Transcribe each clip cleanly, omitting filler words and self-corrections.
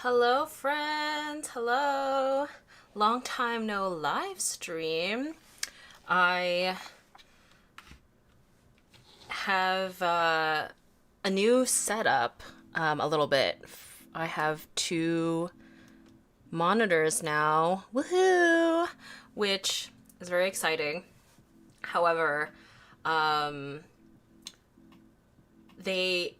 Hello, friends. Hello. Long time no live stream. I have a new setup a little bit. I have two monitors now. Woohoo! Which is very exciting. However, they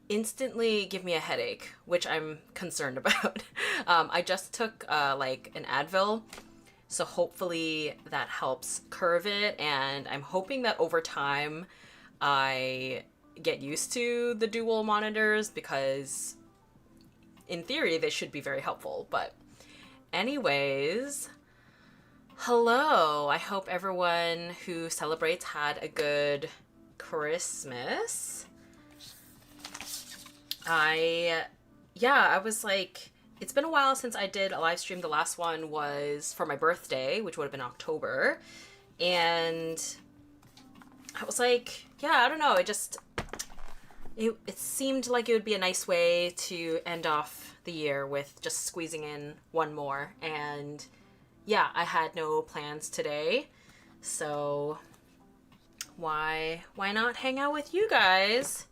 instantly give me a headache, which I'm concerned about. I just took like an Advil, so hopefully that helps curve it, and I'm hoping that over time I get used to the dual monitors because in theory they should be very helpful. But anyways, hello. I hope everyone who celebrates had a good Christmas. I was like, it's been a while since I did a live stream. The last one was for my birthday, which would have been October. And I was like, yeah, I don't know. It seemed like it would be a nice way to end off the year with just squeezing in one more. And yeah, I had no plans today. So why not hang out with you guys?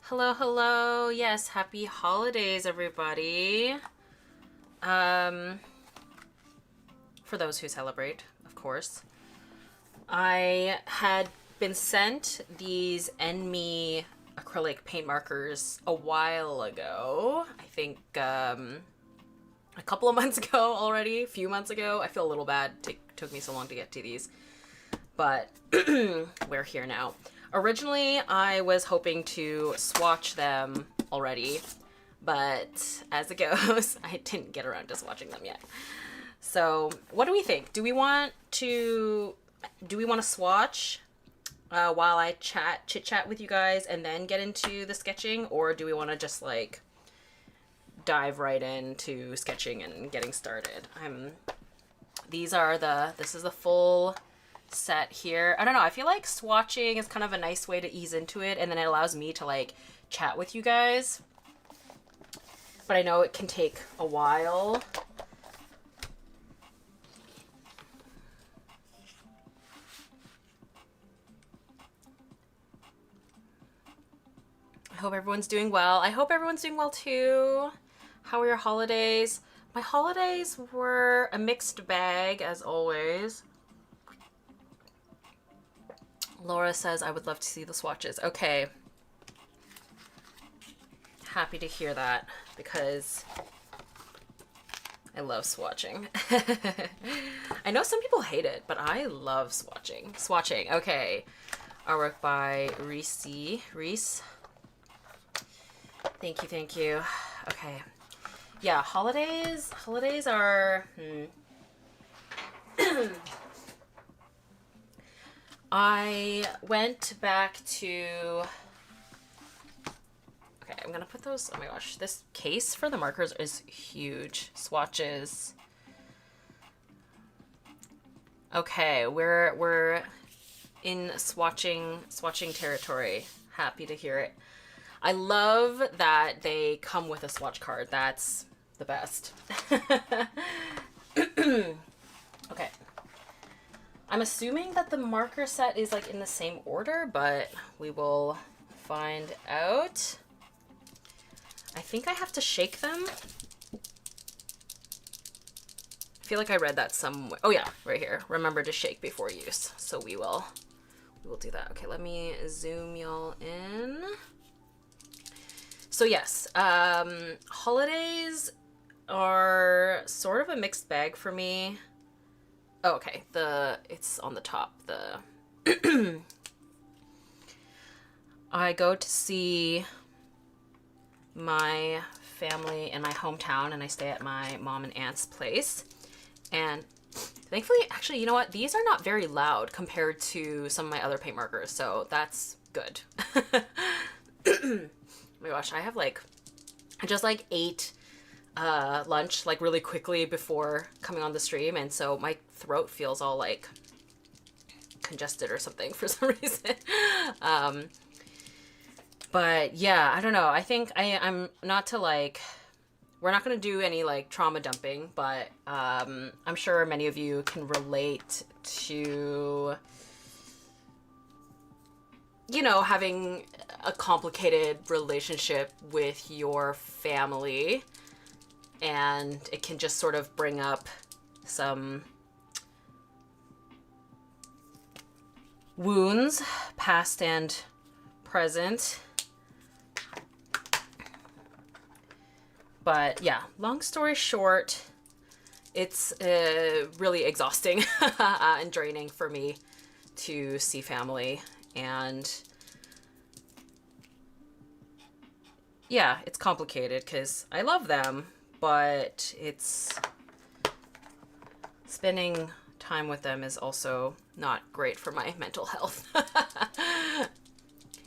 Hello, hello. Yes, happy holidays, everybody. For those who celebrate, of course. I had been sent these Enmy acrylic paint markers a while ago. I think a couple of months ago already, a few months ago. I feel a little bad. Took me so long to get to these. But we're here now. Originally, I was hoping to swatch them already, but as it goes, I didn't get around to swatching them yet. So, what do we think? Do we want to swatch while I chit chat with you guys and then get into the sketching, or do we want to just like dive right into sketching and getting started? This is the full set here. I don't know, I feel like swatching is kind of a nice way to ease into it, and then it allows me to like chat with you guys, but I know it can take a while. I hope everyone's doing well. I hope everyone's doing well too. How are your holidays? My holidays were a mixed bag as always. Laura says, I would love to see the swatches. Okay. Happy to hear that because I love swatching. I know some people hate it, but I love swatching. Swatching. Okay. Artwork by Reese. Thank you. Okay. Yeah, holidays are... I went back to... Okay, I'm gonna put those... Oh my gosh, this case for the markers is huge. Swatches. Okay, we're in swatching territory. Happy to hear it. I love that they come with a swatch card. That's the best. Okay. I'm assuming that the marker set is like in the same order, but we will find out. I think I have to shake them. I feel like I read that somewhere. Oh yeah, right here. Remember to shake before use. So we will do that. Okay, let me zoom y'all in. So yes, holidays are sort of a mixed bag for me. Oh, okay, it's on the top. I go to see my family in my hometown, and I stay at my mom and aunt's place. And thankfully, actually, you know what? These are not very loud compared to some of my other paint markers, so that's good. Oh my gosh, I just like ate lunch like really quickly before coming on the stream, and so my throat feels all like congested or something for some reason. But yeah, I don't know. I think I'm not to like, we're not going to do any like trauma dumping, but I'm sure many of you can relate to, you know, having a complicated relationship with your family, and it can just sort of bring up some wounds, past and present. But yeah, long story short, it's really exhausting and draining for me to see family. And yeah, it's complicated because I love them, but it's spending time with them is also not great for my mental health.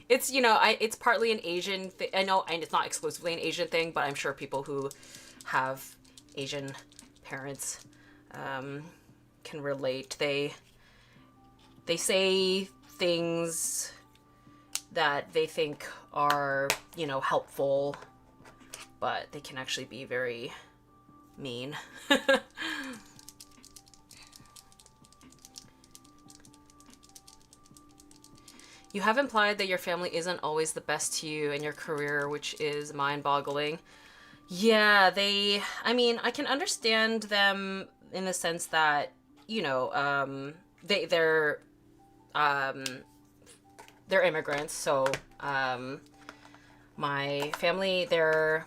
It's, you know, it's partly an Asian thing. I know, and it's not exclusively an Asian thing, but I'm sure people who have Asian parents can relate. They say things that they think are, you know, helpful, but they can actually be very mean. You have implied that your family isn't always the best to you in your career, which is mind-boggling. Yeah, I mean, I can understand them in the sense that, you know, they're immigrants. So, my family, they're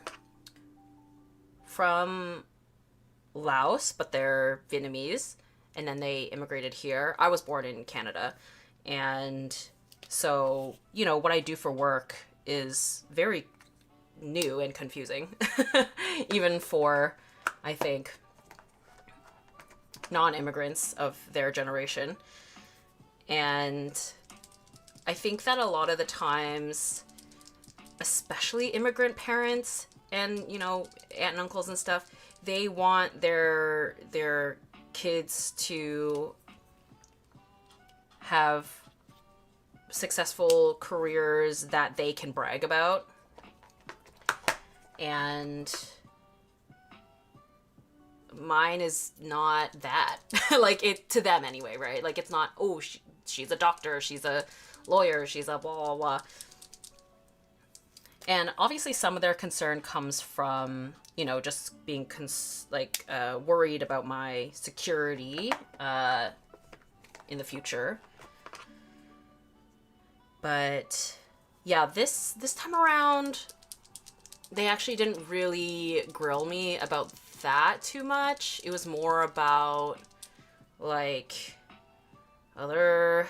from Laos, but they're Vietnamese, and then they immigrated here. I was born in Canada, and so, you know, what I do for work is very new and confusing, even for, I think, non-immigrants of their generation. And I think that a lot of the times, especially immigrant parents and, you know, aunt and uncles and stuff, they want their kids to have successful careers that they can brag about. And mine is not that. Like, it to them anyway, right? Like, it's not, oh, she's a doctor, she's a lawyer, she's a blah, blah, blah. And obviously some of their concern comes from, you know, just being worried about my security in the future. But yeah, this time around, they actually didn't really grill me about that too much. It was more about like other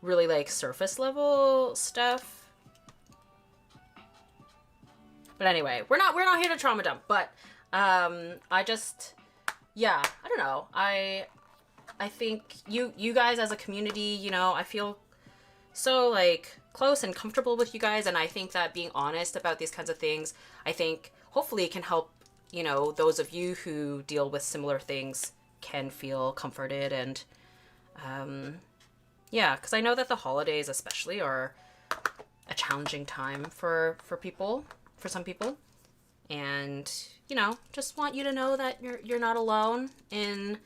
really like surface level stuff. But anyway, we're not here to trauma dump, but I just, yeah, I don't know. I think you guys as a community, you know, I feel so like close and comfortable with you guys, and I think that being honest about these kinds of things, I think hopefully it can help, you know, those of you who deal with similar things can feel comforted. And yeah, because I know that the holidays especially are a challenging time for people, for some people. And, you know, just want you to know that you're not alone in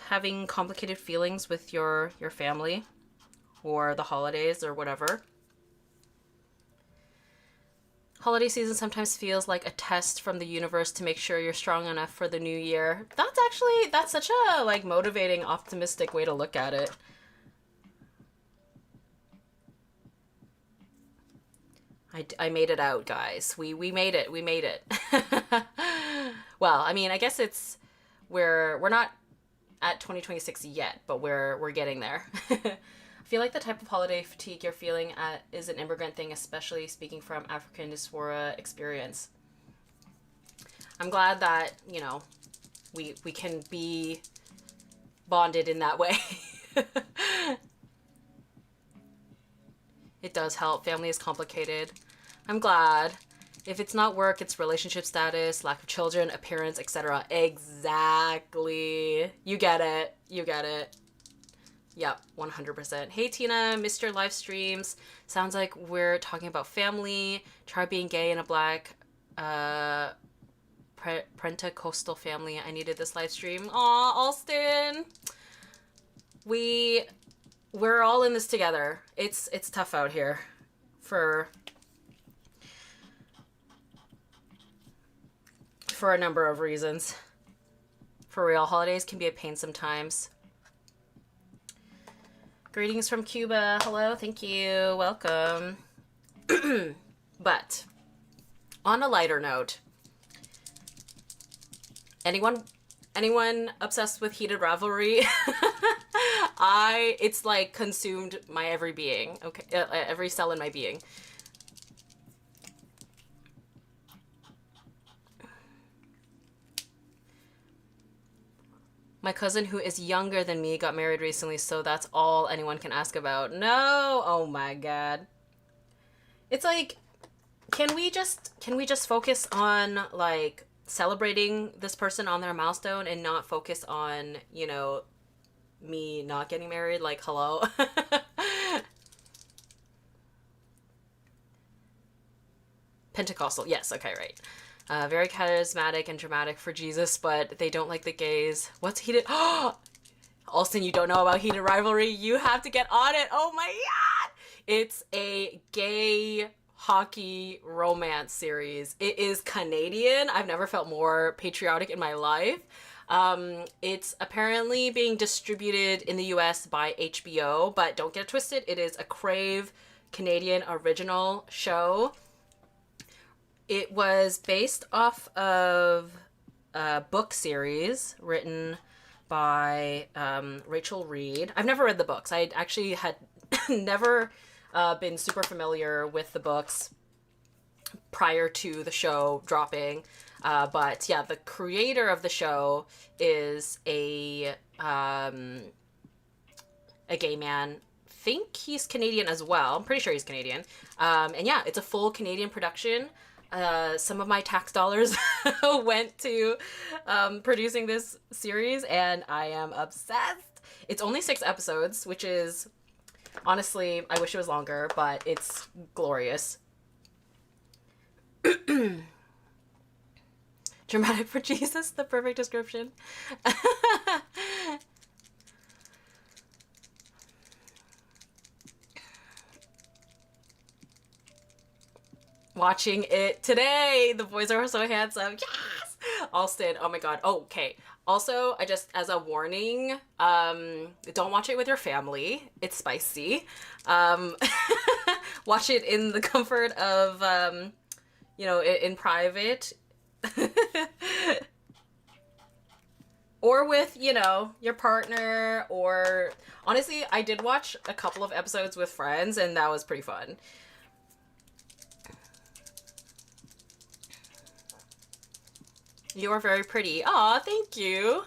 having complicated feelings with your family or the holidays or whatever. Holiday season sometimes feels like a test from the universe to make sure you're strong enough for the new year. That's such a like motivating, optimistic way to look at it. I made it out, guys. We made it. We made it. Well, I mean, I guess we're not at 2026 yet, but we're getting there. I feel like the type of holiday fatigue you're feeling is an immigrant thing, especially speaking from African diaspora experience. I'm glad that, you know, we can be bonded in that way. It does help. Family is complicated. I'm glad. If it's not work, it's relationship status, lack of children, appearance, etc. Exactly. You get it. You get it. Yep, 100%. Hey Tina, missed your live streams. Sounds like we're talking about family. Try being gay in a black Pentecostal family. I needed this live stream. Aw, Alston. We're all in this together. It's tough out here for a number of reasons. For real, holidays can be a pain sometimes. Greetings from Cuba. Hello, thank you. Welcome. But on a lighter note, anyone obsessed with heated rivalry? It's like consumed my every being. Okay, every cell in my being. My cousin, who is younger than me, got married recently, so that's all anyone can ask about. No! Oh my god. It's like, can we just focus on, like, celebrating this person on their milestone and not focus on, you know, me not getting married? Like, hello? Pentecostal. Yes, okay, right. Very charismatic and dramatic for Jesus, but they don't like the gays. What's heated? Oh, Alston, you don't know about heated rivalry? You have to get on it. Oh my god! It's a gay hockey romance series. It is Canadian. I've never felt more patriotic in my life. It's apparently being distributed in the US by HBO, but don't get it twisted. It is a Crave Canadian original show. It was based off of a book series written by Rachel Reed. I've never read the books. I actually had never been super familiar with the books prior to the show dropping. But yeah, the creator of the show is a gay man. Think he's Canadian as well. I'm pretty sure he's Canadian. And yeah, it's a full Canadian production. Some of my tax dollars went to producing this series, and I am obsessed. It's only 6 episodes, which is, honestly, I wish it was longer, but it's glorious. Dramatic for Jesus, the perfect description. Watching it today. The boys are so handsome. Yes! Alston, oh my god. Oh, okay. Also, I just, as a warning, don't watch it with your family. It's spicy. Watch it in the comfort of, you know, in private. Or with, you know, your partner, or... Honestly, I did watch a couple of episodes with friends, and that was pretty fun. You are very pretty. Aw, thank you.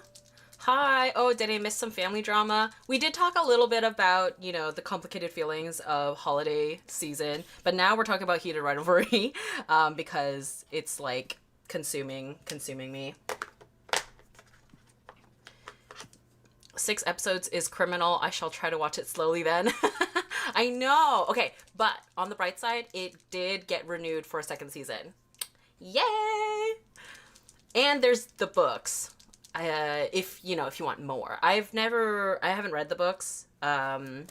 Hi. Oh, did I miss some family drama? We did talk a little bit about, you know, the complicated feelings of holiday season, but now we're talking about heated rivalry, because it's like consuming me. 6 episodes is criminal. I shall try to watch it slowly then. I know. Okay, but on the bright side, it did get renewed for a 2nd season. Yay! And there's the books. If you want more. I haven't read the books. And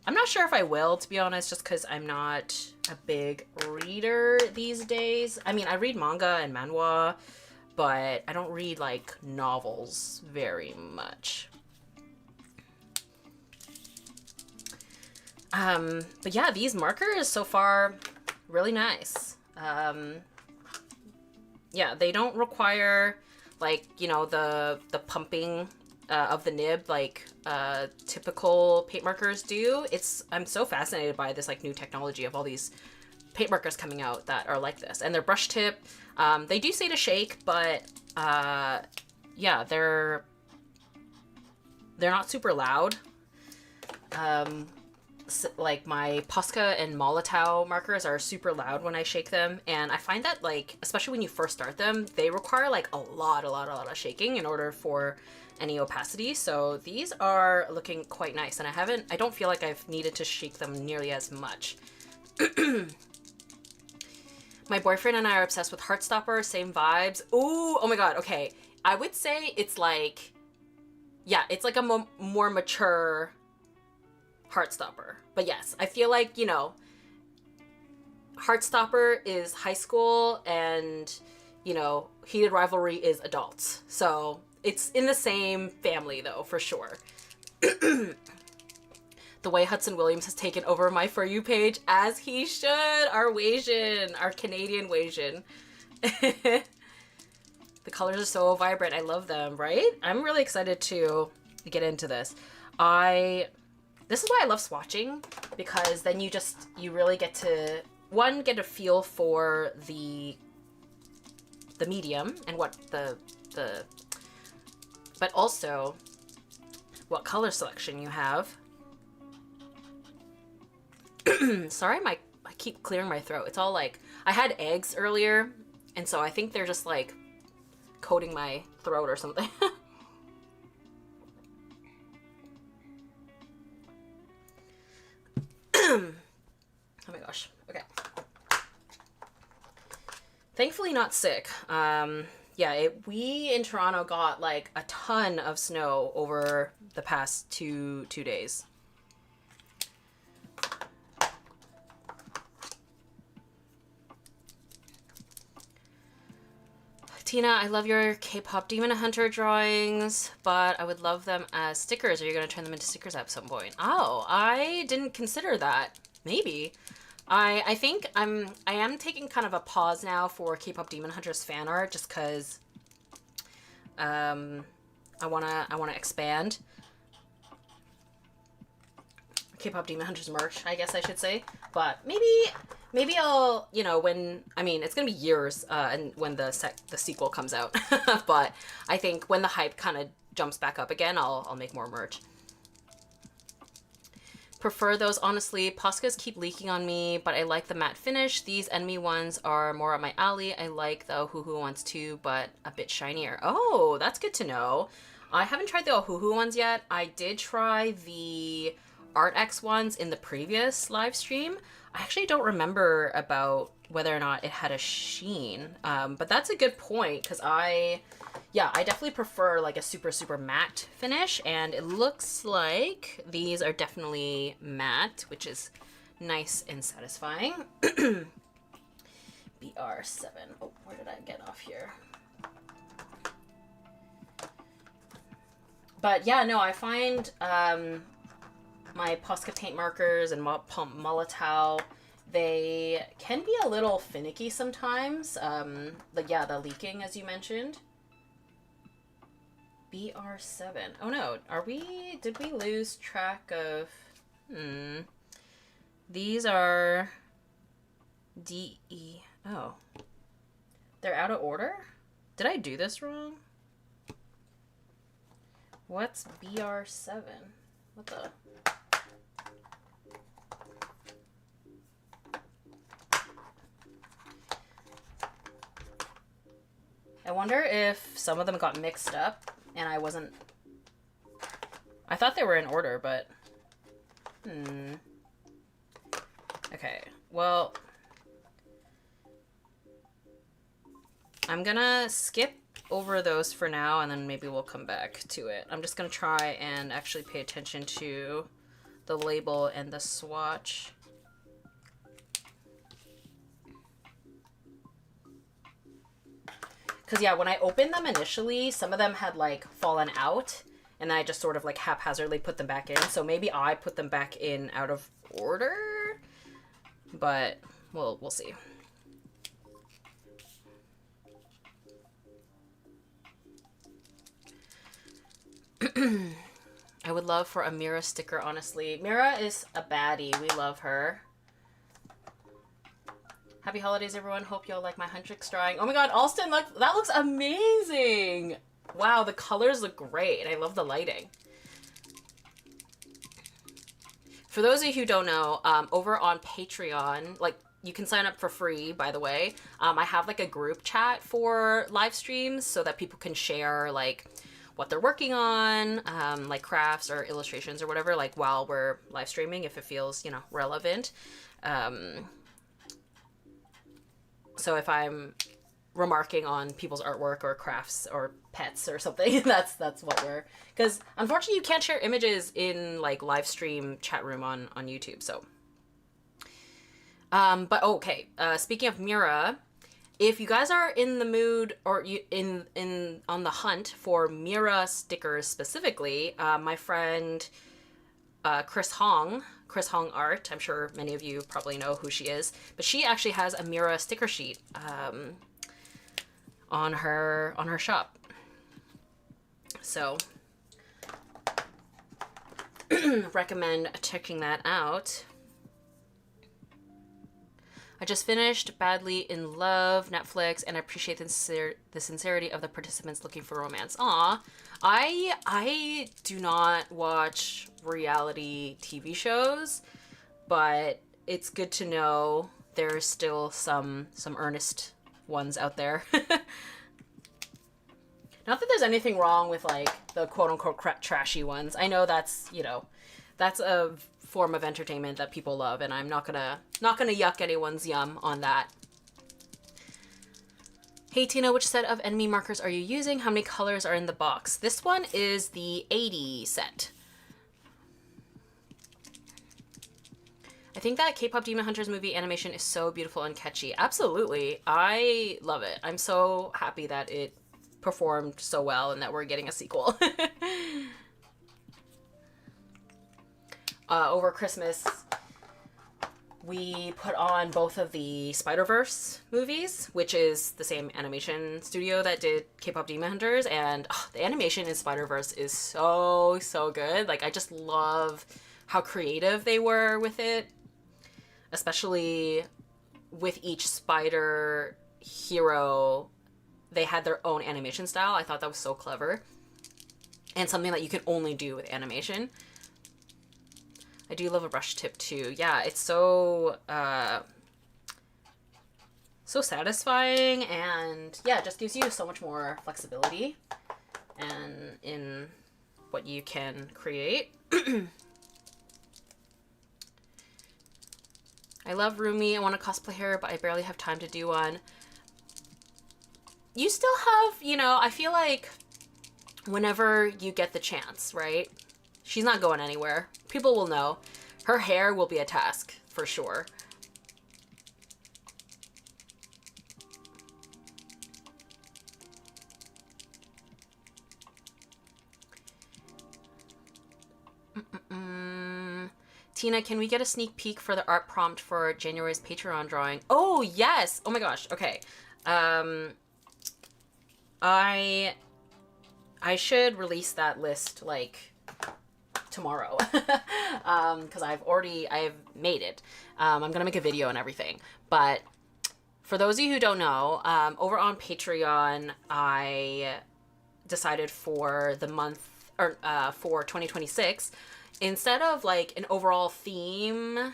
I'm not sure if I will, to be honest, just because I'm not a big reader these days. I mean, I read manga and manhwa, but I don't read, like, novels very much. But yeah, these markers so far, really nice. Yeah, they don't require, like, you know, the pumping of the nib like typical paint markers do. I'm so fascinated by this, like, new technology of all these paint markers coming out that are like this. And they're brush tip. They do say to shake, but yeah, they're not super loud. Like, my Posca and Molotov markers are super loud when I shake them, and I find that, like, especially when you first start them, they require, like, a lot of shaking in order for any opacity. So these are looking quite nice, and I don't feel like I've needed to shake them nearly as much. My boyfriend and I are obsessed with Heartstopper, same vibes. Ooh, oh my god, okay. I would say it's like, yeah, it's like a more mature Heartstopper. But yes, I feel like, you know, Heartstopper is high school and, you know, Heated Rivalry is adults. So it's in the same family though, for sure. The way Hudson Williams has taken over my For You page, as he should. Our Wasian, our Canadian Wasian. The colors are so vibrant. I love them, right? I'm really excited to get into this. This is why I love swatching, because then you really get to, one, get a feel for the medium and what but also what color selection you have. Sorry, I keep clearing my throat. It's all like, I had eggs earlier, and so I think they're just like coating my throat or something. Oh my gosh. Okay. Thankfully not sick. Yeah, we in Toronto got like a ton of snow over the past two days. Tina, I love your K-pop Demon Hunter drawings, but I would love them as stickers. Are you going to turn them into stickers at some point? Oh, I didn't consider that. Maybe. I think I am taking kind of a pause now for K-pop Demon Hunter's fan art, just because I wanna expand K-pop Demon Hunter's merch, I guess I should say. But maybe I'll, you know, it's gonna be years and when the sequel comes out. But I think when the hype kind of jumps back up again, I'll make more merch. Prefer those, honestly. Poscas keep leaking on me, but I like the matte finish. These Enemy ones are more up my alley. I like the Ohuhu ones too, but a bit shinier. Oh, that's good to know. I haven't tried the Ohuhu ones yet. I did try the ArtX ones in the previous live stream. I actually don't remember about whether or not it had a sheen, but that's a good point, because I definitely prefer like a super matte finish, and it looks like these are definitely matte, which is nice and satisfying. BR7. Oh, where did I get off here? But yeah, no, I find my Posca paint markers and Molotow, they can be a little finicky sometimes. Like, yeah, the leaking, as you mentioned. BR7. Oh no, did we lose track of, These are DE. Oh. They're out of order? Did I do this wrong? What's BR7? What the? I wonder if some of them got mixed up and I thought they were in order, but okay, well, I'm gonna skip over those for now, and then maybe we'll come back to it. I'm just gonna try and actually pay attention to the label and the swatch. Because, yeah, when I opened them initially, some of them had, like, fallen out, and I just sort of, like, haphazardly put them back in. So maybe I put them back in out of order, but we'll see. I would love for a Mira sticker, honestly. Mira is a baddie. We love her. Happy holidays, everyone. Hope y'all like my Huntrix drawing. Oh my god, Alston, look, that looks amazing. Wow, the colors look great. I love the lighting. For those of you who don't know, over on Patreon, like, you can sign up for free, by the way. I have, like, a group chat for live streams so that people can share, like, what they're working on, like crafts or illustrations or whatever, like while we're live streaming, if it feels, you know, relevant. So if I'm remarking on people's artwork or crafts or pets or something, that's what we're, because unfortunately you can't share images in like live stream chat room on YouTube. So but okay, speaking of Mira, if you guys are in the mood or you on the hunt for Mira stickers specifically, my friend Chris Hong Art, I'm sure many of you probably know who she is, but she actually has a Mira sticker sheet on her shop. So recommend checking that out. I just finished Badly in Love, Netflix, and I appreciate the sincerity of the participants looking for romance. Aw, I do not watch reality TV shows, but it's good to know there's still some earnest ones out there. Not that there's anything wrong with like the quote-unquote trashy ones. I know that's, you know, that's a form of entertainment that people love, and I'm not gonna yuck anyone's yum on that. Hey Tina, which set of Enemy markers are you using? How many colors are in the box? This one is the 80 set. I think that K-pop Demon Hunters movie animation is so beautiful and catchy. Absolutely. I love it. I'm so happy that it performed so well and that we're getting a sequel. Over Christmas, we put on both of the Spider-Verse movies, which is the same animation studio that did K-pop Demon Hunters, and the animation in Spider-Verse is so good. Like, I just love how creative they were with it, especially with each spider hero. They had their own animation style. I thought that was so clever, and something that you can only do with animation. I do love a brush tip too. Yeah, it's so satisfying, and yeah, it just gives you so much more flexibility and in what you can create. I love Rumi. I want to cosplay her, but I barely have time to do one. You still have, you know, I feel like whenever you get the chance, right? She's not going anywhere. People will know. Her hair will be a task, for sure. Tina, can we get a sneak peek for the art prompt for January's Patreon drawing? Oh, yes! Oh my gosh, okay. I should release that list, like, tomorrow, because I've made it. I'm gonna make a video and everything, but for those of you who don't know, over on Patreon, I decided for the month, or for 2026, instead of like an overall theme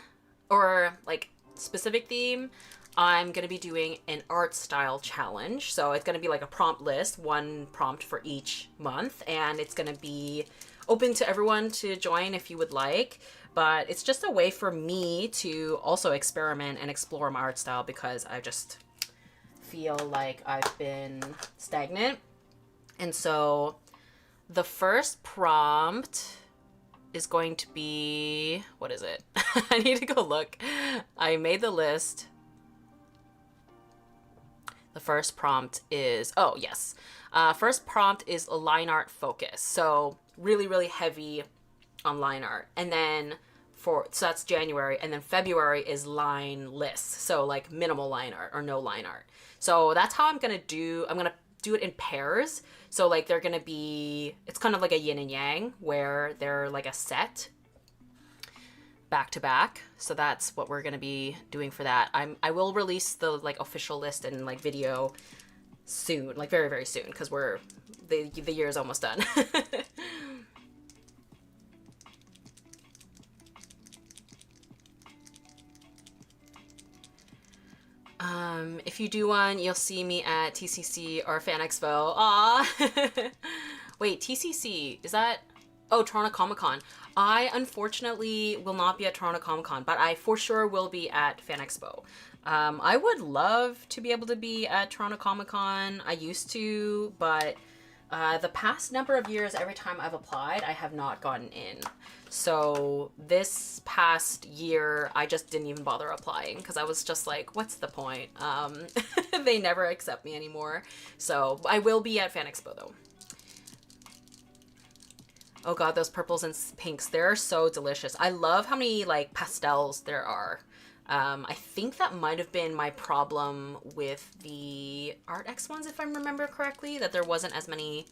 or like specific theme, I'm going to be doing an art style challenge. So it's going to be like a prompt list, one prompt for each month, and it's going to be open to everyone to join if you would like. But it's just a way for me to also experiment and explore my art style, because I just feel like I've been stagnant. And so the first prompt is going to be, what is it? I need to go look. I made the list. The first prompt is, oh yes. First prompt is a line art focus. So really, really heavy on line art. And then so that's January. And then February is line lists. So like minimal line art or no line art. So that's how I'm going to do it in pairs. So like they're going to be, it's kind of like a yin and yang where they're like a set back to back. So that's what we're going to be doing for that. I will release the like official list and like video soon, like very, very soon, because the year is almost done. If you do one, you'll see me at TCC or Fan Expo. Aw. Wait, TCC, is that... Oh, Toronto Comic Con. I unfortunately will not be at Toronto Comic Con, but I for sure will be at Fan Expo. I would love to be able to be at Toronto Comic Con. I used to, but the past number of years, every time I've applied, I have not gotten in. So this past year, I just didn't even bother applying because I was just like, what's the point? They never accept me anymore. So I will be at Fan Expo though. Oh god, those purples and pinks, they're so delicious. I love how many like pastels there are. I think that might have been my problem with the Art X ones, if I remember correctly, that there wasn't as many...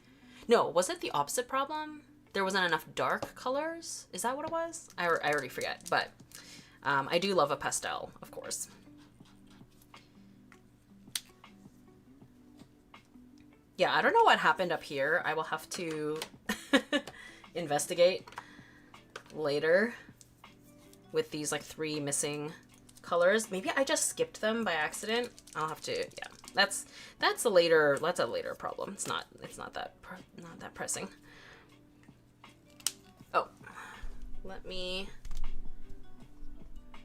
No, was it the opposite problem? There wasn't enough dark colors? Is that what it was? I already forget, but I do love a pastel, of course. Yeah, I don't know what happened up here. I will have to investigate later with these like 3 missing colors. Maybe I just skipped them by accident. I'll have to, yeah. That's a later problem. It's not that pressing. Oh, let me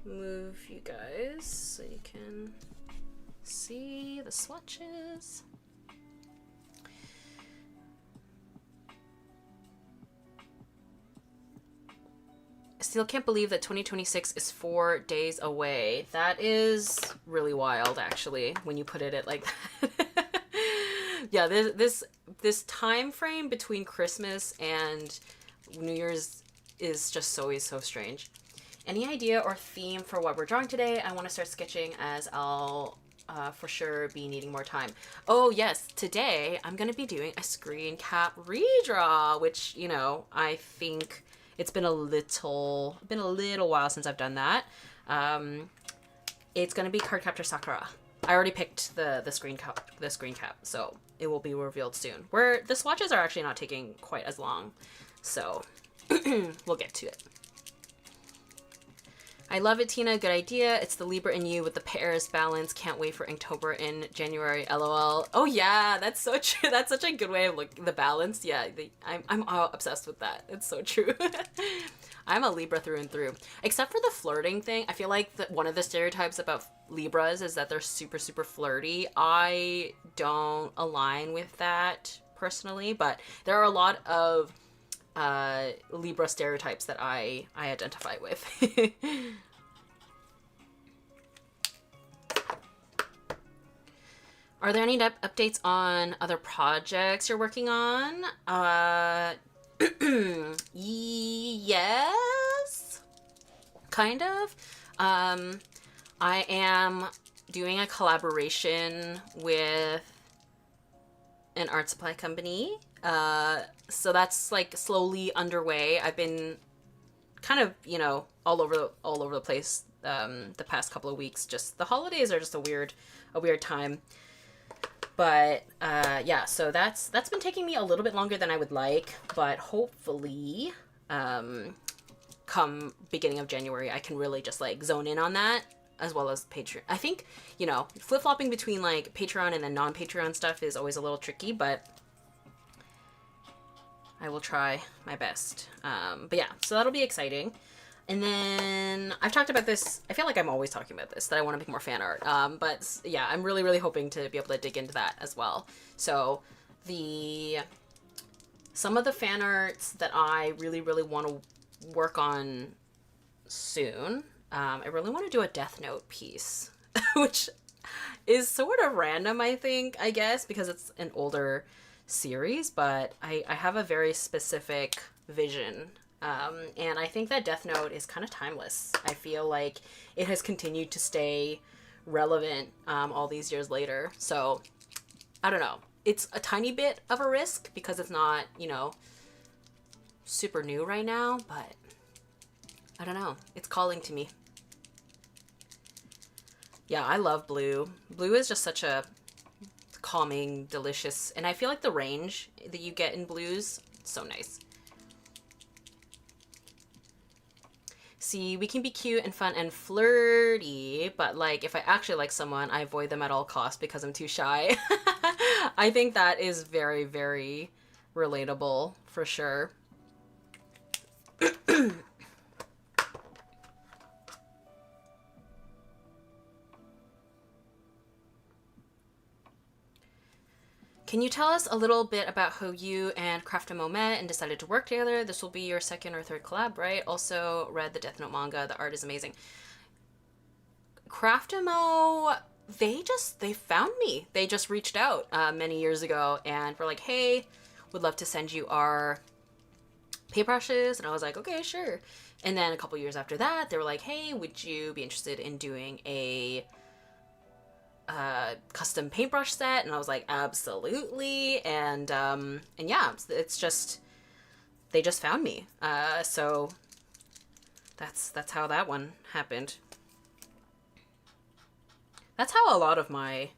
move you guys so you can see the swatches. Still can't believe that 2026 is 4 days away. That is really wild, actually, when you put it at like that. Yeah, this time frame between Christmas and New Year's is just always so strange. Any idea or theme for what we're drawing today? I want to start sketching as I'll for sure be needing more time. Oh yes, today I'm going to be doing a screen cap redraw, which, you know, I think it's been a little while since I've done that. It's going to be Cardcaptor Sakura. I already picked the screen cap, so it will be revealed soon. Where the swatches are actually not taking quite as long, so we'll get to it. I love it, Tina. Good idea. It's the Libra in you with the pairs balance. Can't wait for Inktober in January. LOL. Oh yeah, that's so true. That's such a good way of looking the balance. Yeah, I'm all obsessed with that. It's so true. I'm a Libra through and through. Except for the flirting thing. I feel like one of the stereotypes about Libras is that they're super, super flirty. I don't align with that personally, but there are a lot of Libra stereotypes that I identify with. Are there any updates on other projects you're working on? Yes, kind of. I am doing a collaboration with an art supply company. So that's like slowly underway. I've been kind of, you know, all over the place the past couple of weeks. Just the holidays are just a weird time. But yeah, so that's been taking me a little bit longer than I would like, but hopefully come beginning of January I can really just like zone in on that, as well as Patreon. I think, you know, flip-flopping between like Patreon and then non-Patreon stuff is always a little tricky, but I will try my best. But yeah, so that'll be exciting. And then I've talked about this, I feel like I'm always talking about this, that I want to make more fan art. But yeah, I'm really, really hoping to be able to dig into that as well. So some of the fan arts that I really, really want to work on soon, I really want to do a Death Note piece, which is sort of random, I think, I guess, because it's an older series, but I have a very specific vision. And I think that Death Note is kind of timeless. I feel like it has continued to stay relevant all these years later. So, I don't know. It's a tiny bit of a risk because it's not, you know, super new right now, but I don't know. It's calling to me. Yeah, I love blue. Blue is just such a calming, delicious, and I feel like the range that you get in blues, so nice. See, we can be cute and fun and flirty, but like if I actually like someone, I avoid them at all costs because I'm too shy. I think that is very, very relatable for sure. Can you tell us a little bit about how you and Craftamo met and decided to work together? This will be your second or third collab, right? Also read the Death Note manga. The art is amazing. Craftamo, they found me. They just reached out many years ago and were like, hey, would love to send you our paintbrushes. And I was like, okay, sure. And then a couple years after that, they were like, hey, would you be interested in doing a custom paintbrush set? And I was like, absolutely. And yeah, it's just, they just found me. So that's how that one happened. That's how a lot of my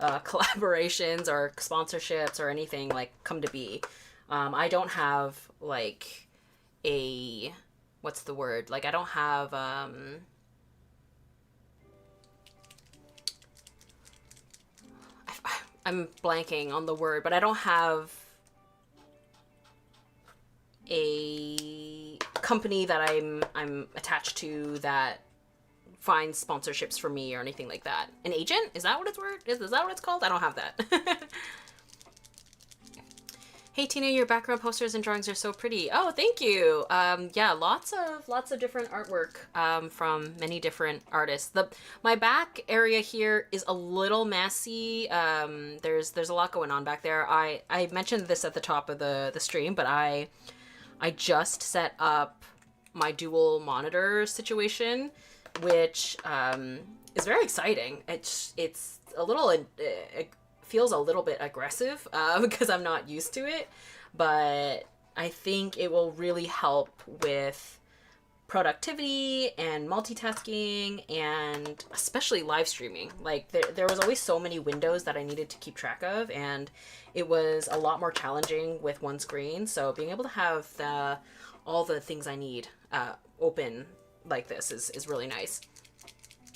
collaborations or sponsorships or anything like come to be. I don't have like a, what's the word? Like I don't have I'm blanking on the word, but I don't have a company that I'm attached to that finds sponsorships for me or anything like that. An agent? Is that what it's word? Is that what it's called? I don't have that. Hey Tina, your background posters and drawings are so pretty. Oh, thank you. Yeah, lots of different artwork from many different artists. My back area here is a little messy. There's a lot going on back there. I mentioned this at the top of the stream, but I just set up my dual monitor situation, which is very exciting. It's a little feels a little bit aggressive because I'm not used to it, but I think it will really help with productivity and multitasking and especially live streaming. Like there was always so many windows that I needed to keep track of, and it was a lot more challenging with one screen. So being able to have all the things I need open like this is really nice.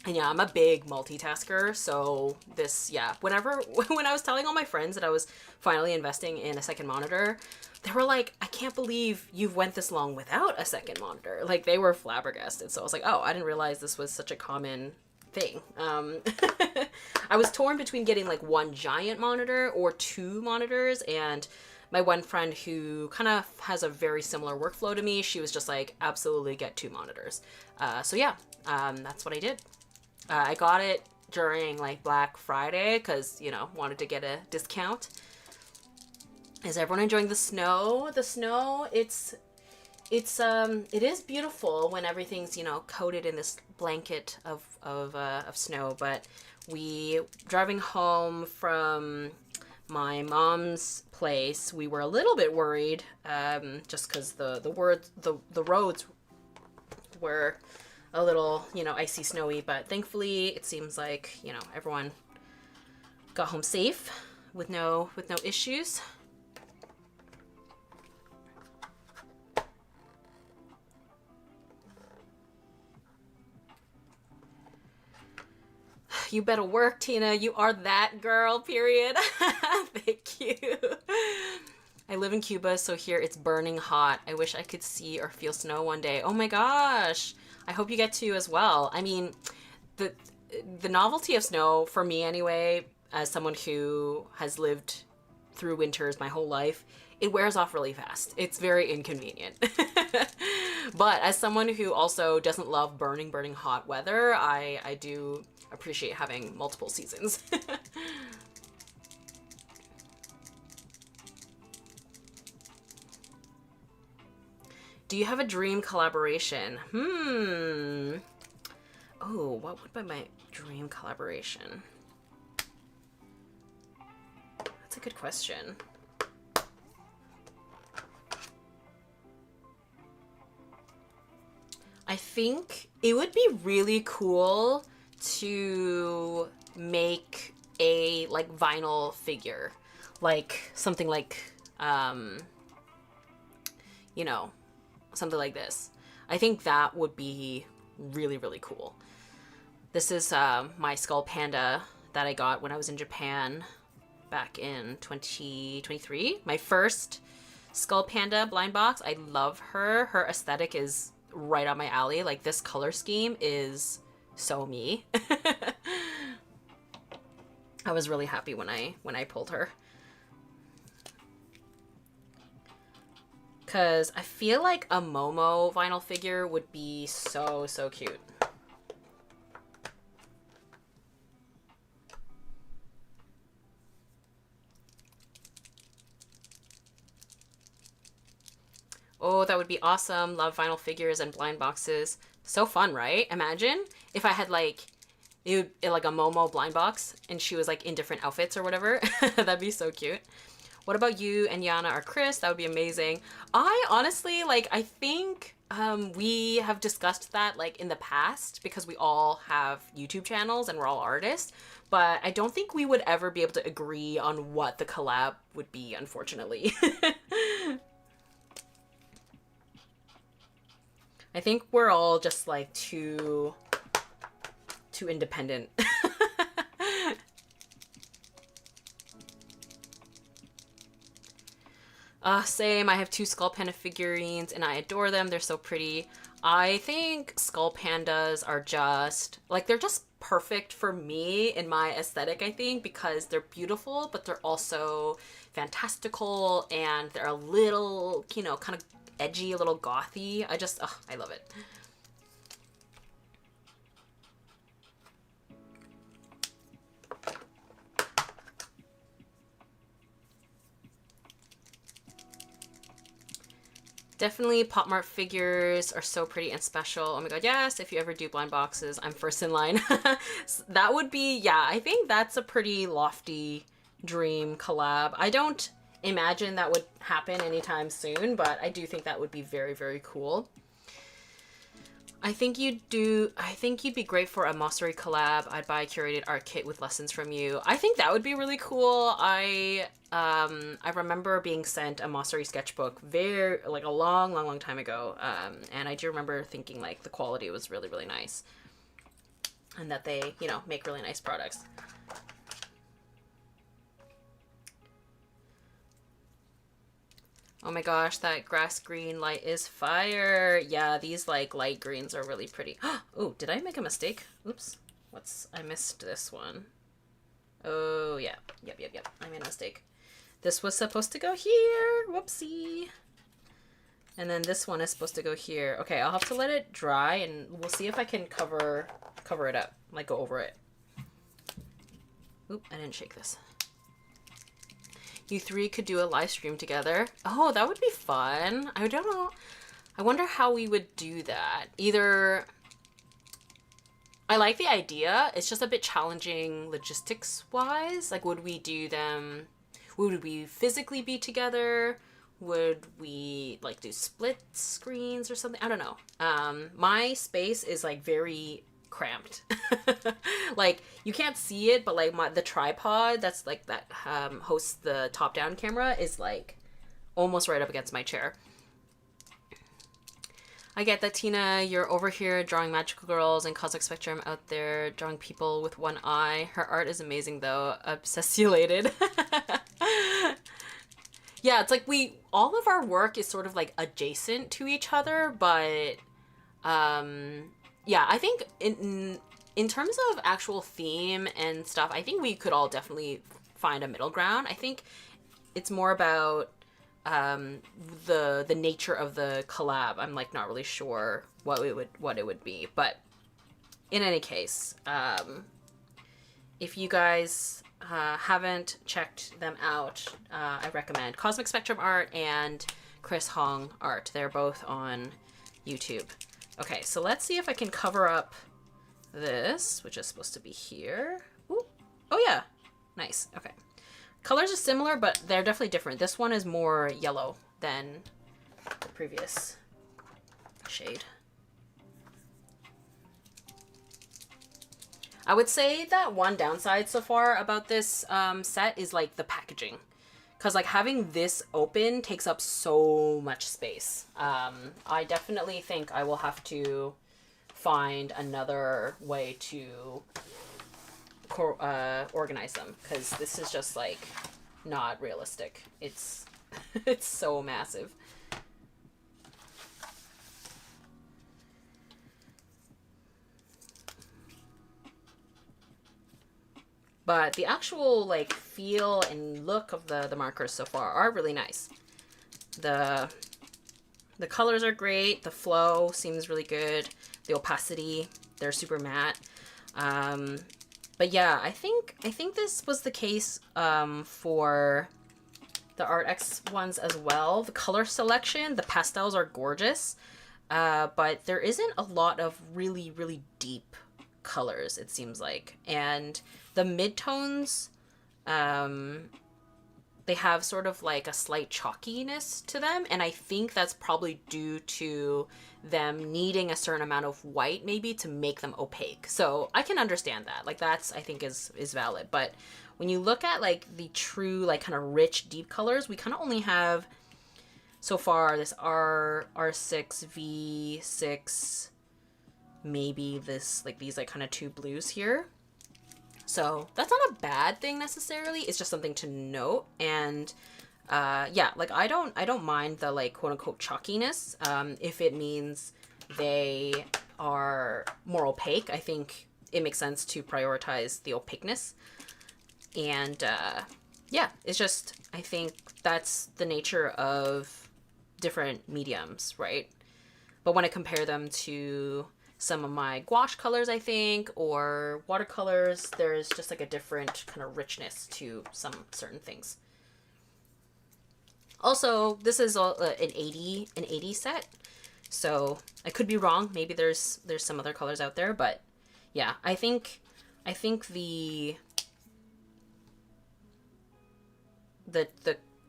And yeah, I'm a big multitasker, so this, yeah, when I was telling all my friends that I was finally investing in a second monitor, they were like, I can't believe you've went this long without a second monitor. Like, they were flabbergasted. So I was like, oh, I didn't realize this was such a common thing. I was torn between getting like one giant monitor or two monitors, and my one friend who kind of has a very similar workflow to me, she was just like, absolutely get two monitors. So yeah, that's what I did. I got it during like Black Friday because, you know, wanted to get a discount. Is everyone enjoying the snow? The snow, it is beautiful when everything's, you know, coated in this blanket of snow. But driving home from my mom's place, we were a little bit worried, just because the roads were a little, you know, icy, snowy, but thankfully it seems like, you know, everyone got home safe with no issues. You better work, Tina. You are that girl, period. Thank you. I live in Cuba, so here it's burning hot. I wish I could see or feel snow one day. Oh my gosh. I hope you get to as well. I mean, the novelty of snow, for me anyway, as someone who has lived through winters my whole life, it wears off really fast. It's very inconvenient. But as someone who also doesn't love burning hot weather, I do appreciate having multiple seasons. Do you have a dream collaboration? Oh, what would be my dream collaboration? That's a good question. I think it would be really cool to make a like vinyl figure, like something like, you know, something like this. I think that would be really, really cool. This is my skull panda that I got when I was in Japan back in 2023. My first Skull Panda blind box. I love her. Her aesthetic is right on my alley. Like, this color scheme is so me. I was really happy when I pulled her. Because I feel like a Momo vinyl figure would be so, so cute. Oh, that would be awesome. Love vinyl figures and blind boxes. So fun, right? Imagine if I had like, like a Momo blind box and she was like in different outfits or whatever. That'd be so cute. What about you and Yana or Chris? That would be amazing. I honestly, like, I think we have discussed that like in the past because we all have YouTube channels and we're all artists, but I don't think we would ever be able to agree on what the collab would be, unfortunately. I think we're all just like too independent. Same. I have 2 Skull Panda figurines and I adore them. They're so pretty. I think Skull Pandas are just, like, they're just perfect for me in my aesthetic, I think, because they're beautiful, but they're also fantastical and they're a little, you know, kind of edgy, a little gothy. I love it. Definitely Pop Mart figures are so pretty and special. Oh my god, yes, if you ever do blind boxes, I'm first in line. That would be, yeah, I think that's a pretty lofty dream collab. I don't imagine that would happen anytime soon, but I do think that would be very, very cool. I think you'd be great for a Mosseri collab. I'd buy a curated art kit with lessons from you. I think that would be really cool. I remember being sent a Mosseri sketchbook like a long time ago. And I do remember thinking like the quality was really, really nice. And that they, you know, make really nice products. Oh my gosh, that grass green light is fire. Yeah, these like light greens are really pretty. Oh, did I make a mistake? Oops. I missed this one. Oh, yeah. Yep. I made a mistake. This was supposed to go here. Whoopsie. And then this one is supposed to go here. Okay, I'll have to let it dry and we'll see if I can cover it up. Like go over it. Oop, I didn't shake this. You 3 could do a live stream together. Oh, that would be fun. I don't know. I wonder how we would do that. Either... I like the idea. It's just a bit challenging logistics-wise. Like, would we do them... Would we physically be together? Would we, like, do split screens or something? I don't know. My space is, like, very... cramped. Like, you can't see it, but like the tripod that's like that hosts the top-down camera is like almost right up against my chair. I get that, Tina. You're over here drawing magical girls and Cosmic Spectrum out there drawing people with one eye. Her art is amazing though. Obsessulated. Yeah, it's like all of our work is sort of like adjacent to each other, but yeah, I think in terms of actual theme and stuff, I think we could all definitely find a middle ground. I think it's more about the nature of the collab. I'm like not really sure what it would be, but in any case, if you guys haven't checked them out, I recommend Cosmic Spectrum art and Chris Hong art. They're both on YouTube. Okay, so let's see if I can cover up this, which is supposed to be here. Ooh. Oh yeah, nice. Okay, colors are similar, but they're definitely different. This one is more yellow than the previous shade. I would say that one downside so far about this set is like the packaging. Because like having this open takes up so much space. I definitely think I will have to find another way to organize them, because this is just like not realistic. It's it's so massive. But the actual like feel and look of the markers so far are really nice. The colors are great. The flow seems really good. The opacity, they're super matte. But yeah, I think this was the case for the Art X ones as well. The color selection, the pastels are gorgeous, but there isn't a lot of really, really deep colors, it seems like. And the midtones, they have sort of like a slight chalkiness to them, and I think that's probably due to them needing a certain amount of white maybe to make them opaque. So I can understand that. Like that's, I think is valid. But when you look at like the true like kind of rich deep colors, we kind of only have so far this R6 V6, maybe this like these like kind of two blues here. So that's not a bad thing necessarily. It's just something to note. And yeah, like I don't mind the like quote unquote chalkiness if it means they are more opaque. I think it makes sense to prioritize the opaqueness. And yeah, it's just, I think that's the nature of different mediums, right? But when I compare them to some of my gouache colors, I think, or watercolors, there's just like a different kind of richness to some certain things. Also, this is an 80 set, so I could be wrong. Maybe there's some other colors out there, but yeah, I think the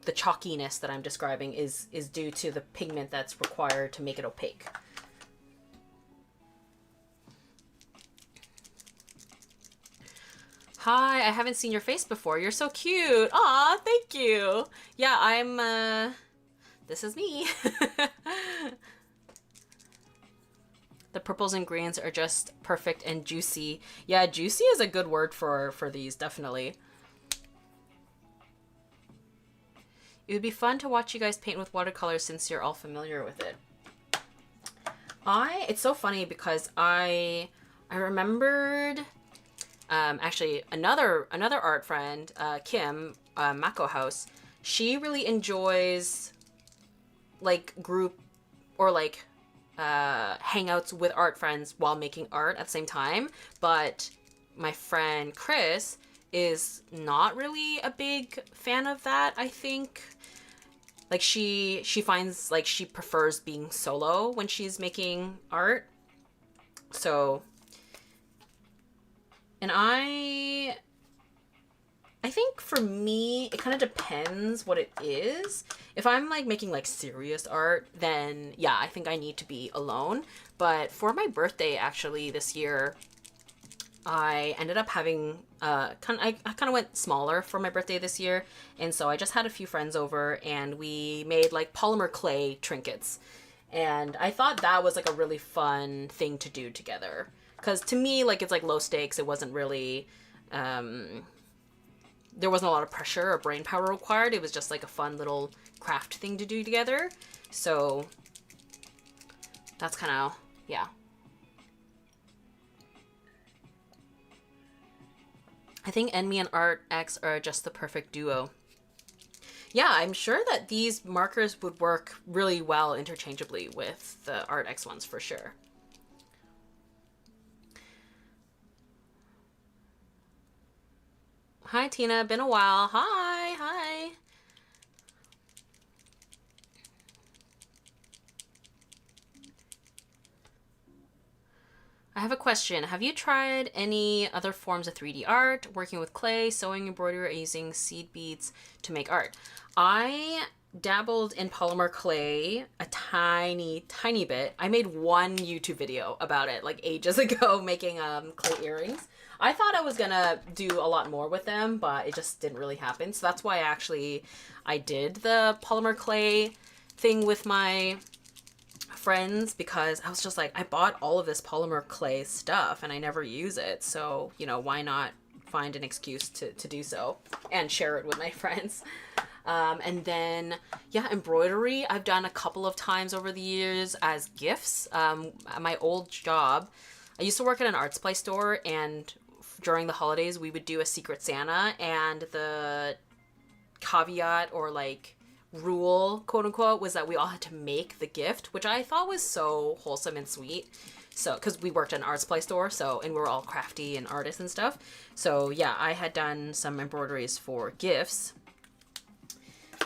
chalkiness that I'm describing is due to the pigment that's required to make it opaque. Hi, I haven't seen your face before. You're so cute. Aw, thank you. Yeah, I'm, this is me. The purples and greens are just perfect and juicy. Yeah, juicy is a good word for these, definitely. It would be fun to watch you guys paint with watercolors since you're all familiar with it. It's so funny because I remembered actually another art friend, Kim, Mako House, she really enjoys like group or like hangouts with art friends while making art at the same time. But my friend Chris is not really a big fan of that, I think. Like she finds like she prefers being solo when she's making art. So, and I think for me, it kind of depends what it is. If I'm like making like serious art, then yeah, I think I need to be alone. But for my birthday, actually, this year, I ended up having, I kind of went smaller for my birthday this year. And so I just had a few friends over and we made like polymer clay trinkets. And I thought that was like a really fun thing to do together. Because to me, like, it's like low stakes. It wasn't really, there wasn't a lot of pressure or brain power required. It was just like a fun little craft thing to do together. So that's kind of, yeah. I think Enmy and Art X are just the perfect duo. Yeah, I'm sure that these markers would work really well interchangeably with the Art X ones for sure. Hi, Tina. Been a while. Hi. I have a question. Have you tried any other forms of 3D art, working with clay, sewing, embroidery, or using seed beads to make art? I dabbled in polymer clay a tiny bit. I made one YouTube video about it like ages ago, making clay earrings. I thought I was gonna do a lot more with them, but it just didn't really happen. So that's why I did the polymer clay thing with my friends, because I was just like, I bought all of this polymer clay stuff and I never use it. So, you know, why not find an excuse to do so and share it with my friends. And then, yeah, embroidery I've done a couple of times over the years as gifts. At my old job, I used to work at an art supply store, and during the holidays we would do a Secret Santa, and the caveat or like rule, quote unquote, was that we all had to make the gift, which I thought was so wholesome and sweet. So, because we worked at an art supply store, so, and we were all crafty and artists and stuff. So yeah, I had done some embroideries for gifts.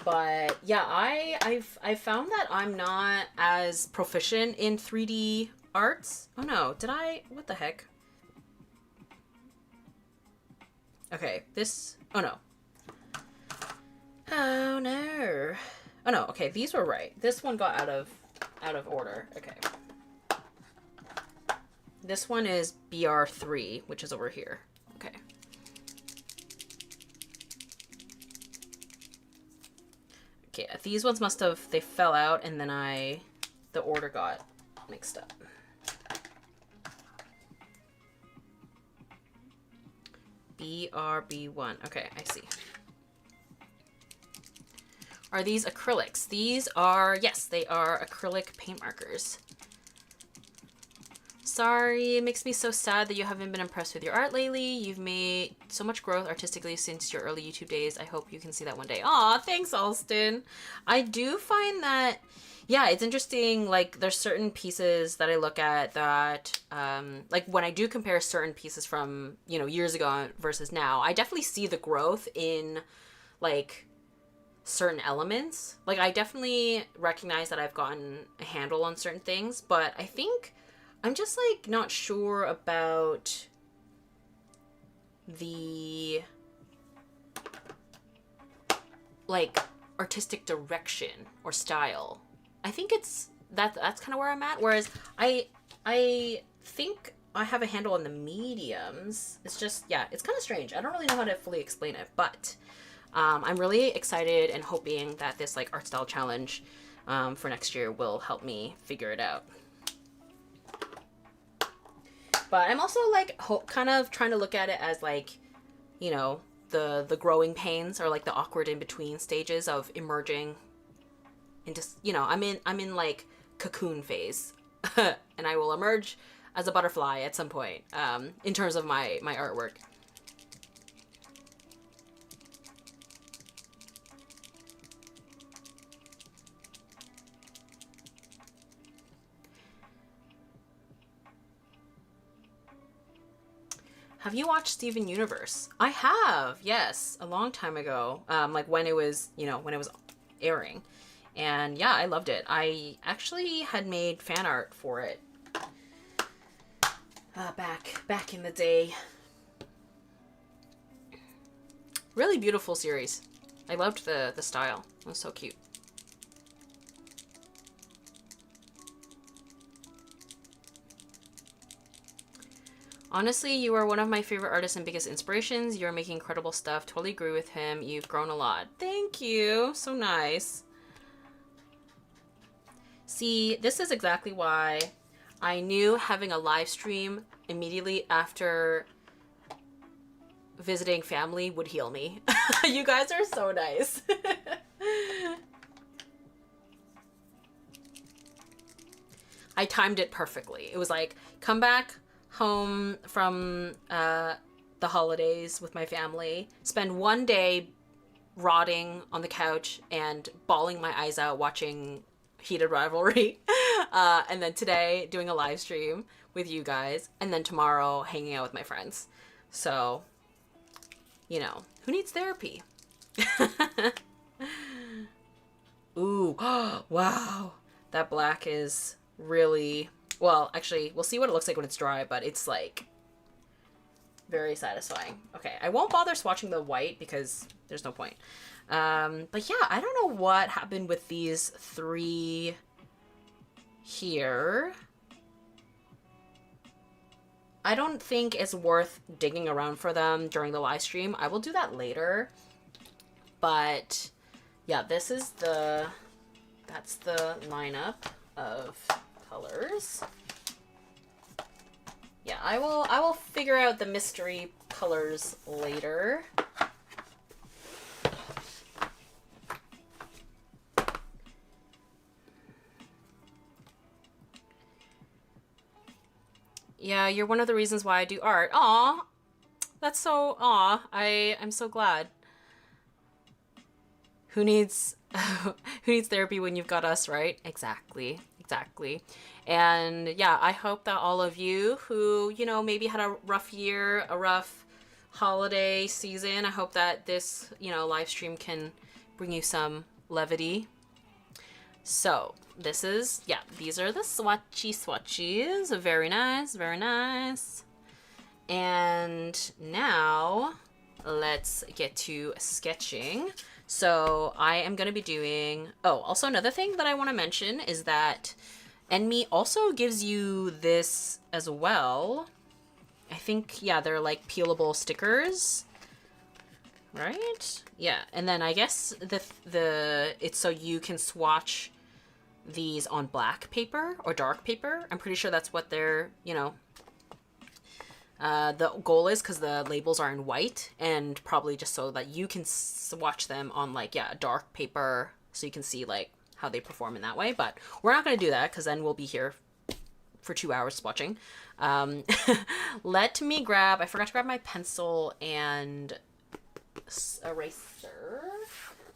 But yeah, I've found that I'm not as proficient in 3D arts. Oh no, did I? What the heck? Okay, this. Oh no. Oh no. Oh no. Okay, these were right. This one got out of order. Okay. This one is BR3, which is over here. Okay. Okay, these ones must have, they fell out and then the order got mixed up. BRB1. Okay, I see. Are these acrylics? These are, yes, they are acrylic paint markers. Sorry, it makes me so sad that you haven't been impressed with your art lately. You've made so much growth artistically since your early YouTube days. I hope you can see that one day. Aw, thanks, Alston. I do find that, yeah, it's interesting. Like, there's certain pieces that I look at that, like, when I do compare certain pieces from, you know, years ago versus now, I definitely see the growth in, like, certain elements. Like, I definitely recognize that I've gotten a handle on certain things, but I think I'm just, like, not sure about the, like, artistic direction or style. I think it's, that's kind of where I'm at. Whereas I think I have a handle on the mediums. It's just, yeah, it's kind of strange. I don't really know how to fully explain it, but I'm really excited and hoping that this, like, art style challenge for next year will help me figure it out. But I'm also, like, kind of trying to look at it as, like, you know, the growing pains, or, like, the awkward in-between stages of emerging into, you know, I'm in like, cocoon phase. And I will emerge as a butterfly at some point, in terms of my artwork. Have you watched Steven Universe? I have, yes, a long time ago. Like when it was, you know, when it was airing. And yeah, I loved it. I actually had made fan art for it back in the day. Really beautiful series. I loved the style. It was so cute. Honestly, you are one of my favorite artists and biggest inspirations. You're making incredible stuff. Totally agree with him. You've grown a lot. Thank you. So nice. See, this is exactly why I knew having a live stream immediately after visiting family would heal me. You guys are so nice. I timed it perfectly. It was like, come back home from the holidays with my family, spend one day rotting on the couch and bawling my eyes out watching Heated Rivalry, and then today doing a live stream with you guys, and then tomorrow hanging out with my friends. So, you know, who needs therapy? Ooh, wow, that black is really, well, actually, we'll see what it looks like when it's dry, but it's, like, very satisfying. Okay, I won't bother swatching the white because there's no point. But yeah, I don't know what happened with these three here. I don't think it's worth digging around for them during the live stream. I will do that later. But yeah, this is that's the lineup of colors. Yeah, I will figure out the mystery colors later. Yeah, you're one of the reasons why I do art. Aw, that's so, I'm so glad. Who needs who needs therapy when you've got us, right? Exactly. Exactly. And yeah, I hope that all of you who, you know, maybe had a rough year, a rough holiday season, I hope that this, you know, live stream can bring you some levity. So, this is, yeah, these are the swatchies. Very nice, very nice. And now let's get to sketching. So I am going to be doing, oh, also another thing that I want to mention is that Enmy also gives you this as well. I think, yeah, they're like peelable stickers, right? Yeah, and then I guess it's so you can swatch these on black paper or dark paper. I'm pretty sure that's what they're, you know, the goal is, because the labels are in white, and probably just so that you can swatch them on like, yeah, dark paper, so you can see like how they perform in that way. But we're not going to do that, because then we'll be here for 2 hours swatching. Let me grab, I forgot to grab my pencil and eraser.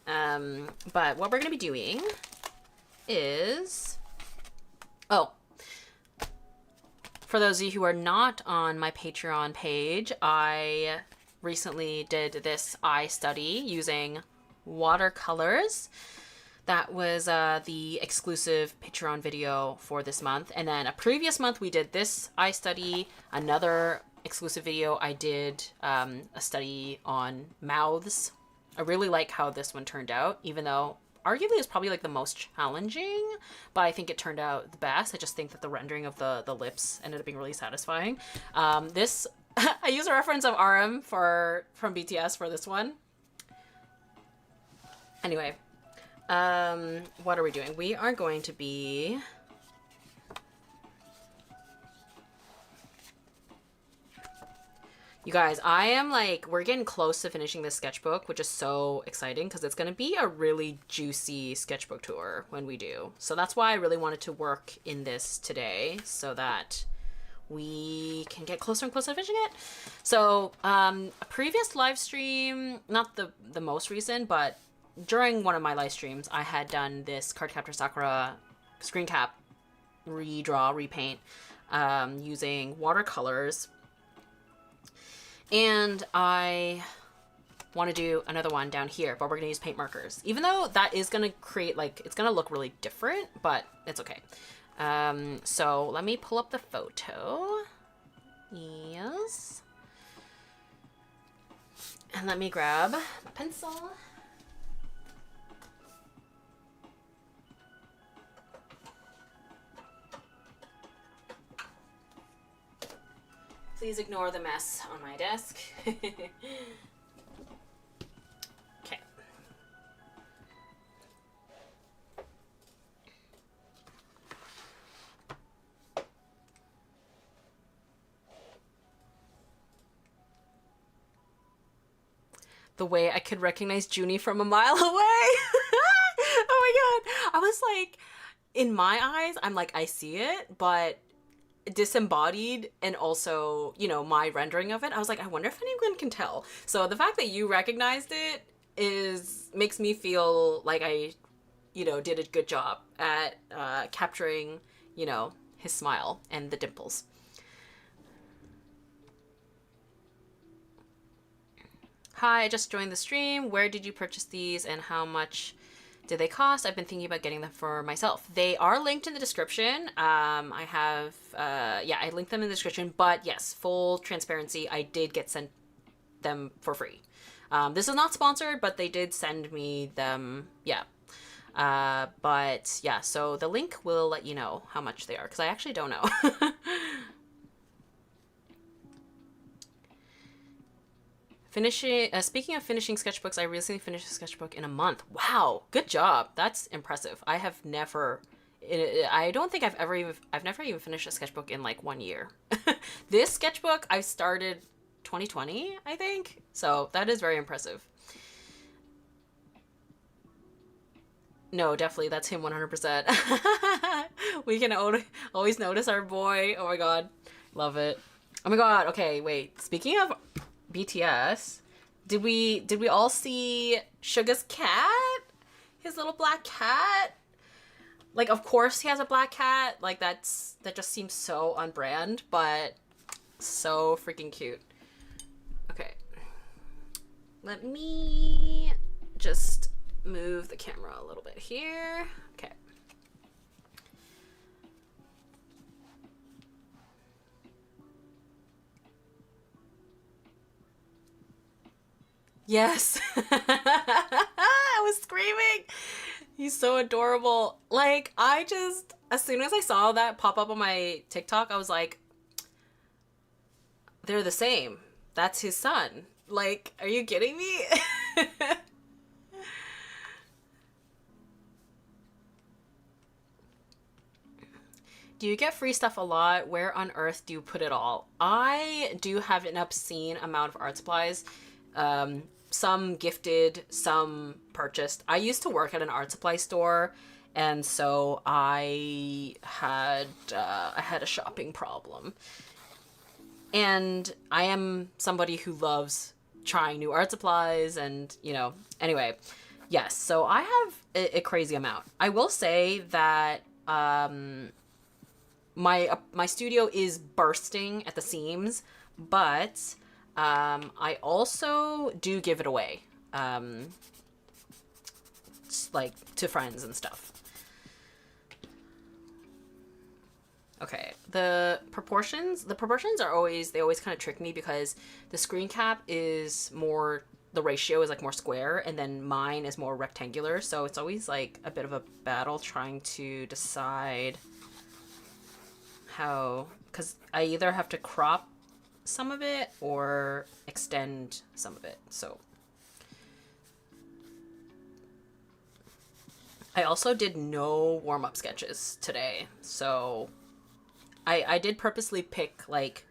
But what we're going to be doing is, oh, for those of you who are not on my Patreon page, I recently did this eye study using watercolors. That was the exclusive Patreon video for this month. And then a previous month we did this eye study. Another exclusive video I did a study on mouths. I really like how this one turned out, even though arguably it's probably like the most challenging, but I think it turned out the best. I just think that the rendering of the lips ended up being really satisfying. This, I use a reference of RM from BTS for this one. Anyway, what are we doing? We are going to be, you guys, I am like, we're getting close to finishing this sketchbook, which is so exciting because it's going to be a really juicy sketchbook tour when we do. So that's why I really wanted to work in this today, so that we can get closer and closer to finishing it. So a previous live stream, not the most recent, but during one of my live streams, I had done this Cardcaptor Sakura screen cap redraw, repaint, using watercolors. And I want to do another one down here, but we're going to use paint markers. Even though that is going to create, like, it's going to look really different, but it's okay. So let me pull up the photo. Yes. And let me grab a pencil. Please ignore the mess on my desk. Okay. The way I could recognize Junie from a mile away. Oh my god. I was like, in my eyes, I'm like, I see it, but disembodied, and also, you know, my rendering of it, I was like, I wonder if anyone can tell. So the fact that you recognized it makes me feel like I, you know, did a good job at capturing, you know, his smile and the dimples. Hi, I just joined the stream. Where did you purchase these and how much did they cost? I've been thinking about getting them for myself. They are linked in the description. I have, yeah, I linked them in the description, but yes, full transparency, I did get sent them for free. This is not sponsored, but they did send me them, yeah. But yeah, so the link will let you know how much they are, because I actually don't know. Finishing, speaking of finishing sketchbooks, I recently finished a sketchbook in a month. Wow, good job. That's impressive. I have never, I don't think I've never even finished a sketchbook in like 1 year. This sketchbook I started 2020, I think. So that is very impressive. No, definitely, that's him 100%. We can always notice our boy. Oh my god, love it. Oh my god. Okay, wait. Speaking of BTS, did we all see Suga's cat? His little black cat? Like, of course he has a black cat. Like, that just seems so on brand, but so freaking cute. Okay. Let me just move the camera a little bit here. Okay. Yes. I was screaming. He's so adorable. Like, as soon as I saw that pop up on my TikTok, I was like, they're the same. That's his son. Like, are you kidding me? Do you get free stuff a lot? Where on earth do you put it all? I do have an obscene amount of art supplies. Some gifted, some purchased. I used to work at an art supply store, and so I had a shopping problem. And I am somebody who loves trying new art supplies, and anyway, yes. So I have a crazy amount. I will say that my studio is bursting at the seams, but I also do give it away, like to friends and stuff. Okay, the proportions are always kind of trick me because the screen cap is more, the ratio is like more square, and then mine is more rectangular, so it's always like a bit of a battle trying to decide how, because I either have to crop some of it or extend some of it. So I also did no warm-up sketches today, so I did purposely pick like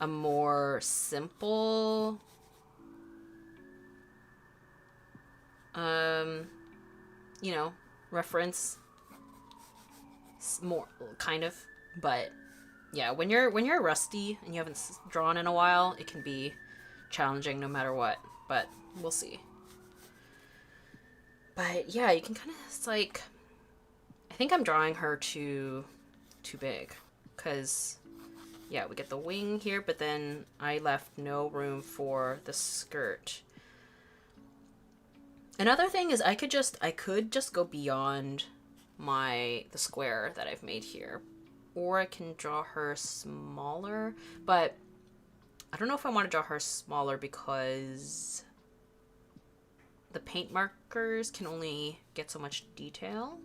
a more simple reference, more kind of, but yeah, when you're rusty and you haven't drawn in a while, it can be challenging no matter what, but we'll see. But yeah, you can kind of, it's like, I think I'm drawing her too big, because yeah, we get the wing here, but then I left no room for the skirt. Another thing is I could just go beyond the square that I've made here, or I can draw her smaller, but I don't know if I want to draw her smaller because the paint markers can only get so much detail.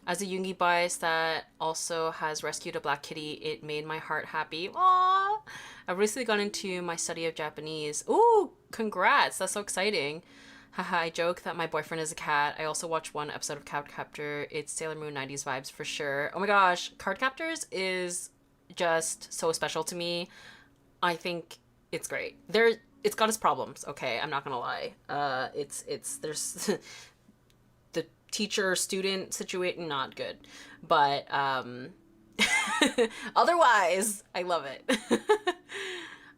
As a Yoongi bias that also has rescued a black kitty, it made my heart happy. Aww! I've recently gone into my study of Japanese. Ooh, congrats! That's so exciting. Haha, I joke that my boyfriend is a cat. I also watched one episode of Cardcaptor. It's Sailor Moon 90s vibes for sure. Oh my gosh, Cardcaptors is just so special to me. I think it's great. It's got its problems, okay? I'm not gonna lie. There's the teacher-student situation, not good. But otherwise, I love it.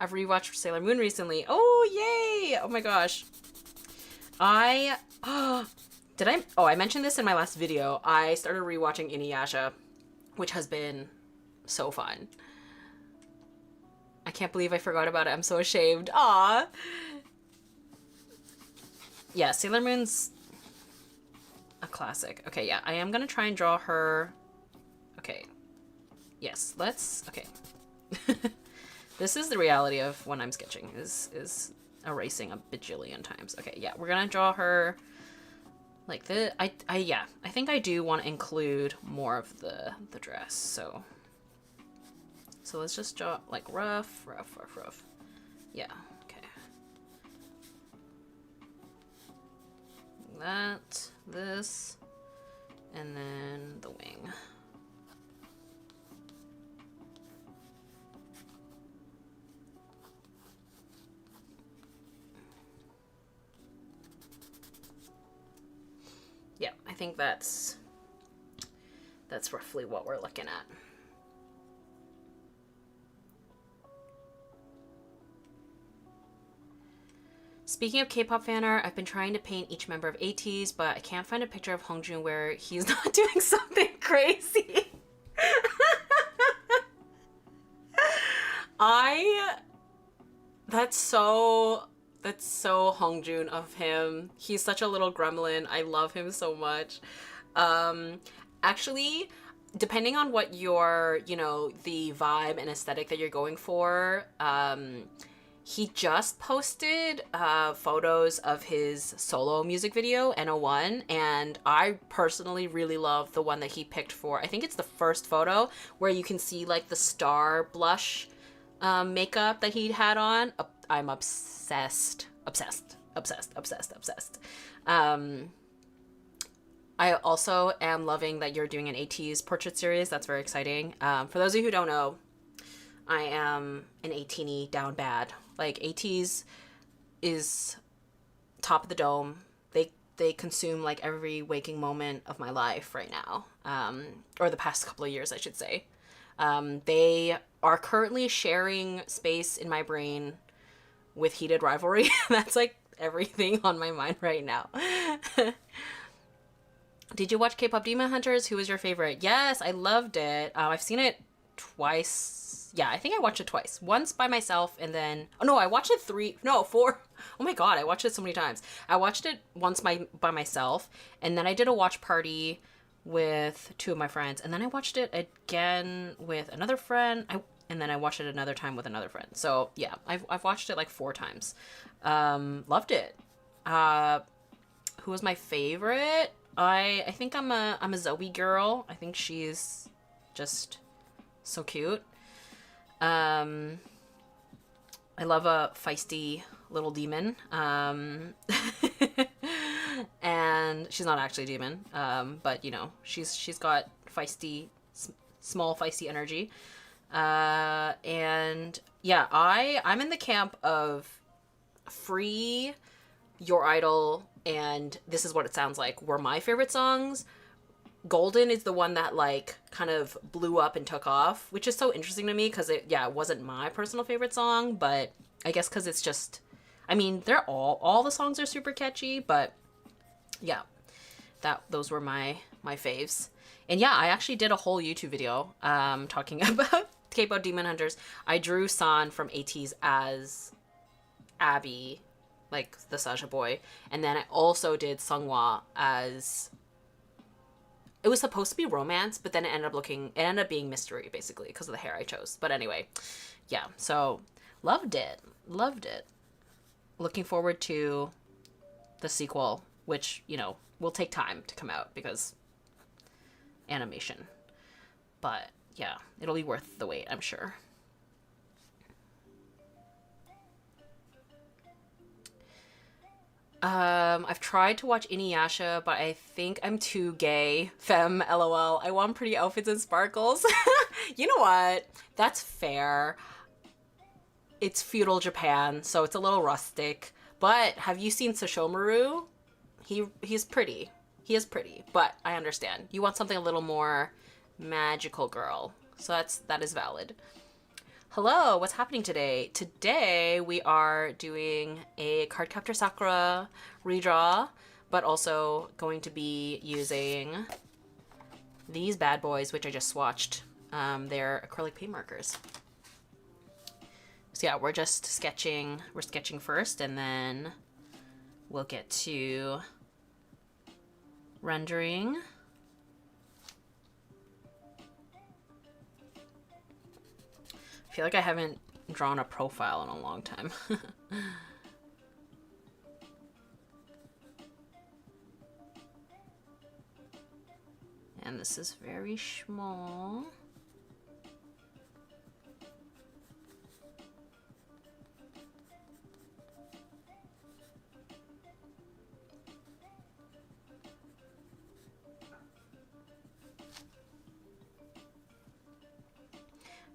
I've rewatched Sailor Moon recently. Oh, yay! Oh my gosh. I mentioned this in my last video. I started rewatching Inuyasha, which has been so fun. I can't believe I forgot about it. I'm so ashamed. Aw. Yeah, Sailor Moon's a classic. Okay, yeah, I am gonna try and draw her. Okay. Yes, okay. This is the reality of when I'm sketching, is erasing a bajillion times. Okay, yeah, we're gonna draw her like this. I think I do want to include more of the dress, so let's just draw like rough. Yeah, okay. This. and then the wing. Yeah, I think that's roughly what we're looking at. Speaking of K-pop fan art, I've been trying to paint each member of ATEEZ, but I can't find a picture of Hongjun where he's not doing something crazy. That's so Hongjun of him. He's such a little gremlin. I love him so much. Actually, depending on what your, you know, the vibe and aesthetic that you're going for, he just posted photos of his solo music video, NO1, and I personally really love the one that he picked for, I think it's the first photo, where you can see like the star blush makeup that he had on. I'm obsessed. I also am loving that you're doing an ATEEZ portrait series. That's very exciting. For those of you who don't know, I am an ATEEZ down bad. Like, ATEEZ is top of the dome. They consume like every waking moment of my life right now, or the past couple of years, I should say. They are currently sharing space in my brain with heated rivalry. That's like everything on my mind right now. Did you watch K-pop Demon Hunters? Who was your favorite? Yes, I loved it. I've seen it twice. Yeah, I think I watched it twice. Once by myself, and then... Oh, no, I watched it four. Oh my god, I watched it so many times. I watched it once by myself, and then I did a watch party with two of my friends, and then I watched it again with another friend, and then I watched it another time with another friend. So, yeah, I've watched it like 4 times. Loved it. Who was my favorite? I think I'm a Zoe girl. I think she's just so cute. I love a feisty little demon. And she's not actually a demon. But you know, she's got feisty, small feisty energy. And yeah, I'm in the camp of Free, Your Idol, and This Is What It Sounds Like were my favorite songs. Golden is the one that like kind of blew up and took off, which is so interesting to me because it wasn't my personal favorite song, but I guess because it's just, I mean, they're all the songs are super catchy, but yeah, those were my faves. And yeah, I actually did a whole YouTube video talking about K-pop Demon Hunters. I drew San from ATEEZ as Abby, like the Sasha boy, and then I also did Sunghwa as, it was supposed to be romance, but then it ended up being mystery, basically, because of the hair I chose. But anyway, yeah, so loved it. Looking forward to the sequel, which, you know, will take time to come out because animation. But yeah, it'll be worth the wait, I'm sure. I've tried to watch Inuyasha, but I think I'm too gay. Femme, lol. I want pretty outfits and sparkles. You know what? That's fair. It's feudal Japan, so it's a little rustic. But have you seen Sashomaru? He's pretty. He is pretty, but I understand. You want something a little more magical, girl. So that is valid. Hello, what's happening today? Today we are doing a Cardcaptor Sakura redraw, but also going to be using these bad boys, which I just swatched. They're acrylic paint markers. So yeah, we're just sketching. We're sketching first, and then we'll get to rendering. I feel like I haven't drawn a profile in a long time. And this is very small.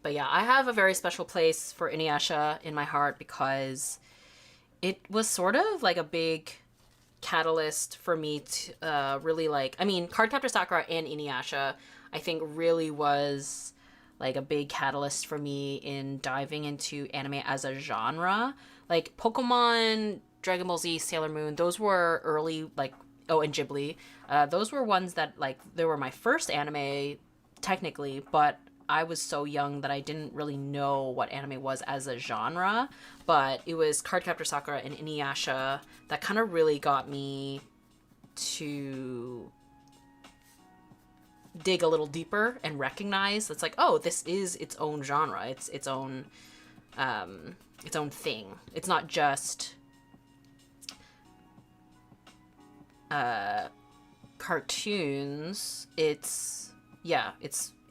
But yeah, I have a very special place for Inuyasha in my heart because it was sort of like a big catalyst for me to really like. I mean, Cardcaptor Sakura and Inuyasha, I think, really was like a big catalyst for me in diving into anime as a genre. Like Pokemon, Dragon Ball Z, Sailor Moon, those were early, like, oh, and Ghibli. Those were ones that, like, they were my first anime, technically, but I was so young that I didn't really know what anime was as a genre. But it was Cardcaptor Sakura and Inuyasha that kind of really got me to dig a little deeper and recognize it's like, oh, this is its own genre. It's its own thing. It's not just cartoons. It's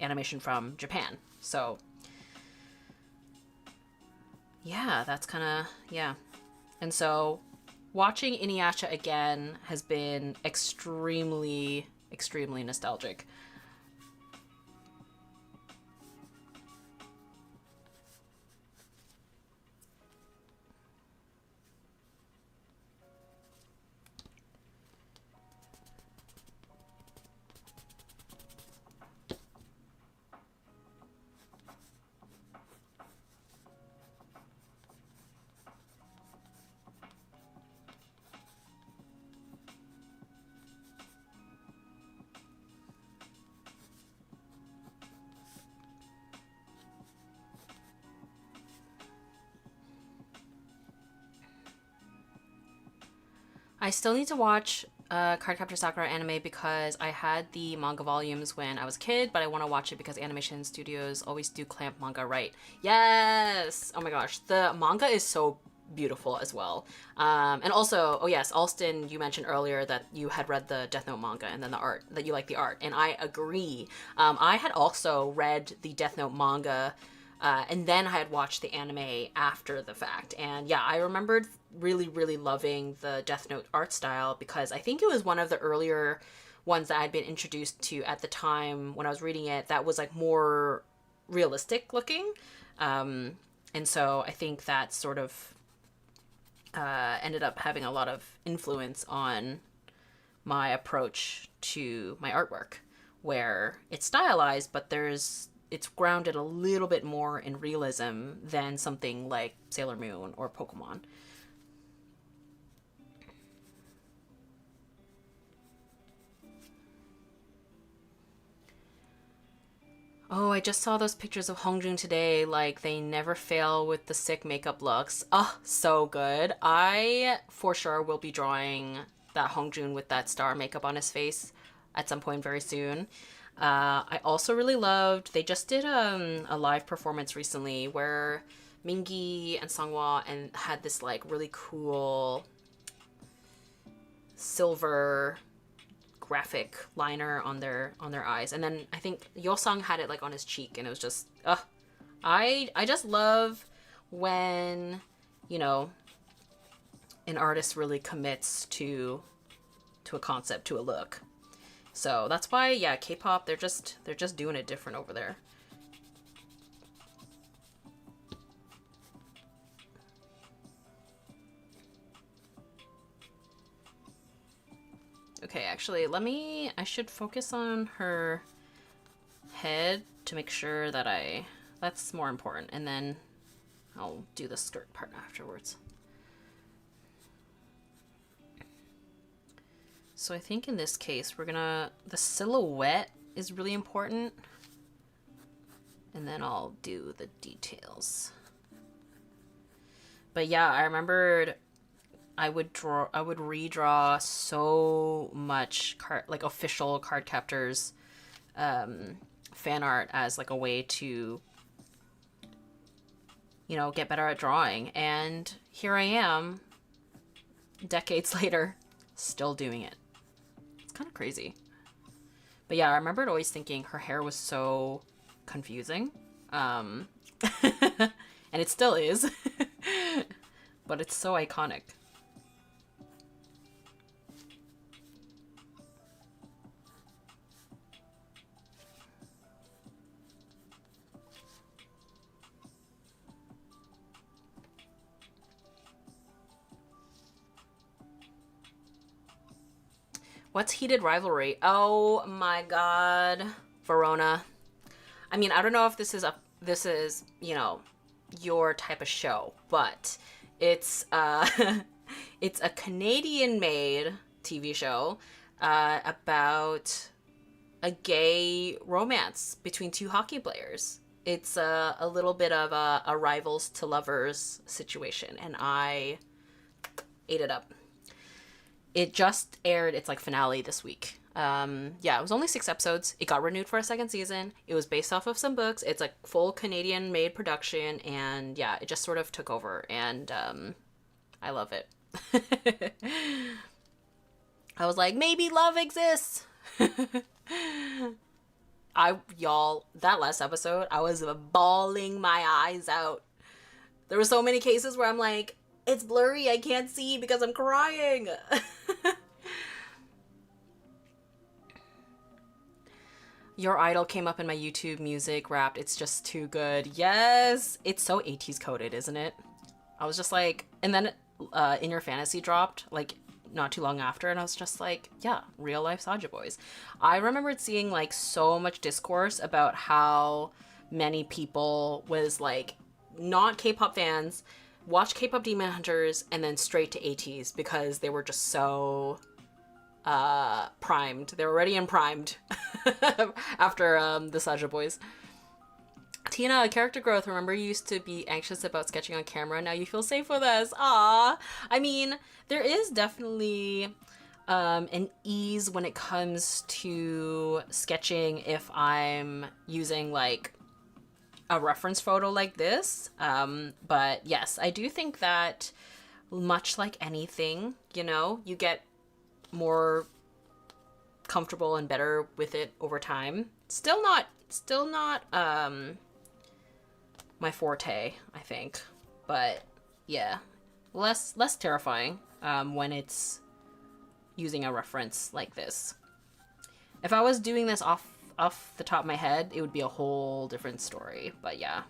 animation from Japan. So yeah, that's kind of, yeah. And so watching Inuyasha again has been extremely nostalgic. I still need to watch Cardcaptor Sakura anime because I had the manga volumes when I was a kid, but I want to watch it because animation studios always do clamp manga right. Yes! Oh my gosh, the manga is so beautiful as well. And also, oh yes, Alston, you mentioned earlier that you had read the Death Note manga and then the art, that you like the art, and I agree. I had also read the Death Note manga and then I had watched the anime after the fact. And yeah, I remembered really loving the Death Note art style because I think it was one of the earlier ones that I'd been introduced to at the time when I was reading it that was like more realistic looking. And so I think that sort of ended up having a lot of influence on my approach to my artwork, where it's stylized, but it's grounded a little bit more in realism than something like Sailor Moon or Pokemon. Oh, I just saw those pictures of Hongjun today. Like, they never fail with the sick makeup looks. Oh, so good. I, for sure, will be drawing that Hongjun with that star makeup on his face at some point very soon. I also really loved, they just did a live performance recently where Mingi and Songhwa and had this like really cool silver graphic liner on their eyes, and then I think Yosang had it like on his cheek, and it was just I just love when, you know, an artist really commits to a concept, to a look. So that's why, yeah, K-pop, they're just doing it different over there. Okay, actually, I should focus on her head to make sure that that's more important, and then I'll do the skirt part afterwards. So I think in this case, the silhouette is really important, and then I'll do the details. But yeah, I remembered I would redraw so much like official Cardcaptor's fan art as like a way to, you know, get better at drawing. And here I am, decades later, still doing it. It's kind of crazy. But yeah, I remembered always thinking her hair was so confusing. And it still is. But it's so iconic. What's heated rivalry? Oh my god. Verona. I mean, I don't know if this is, you know, your type of show, but it's it's a Canadian made TV show about a gay romance between two hockey players. It's a little bit of a rivals to lovers situation, and I ate it up. It just aired its like finale this week. Yeah, it was only 6 episodes. It got renewed for a second season. It was based off of some books. It's like full Canadian made production, and yeah, it just sort of took over, and I love it. I was like, maybe love exists. Y'all, that last episode, I was bawling my eyes out. There were so many cases where I'm like, it's blurry, I can't see because I'm crying. Your Idol came up in my YouTube music wrapped. It's just too good. Yes, it's so 80s coded, isn't it? I was just like, and then In Your Fantasy dropped like not too long after, and I was just like, yeah, real life Saja boys. I remembered seeing like so much discourse about how many people was like not K-pop fans watch K-pop Demon Hunters and then straight to 80s because they were just so primed. They were ready and primed after the Saja boys. Tina, character growth. Remember you used to be anxious about sketching on camera. Now you feel safe with us. Aw. I mean, there is definitely an ease when it comes to sketching if I'm using like a reference photo like this. But yes, I do think that much like anything, you know, you get more comfortable and better with it over time. Still not my forte, I think, but yeah, less terrifying when it's using a reference like this. If I was doing this off the top of my head, it would be a whole different story, but yeah.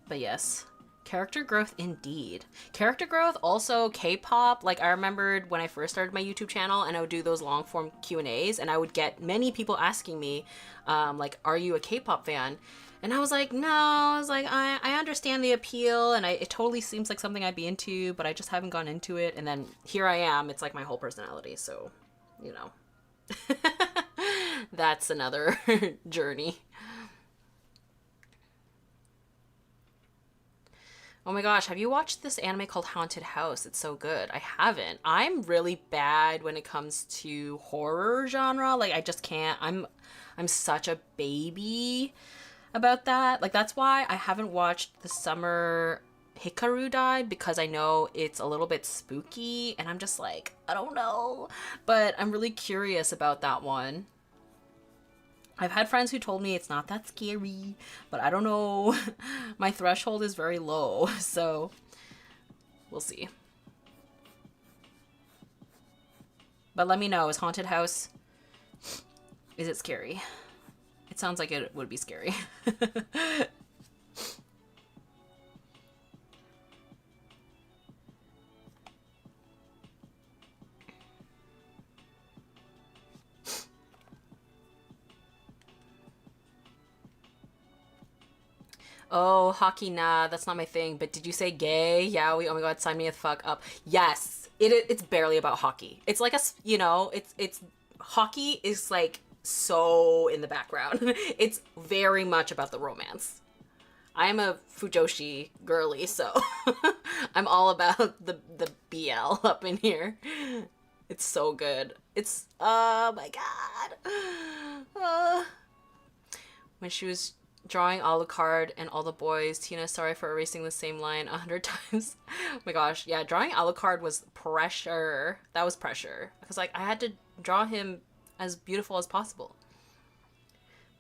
But yes, character growth indeed. Character growth, also K-pop. Like I remembered when I first started my YouTube channel and I would do those long form Q&As and I would get many people asking me like, are you a K-pop fan? And I was like, no. I was like, I understand the appeal, and it totally seems like something I'd be into, but I just haven't gone into it. And then here I am. It's like my whole personality. So, you know, that's another journey. Oh my gosh, have you watched this anime called Haunted House? It's so good. I haven't. I'm really bad when it comes to horror genre. Like I just can't. I'm such a baby about that. Like that's why I haven't watched The Summer Hikaru Died, because I know it's a little bit spooky and I'm just like, I don't know, but I'm really curious about that one. I've had friends who told me it's not that scary, but I don't know. My threshold is very low, so we'll see. But let me know, is Haunted House, is it scary? It sounds like it would be scary. Oh, hockey, nah, that's not my thing. But did you say gay? Yeah, oh my god, sign me the fuck up. Yes, it's barely about hockey. It's like you know, it's hockey is like so in the background. It's very much about the romance. I'm a Fujoshi girly, so I'm all about the BL up in here. It's so good. It's, oh my god. When she was drawing Alucard and all the boys, Tina, sorry for erasing the same line 100 times. Oh my gosh, yeah, drawing Alucard was pressure. That was pressure. Because like I had to draw him as beautiful as possible.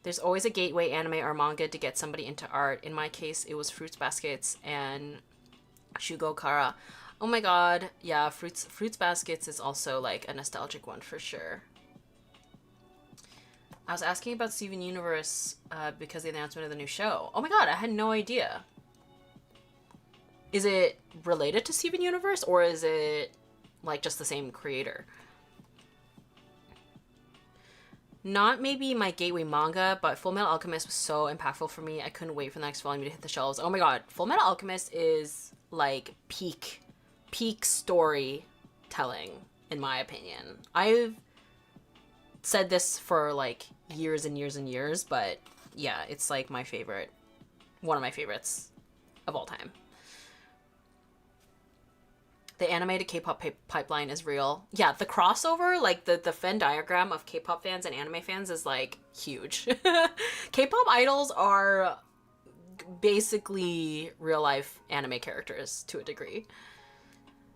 There's always a gateway anime or manga to get somebody into art. In my case, it was Fruits Baskets and Shugo Kara. Oh my god, yeah, Fruits Baskets is also like a nostalgic one for sure. I was asking about Steven Universe because of the announcement of the new show. Oh my god, I had no idea. Is it related to Steven Universe, or is it like just the same creator? Not maybe my gateway manga, but Full Metal Alchemist was so impactful for me. I couldn't wait for the next volume to hit the shelves. Oh my god, Full Metal Alchemist is like peak storytelling, in my opinion. I've said this for like years and years and years, but yeah, it's like my favorite, one of my favorites of all time. The animated K-pop pipeline is real. Yeah, the crossover, like the Venn diagram of K-pop fans and anime fans is like huge. K-pop idols are basically real life anime characters to a degree.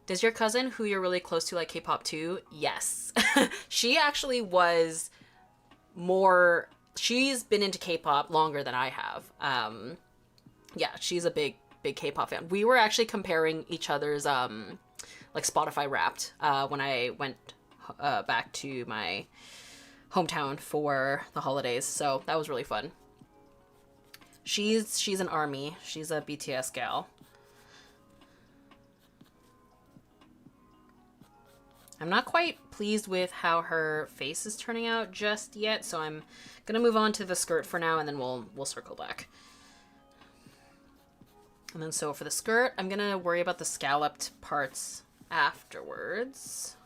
Does your cousin, who you're really close to, like K-pop too? Yes. She actually was more, she's been into K-pop longer than I have. Yeah, she's a big K-pop fan. We were actually comparing each other's like Spotify Wrapped when I went back to my hometown for the holidays, so that was really fun. She's an ARMY. She's a BTS gal. I'm not quite pleased with how her face is turning out just yet, so I'm gonna move on to the skirt for now, and then we'll circle back. And then so for the skirt, I'm gonna worry about the scalloped parts afterwards.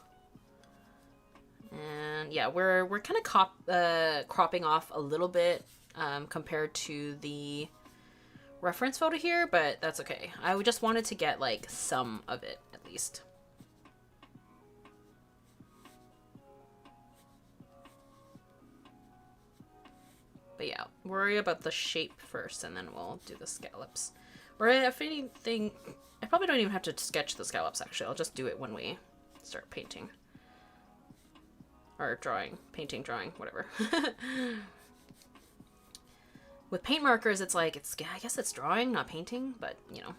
And yeah, we're kind of cropping off a little bit compared to the reference photo here, but that's okay. I just wanted to get like some of it at least. But yeah, worry about the shape first, and then we'll do the scallops. Or if anything, I probably don't even have to sketch the scallops, actually. I'll just do it when we start painting. Or drawing. Painting, drawing, whatever. With paint markers, it's like, I guess it's drawing, not painting, but, you know.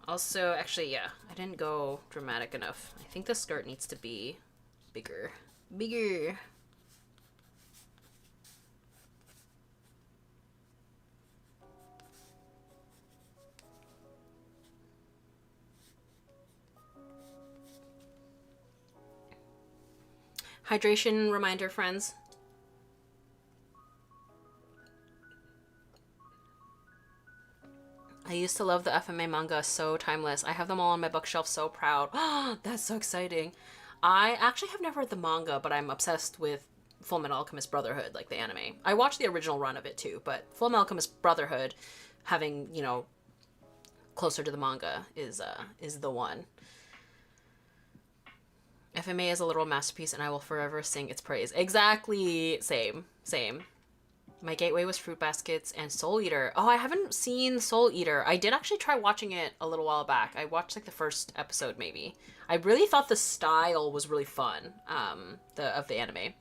Also, actually, yeah, I didn't go dramatic enough. I think the skirt needs to be bigger. Bigger! Hydration reminder, friends. I used to love the FMA manga, so timeless. I have them all on my bookshelf, so proud. Oh, that's so exciting. I actually have never read the manga, but I'm obsessed with Full Metal Alchemist Brotherhood, like the anime. I watched the original run of it too, but Full Metal Alchemist Brotherhood, having, you know, closer to the manga, is the one. FMA is a literal masterpiece, and I will forever sing its praise. Exactly. Same. My gateway was Fruit Baskets and Soul Eater. Oh, I haven't seen Soul Eater. I did actually try watching it a little while back. I watched like the first episode maybe. I really thought the style was really fun, of the anime.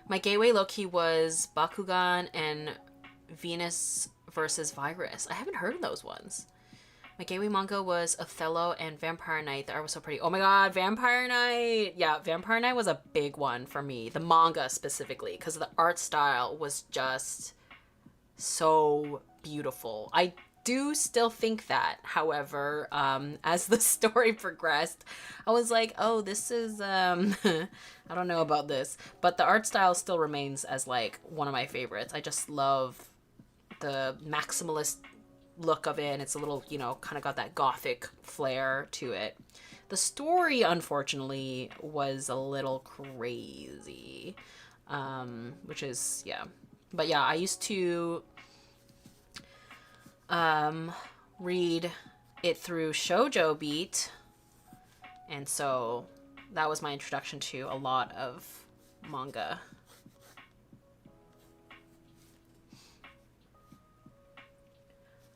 My gateway low-key was Bakugan and Venus versus Virus. I haven't heard of those ones. My gateway manga was Othello and Vampire Knight. The art was so pretty. Oh my god, Vampire Knight! Yeah, Vampire Knight was a big one for me. The manga specifically, because the art style was just so beautiful. I do still think that, however, as the story progressed, I was like, oh, this is, I don't know about this. But the art style still remains as, like, one of my favorites. I just love the maximalist look of it, and it's a little, you know, kind of got that gothic flair to it. The story, unfortunately, was a little crazy, which is, yeah. But yeah, I used to read it through Shoujo Beat, and so that was my introduction to a lot of manga.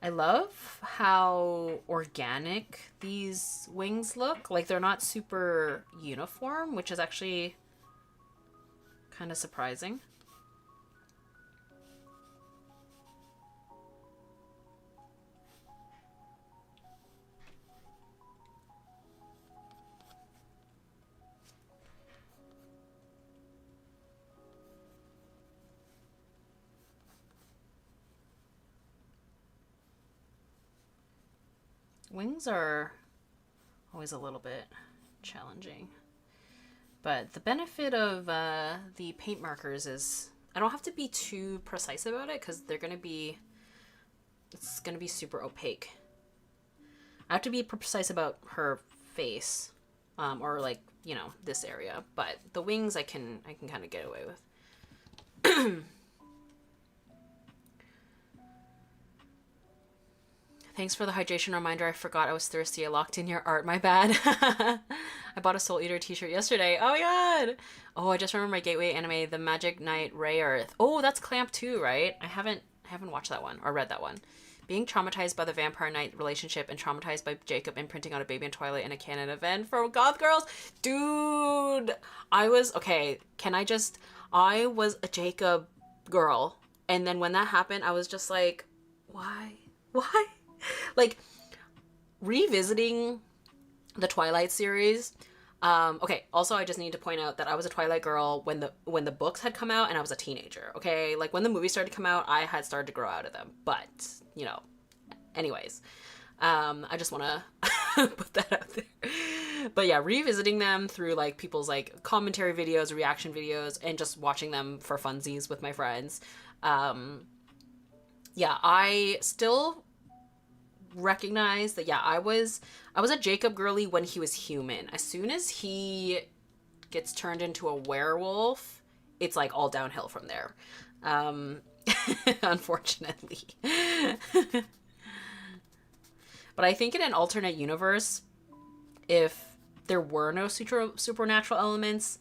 I love how organic these wings look. Like, they're not super uniform, which is actually kind of surprising. Wings are always a little bit challenging. But the benefit of the paint markers is I don't have to be too precise about it because it's going to be super opaque. I have to be precise about her face, or like, you know, this area. But the wings I can kind of get away with. Thanks for the hydration reminder. I forgot I was thirsty. I locked in your art. My bad. I bought a Soul Eater t-shirt yesterday. Oh my god. Oh, I just remember my gateway anime, The Magic Knight Ray Earth. Oh, that's Clamp too, right? I haven't watched that one or read that one. Being traumatized by the Vampire Knight relationship and traumatized by Jacob imprinting on a baby in Twilight in a canon event for Goth Girls. Dude, I was a Jacob girl. And then when that happened, I was just like, why? Why? Like, revisiting the Twilight series. Okay, also I just need to point out that I was a Twilight girl when the books had come out and I was a teenager, okay? Like, when the movies started to come out, I had started to grow out of them. But, you know, anyways. I just want to put that out there. But yeah, revisiting them through, like, people's, like, commentary videos, reaction videos, and just watching them for funsies with my friends. Yeah, I still recognize that, yeah, I was a Jacob girly when he was human. As soon as he gets turned into a werewolf, it's like all downhill from there. Unfortunately. But I think in an alternate universe, if there were no supernatural elements,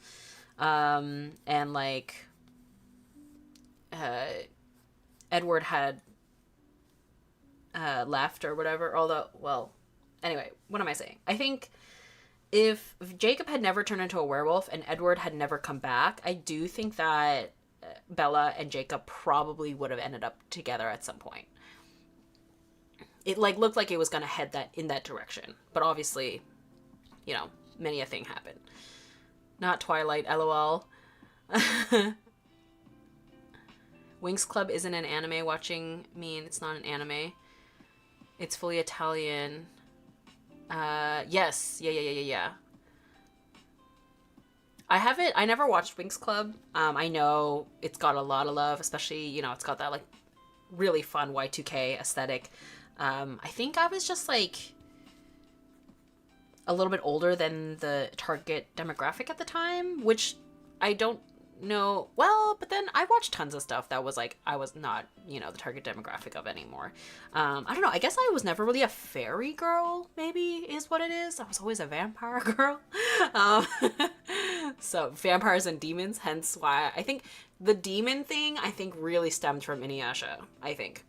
and like Edward had left or whatever, although, well, anyway, what am I saying? I think if Jacob had never turned into a werewolf and Edward had never come back, I do think that Bella and Jacob probably would have ended up together at some point. It like looked like it was going to head in that direction, but obviously, you know, many a thing happened. Not Twilight, LOL. Winx Club isn't an anime. Watching mean it's not an anime. It's fully Italian. Yes. Yeah. I never watched Winx Club. I know it's got a lot of love, especially, you know, it's got that, like, really fun Y2K aesthetic. I think I was just, like, a little bit older than the target demographic at the time, which I don't know. Well, but then I watched tons of stuff that was like I was not, you know, the target demographic of anymore. I don't know. I guess I was never really a fairy girl, maybe is what it is. I was always a vampire girl. So vampires and demons, hence why I think the demon thing really stemmed from Inuyasha, I think.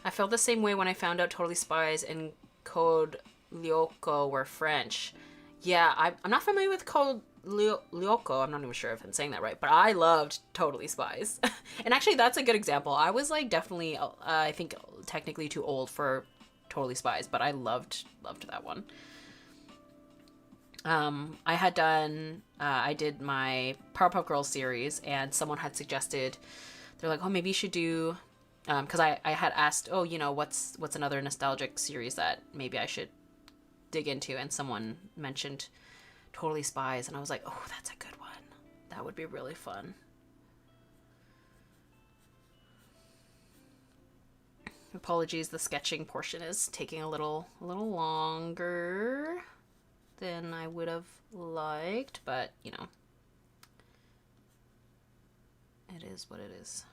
I felt the same way when I found out Totally Spies and Code Lyoko were French. Yeah, I'm not familiar with Code Lyoko. I'm not even sure if I'm saying that right, but I loved Totally Spies. And actually, that's a good example. I was like definitely, I think, technically too old for Totally Spies, but I loved that one. I had done, I did my Powerpuff Girls series, and someone had suggested, they're like, oh, maybe you should do, because I had asked, oh, you know, what's another nostalgic series that maybe I should dig into, and someone mentioned Totally Spies, and I was like, oh, that's a good one. That would be really fun. Apologies, the sketching portion is taking a little longer than I would have liked, but, you know, it is what it is.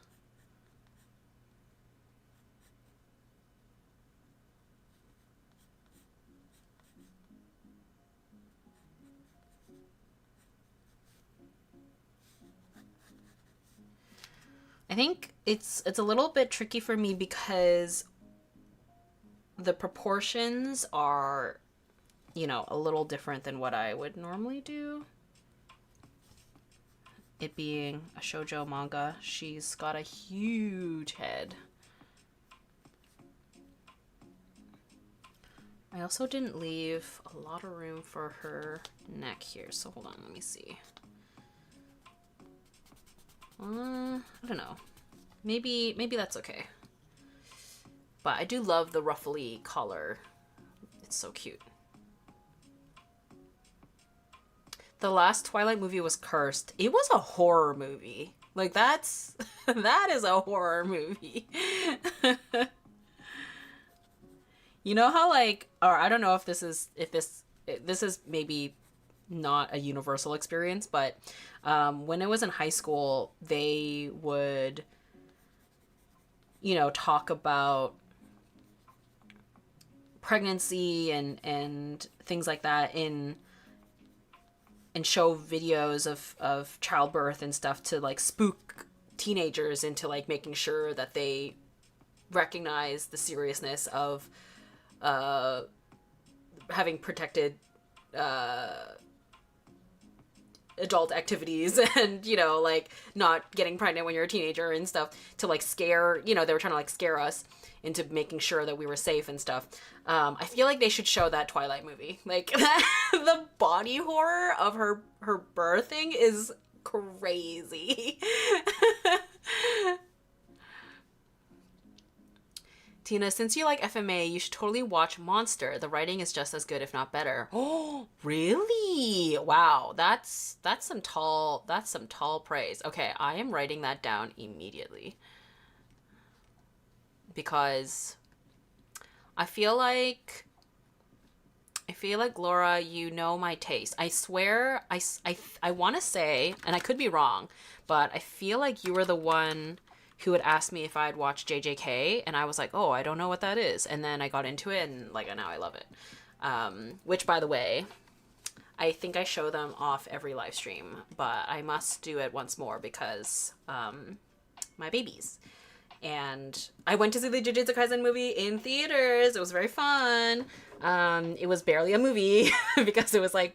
I think it's a little bit tricky for me because the proportions are, you know, a little different than what I would normally do. It being a shoujo manga, she's got a huge head. I also didn't leave a lot of room for her neck here, so hold on, let me see. I don't know. maybe that's okay. But I do love the ruffly collar. It's so cute. The last Twilight movie was cursed. It was a horror movie. Like, that's that is a horror movie. You know how, like, or I don't know if this is maybe not a universal experience, but when I was in high school, they would, you know, talk about pregnancy and things like that and show videos of childbirth and stuff to like spook teenagers into like making sure that they recognize the seriousness of having protected adult activities and, you know, like not getting pregnant when you're a teenager and stuff, to like scare, you know, they were trying to like scare us into making sure that we were safe and stuff. I feel like they should show that Twilight movie. Like, the body horror of her birthing is crazy. Tina, since you like FMA, you should totally watch Monster. The writing is just as good, if not better. Oh, really? Wow, that's some tall praise. Okay, I am writing that down immediately. Because I feel like Laura, you know my taste. I swear, I want to say, and I could be wrong, but I feel like you were the one who had asked me if I'd watched JJK, and I was like, oh, I don't know what that is. And then I got into it, and like now I love it. Which, by the way, I think I show them off every live stream, but I must do it once more because my babies. And I went to see the Jujutsu Kaisen movie in theaters. It was very fun. It was barely a movie because it was like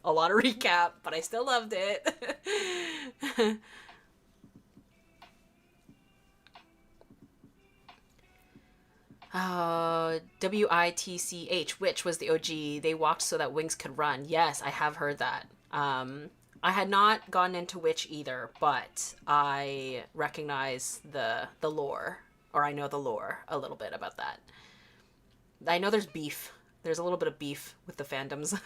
a lot of recap, but I still loved it. WITCH, which was the OG. They walked so that wings could run. Yes, I have heard that. I had not gotten into Witch either, but I recognize the lore, or I know the lore a little bit about that. I know there's beef. There's a little bit of beef with the fandoms.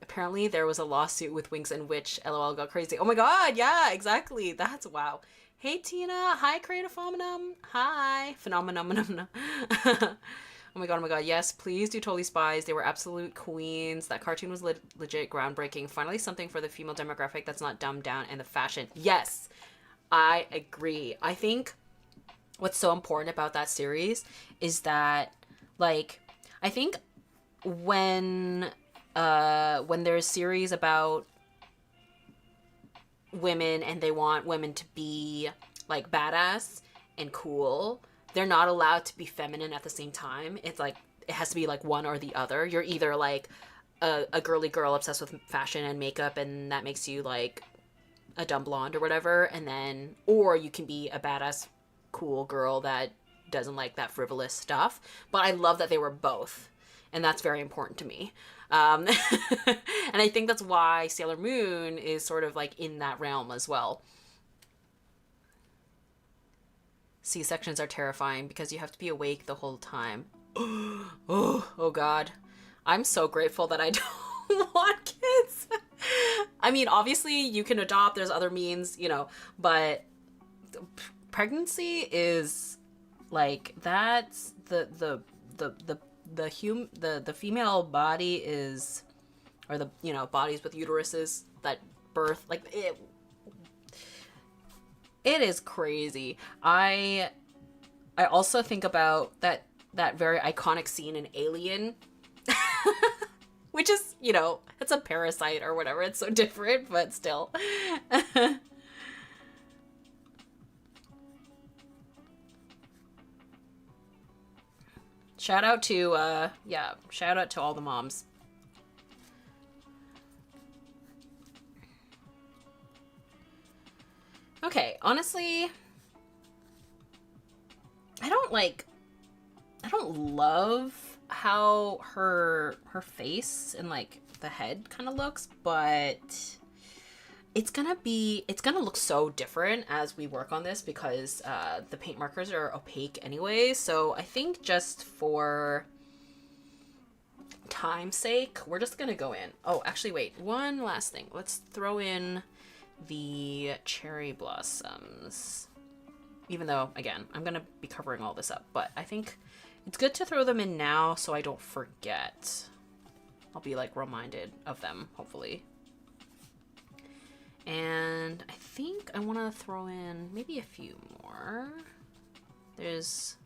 Apparently there was a lawsuit with Winx and Witch. LOL got crazy. Oh my god, yeah, exactly. That's wow. Hey Tina, hi Creative Phenomenon. Hi. Phenomenon. Oh my god, yes, please do Totally Spies. They were absolute queens. That cartoon was legit groundbreaking. Finally something for the female demographic that's not dumbed down, and the fashion. Yes, I agree. I think what's so important about that series is that, like, I think when there's series about women and they want women to be like badass and cool, they're not allowed to be feminine at the same time. It's like it has to be like one or the other. You're either like a girly girl obsessed with fashion and makeup, and that makes you like a dumb blonde or whatever, and then, or you can be a badass cool girl that doesn't like that frivolous stuff. But I love that they were both, and that's very important to me. And I think that's why Sailor Moon is sort of like in that realm as well. C-sections are terrifying because you have to be awake the whole time. Oh god. I'm so grateful that I don't want kids. I mean, obviously you can adopt, there's other means, you know, but pregnancy is like, that's the female body is, or the, you know, bodies with uteruses that birth, like it is crazy. I also think about that very iconic scene in Alien, which is, you know, it's a parasite or whatever. It's so different, but still. Shout out to, shout out to all the moms. Okay, honestly, I don't love how her face and like the head kind of looks, but it's gonna look so different as we work on this because the paint markers are opaque anyway. So I think just for time's sake, we're just gonna go in. Oh, actually, wait, one last thing. Let's throw in the cherry blossoms. Even though, again, I'm gonna be covering all this up, but I think it's good to throw them in now so I don't forget. I'll be like reminded of them, hopefully. And I think I want to throw in maybe a few more. There's...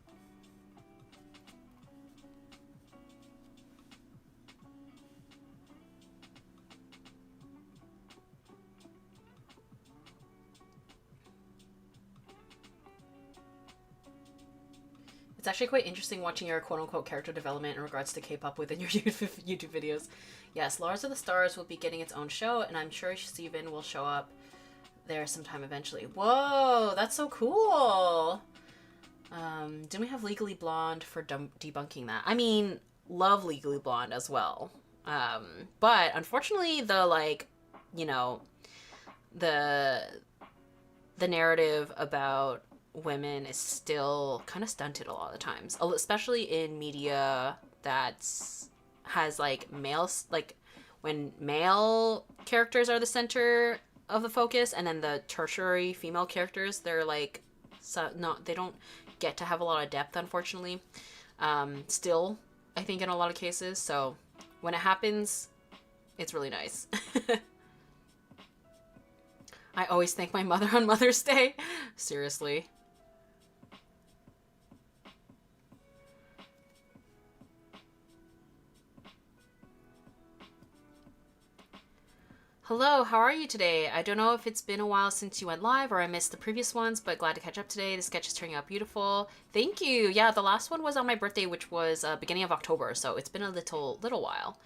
It's actually quite interesting watching your quote-unquote character development in regards to K-pop within your YouTube videos. Yes, Lars of the Stars will be getting its own show, and I'm sure Steven will show up there sometime eventually. Whoa, that's so cool! Didn't we have Legally Blonde for debunking that? I mean, love Legally Blonde as well. But unfortunately, the, like, you know, the narrative about women is still kind of stunted a lot of the times, especially in media that's has like males, like when male characters are the center of the focus, and then the tertiary female characters, they're like they don't get to have a lot of depth, unfortunately. Still, I think in a lot of cases. So when it happens, it's really nice. I always thank my mother on Mother's Day. Seriously. Hello, how are you today? I don't know if it's been a while since you went live or I missed the previous ones, but glad to catch up today. The sketch is turning out beautiful. Thank you. Yeah, the last one was on my birthday, which was beginning of October, so it's been a little while.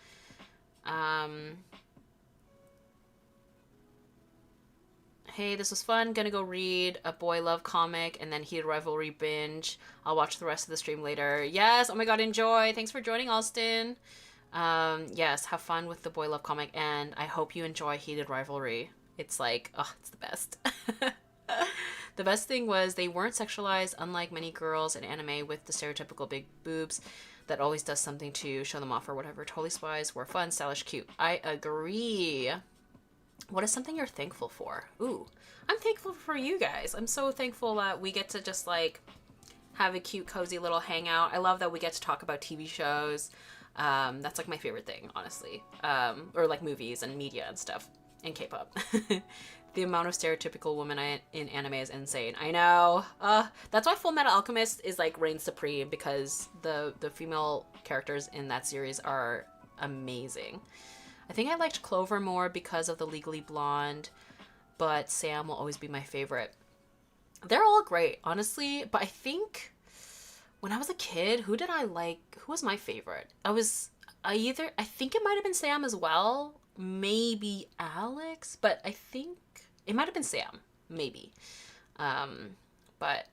Hey, this was fun. Gonna go read a boy love comic and then heated rivalry binge. I'll watch the rest of the stream later. Yes, oh my god, enjoy. Thanks for joining, Alston. Yes, have fun with the boy love comic, and I hope you enjoy heated rivalry. It's like, oh, it's the best. The best thing was they weren't sexualized, unlike many girls in anime with the stereotypical big boobs that always does something to show them off or whatever. Totally Spies were fun, stylish, cute. I agree. What is something you're thankful for? Ooh, I'm thankful for you guys. I'm so thankful that we get to just like have a cute, cozy little hangout. I love that we get to talk about TV shows. That's like my favorite thing, honestly. Or like movies and media and stuff, and K-pop. The amount of stereotypical women in anime is insane. I know. That's why Full Metal Alchemist is like reigns supreme, because the female characters in that series are amazing. I think I liked Clover more because of the Legally Blonde, but Sam will always be my favorite. They're all great, honestly, but I think when I was a kid, who did I like? Who was my favorite? I think it might have been Sam as well. Maybe Alex, but I think it might have been Sam. Maybe. But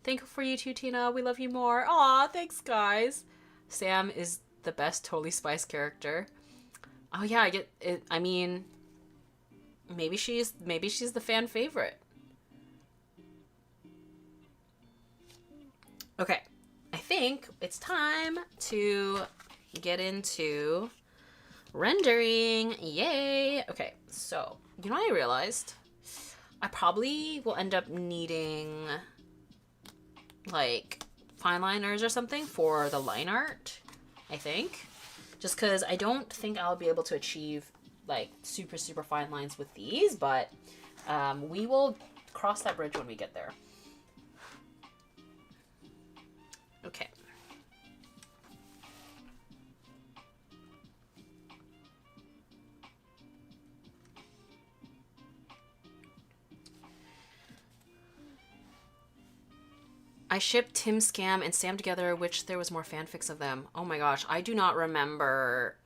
thankful for you too, Tina. We love you more. Aw, thanks, guys. Sam is the best Totally Spice character. Oh yeah, I get it. I mean, maybe she's the fan favorite. Okay, I think it's time to get into rendering. Yay! Okay, so, you know what I realized? I probably will end up needing, like, fine liners or something for the line art, I think. Just because I don't think I'll be able to achieve, like, super, super fine lines with these, but we will cross that bridge when we get there. Okay. I shipped Tim Scam and Sam together, which there was more fanfics of them. Oh my gosh, I do not remember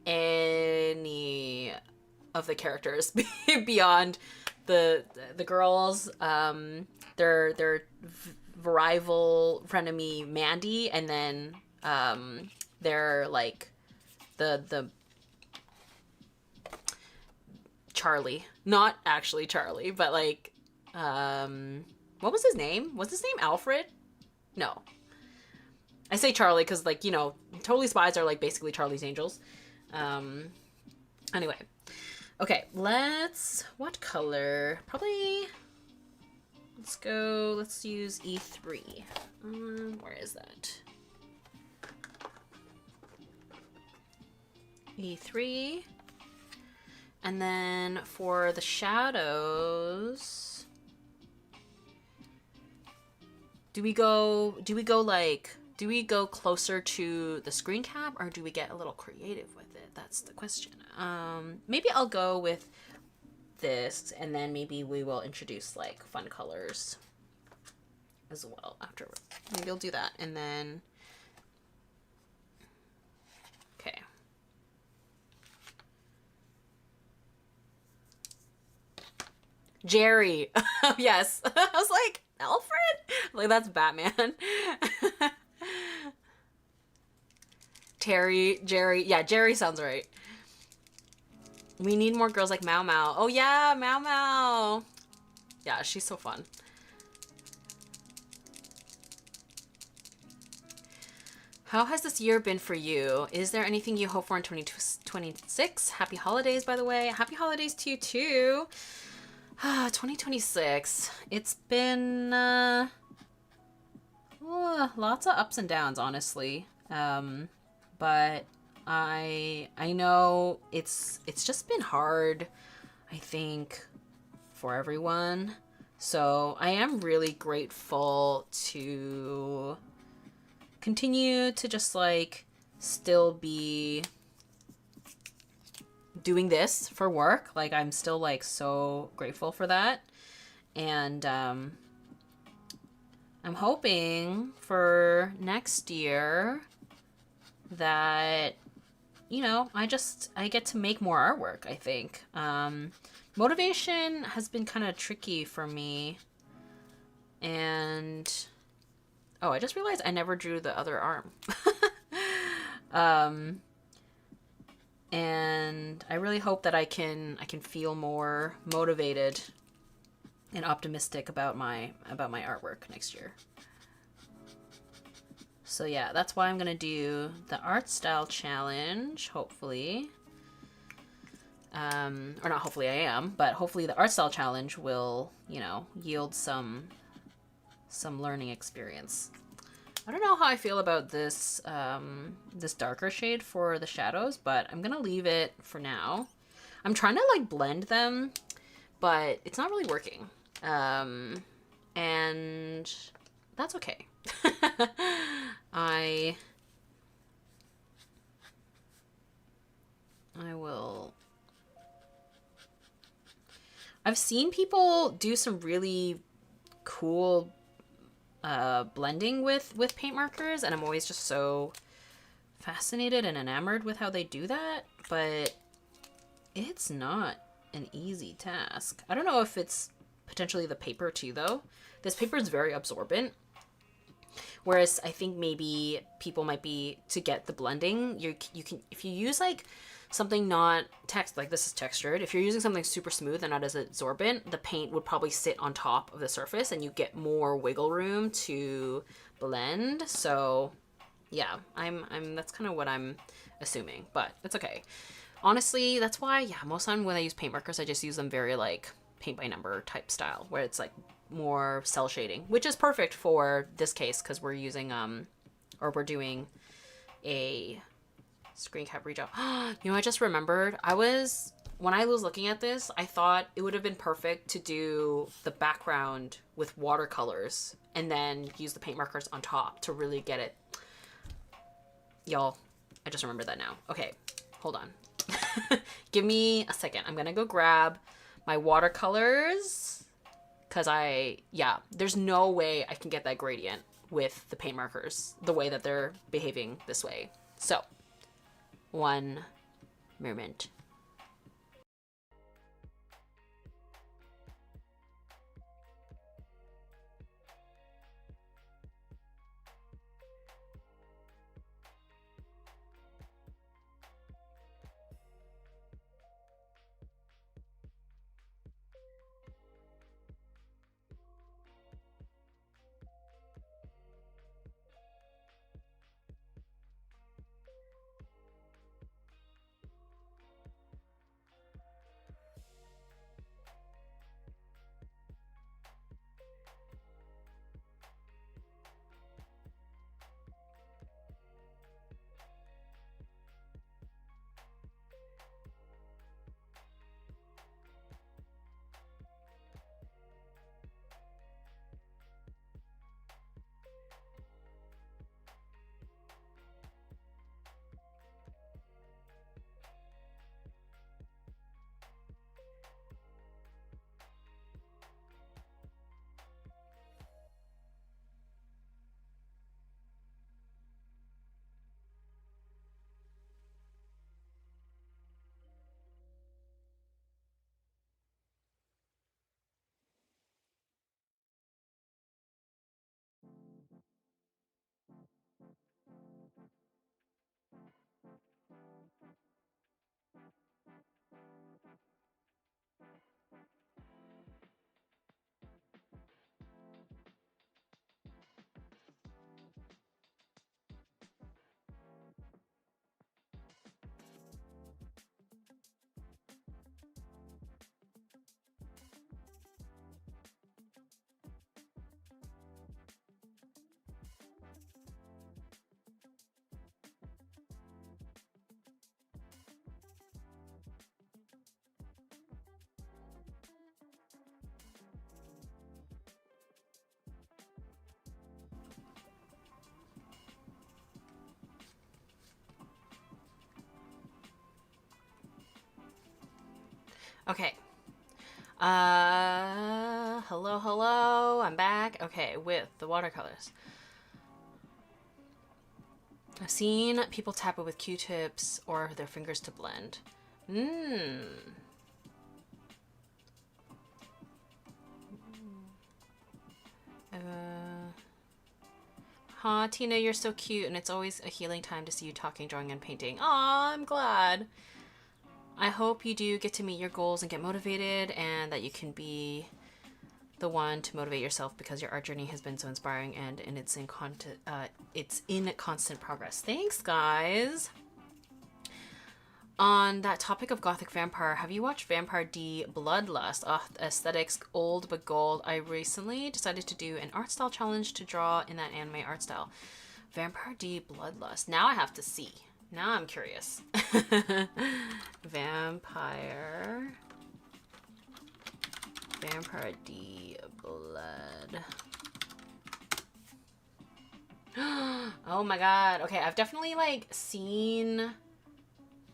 any of the characters beyond the girls, their rival frenemy Mandy, and then they're like the Charlie. Not actually Charlie, but like, what was his name? Was his name Alfred? No. I say Charlie because, like, you know, Totally Spies are like basically Charlie's Angels. Anyway. Okay, what color? Probably, let's use E3. Where is that? E3. And then for the shadows, do we go closer to the screen cap, or do we get a little creative with it? That's the question. Maybe I'll go with this, and then maybe we will introduce like fun colors as well afterward. Maybe I'll do that, and then okay. Jerry. Yes. I was like, Alfred? Like, that's Batman. Terry, Jerry. Yeah, Jerry sounds right. We need more girls like Mau Mau. Oh yeah, Mau Mau. Yeah, she's so fun. How has this year been for you? Is there anything you hope for in 2026? Happy holidays, by the way. Happy holidays to you too. 2026. It's been lots of ups and downs, honestly. But I know it's just been hard, I think, for everyone. So I am really grateful to continue to just like still be doing this for work. Like, I'm still like so grateful for that. And I'm hoping for next year that, you know, I get to make more artwork, I think. Motivation has been kind of tricky for me. And oh, I just realized I never drew the other arm. And I really hope that I can feel more motivated and optimistic about my artwork next year. So yeah, that's why I'm gonna do the art style challenge, hopefully. Or not hopefully, I am, but hopefully the art style challenge will, you know, yield some learning experience. I don't know how I feel about this this darker shade for the shadows, but I'm gonna leave it for now. I'm trying to like blend them, but it's not really working. And that's okay. I will. I've seen people do some really cool blending with paint markers, and I'm always just so fascinated and enamored with how they do that, but it's not an easy task. I don't know if it's potentially the paper too, though. This paper is very absorbent, whereas I think maybe people might be, to get the blending, you can, if you use like something not like this is textured, if you're using something super smooth and not as absorbent, the paint would probably sit on top of the surface and you get more wiggle room to blend. So yeah, I'm that's kind of what I'm assuming, but it's okay. Honestly, that's why, yeah, most of the time when I use paint markers, I just use them very like paint by number type style, where it's like more cell shading, which is perfect for this case because we're using or we're doing a screen cap rejob. You know, I just remembered, when I was looking at this, I thought it would have been perfect to do the background with watercolors and then use the paint markers on top to really get it. Y'all, I just remembered that now. Okay, hold on. Give me a second. I'm gonna go grab my watercolors because there's no way I can get that gradient with the paint markers the way that they're behaving this way. So, one moment. Okay. Hello, I'm back. Okay, with the watercolors. I've seen people tap it with Q-tips or their fingers to blend. Aw, Tina, you're so cute, and it's always a healing time to see you talking, drawing, and painting. Aw, I'm glad. I hope you do get to meet your goals and get motivated, and that you can be the one to motivate yourself, because your art journey has been so inspiring, and it's in constant progress. Thanks, guys. On that topic of gothic vampire, have you watched Vampire D Bloodlust? Aesthetics old but gold. I recently decided to do an art style challenge to draw in that anime art style. Vampire D Bloodlust. Now I have to see. Now I'm curious. Vampire D Blood. Oh my god. Okay, I've definitely like seen...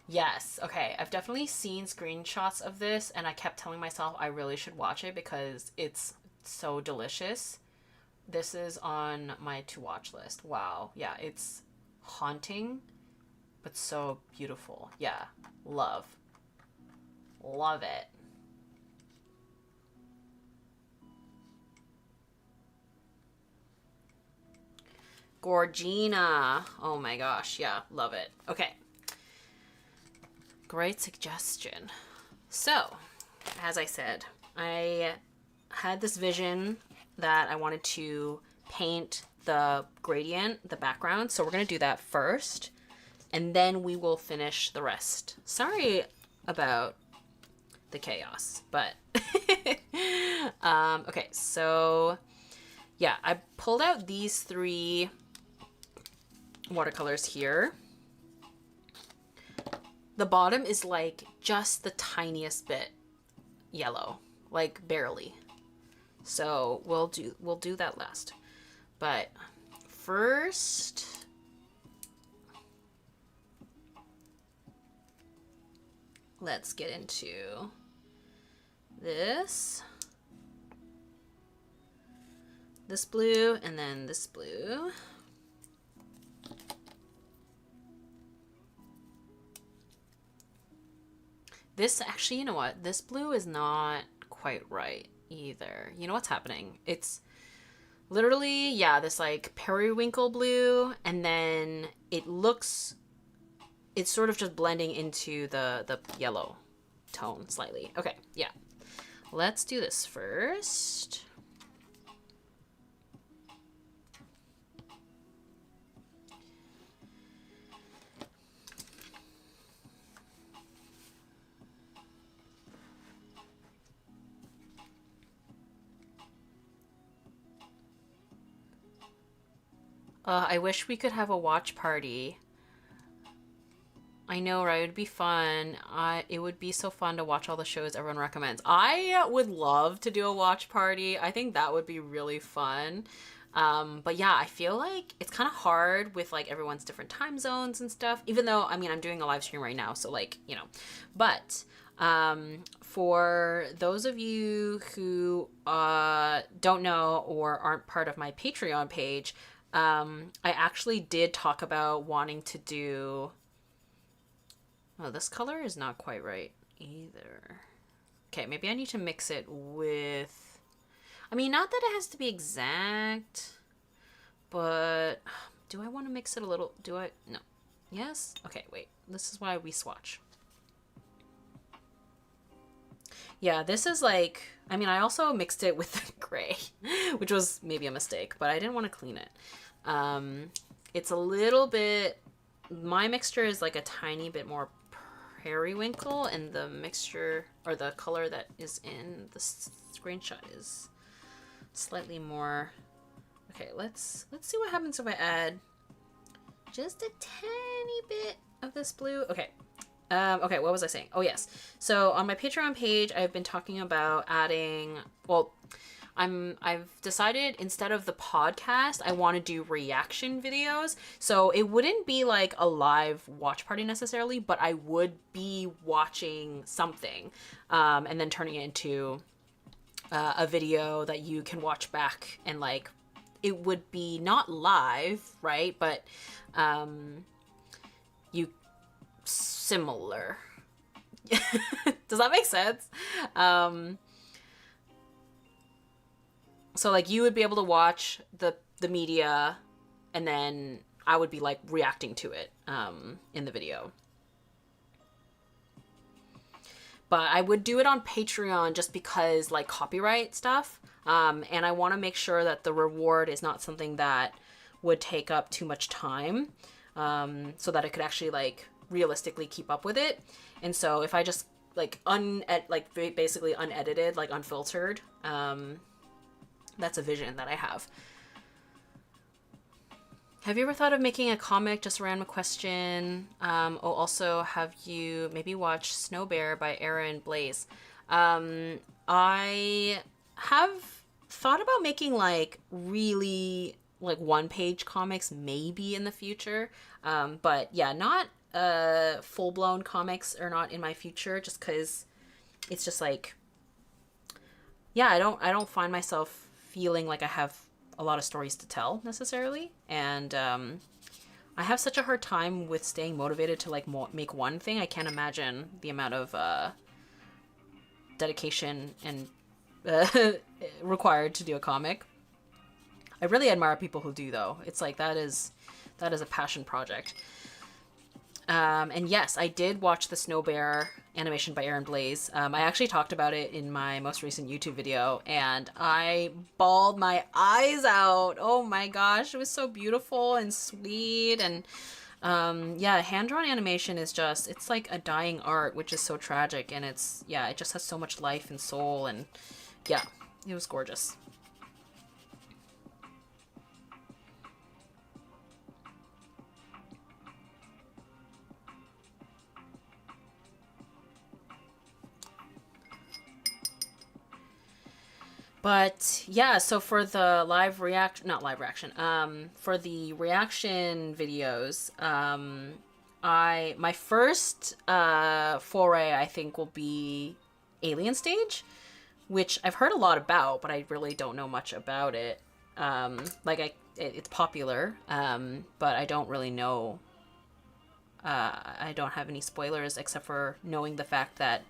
Yes, okay. I've definitely seen screenshots of this, and I kept telling myself I really should watch it because it's so delicious. This is on my to-watch list. Wow. Yeah, it's haunting, but so beautiful. Yeah, love. Love it. Gorgina. Oh my gosh, yeah, love it. Okay. Great suggestion. So, as I said, I had this vision that I wanted to paint the gradient, the background. So we're going to do that first, and then we will finish the rest. Sorry about the chaos, but okay, so yeah, I pulled out these 3 watercolors here. The bottom is like just the tiniest bit yellow, like barely. So we'll do that last. But first, let's get into this blue, and then this blue. This actually, you know what? This blue is not quite right either. You know what's happening? It's literally, yeah, this like periwinkle blue, and then it's sort of just blending into the yellow tone slightly. Okay, yeah. Let's do this first. I wish we could have a watch party. I know, right? It would be fun. It would be so fun to watch all the shows everyone recommends. I would love to do a watch party. I think that would be really fun. But yeah, I feel like it's kind of hard with like everyone's different time zones and stuff, even though, I mean, I'm doing a live stream right now, so like, you know, but for those of you who don't know or aren't part of my Patreon page, I actually did talk about wanting to do... Oh, this color is not quite right either. Okay, maybe I need to mix it with... I mean, not that it has to be exact, but do I want to mix it a little? Do I? No. Yes? Okay, wait. This is why we swatch. Yeah, this is like... I mean, I also mixed it with the gray, which was maybe a mistake, but I didn't want to clean it. It's a little bit... My mixture is like a tiny bit more periwinkle, and the mixture, or the color that is in the screenshot is slightly more... Okay, let's see what happens if I add just a tiny bit of this blue. Okay, Okay, what was I saying? Oh, yes. So on my Patreon page, I've been talking about adding, well, I've decided instead of the podcast, I want to do reaction videos. So it wouldn't be like a live watch party necessarily, but I would be watching something, and then turning it into a video that you can watch back, and like it would be not live, right? But you similar. Does that make sense? So like you would be able to watch the media, and then I would be like reacting to it in the video. But I would do it on Patreon just because like copyright stuff. And I want to make sure that the reward is not something that would take up too much time, so that I could actually like realistically keep up with it. And so if I just like basically unedited, like unfiltered, that's a vision that I have. Have you ever thought of making a comic? Just a random question. Also, have you maybe watched Snow Bear by Aaron Blaise? I have thought about making like really like one-page comics maybe in the future. But yeah, not full-blown comics are not in my future, just because it's just like, yeah, I don't find myself feeling like I have a lot of stories to tell necessarily, and I have such a hard time with staying motivated to like make one thing. I can't imagine the amount of dedication and required to do a comic. I really admire people who do, though. It's like that is a passion project. And yes, I did watch the Snow Bear animation by Aaron Blaise. I actually talked about it in my most recent YouTube video, and I bawled my eyes out. Oh my gosh, it was so beautiful and sweet. And yeah, hand-drawn animation is just, it's like a dying art, which is so tragic. And it just has so much life and soul. And yeah, it was gorgeous. But yeah, so for the for the reaction videos, my first foray, I think, will be Alien Stage, which I've heard a lot about, but I really don't know much about it. It's popular, but I don't really know. I don't have any spoilers except for knowing the fact that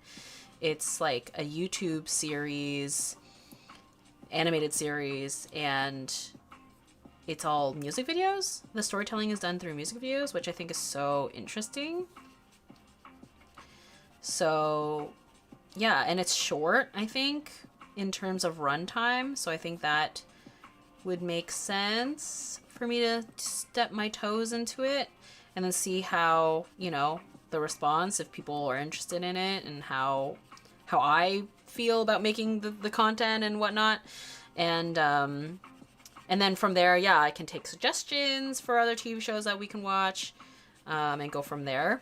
it's like a YouTube series, animated series, and it's all music videos. The storytelling is done through music videos, which I think is so interesting. So yeah, and it's short, I think, in terms of runtime, so I think that would make sense for me to step my toes into it and then see how, the response, if people are interested in it, and how I feel about making the content and whatnot. And then from there, yeah, I can take suggestions for other TV shows that we can watch, and go from there.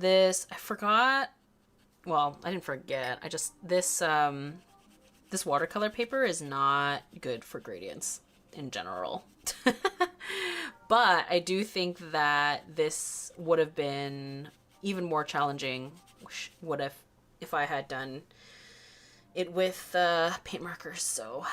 I forgot. Well, I didn't forget. This watercolor paper is not good for gradients in general. But I do think that this would have been even more challenging if I had done it with paint markers. So,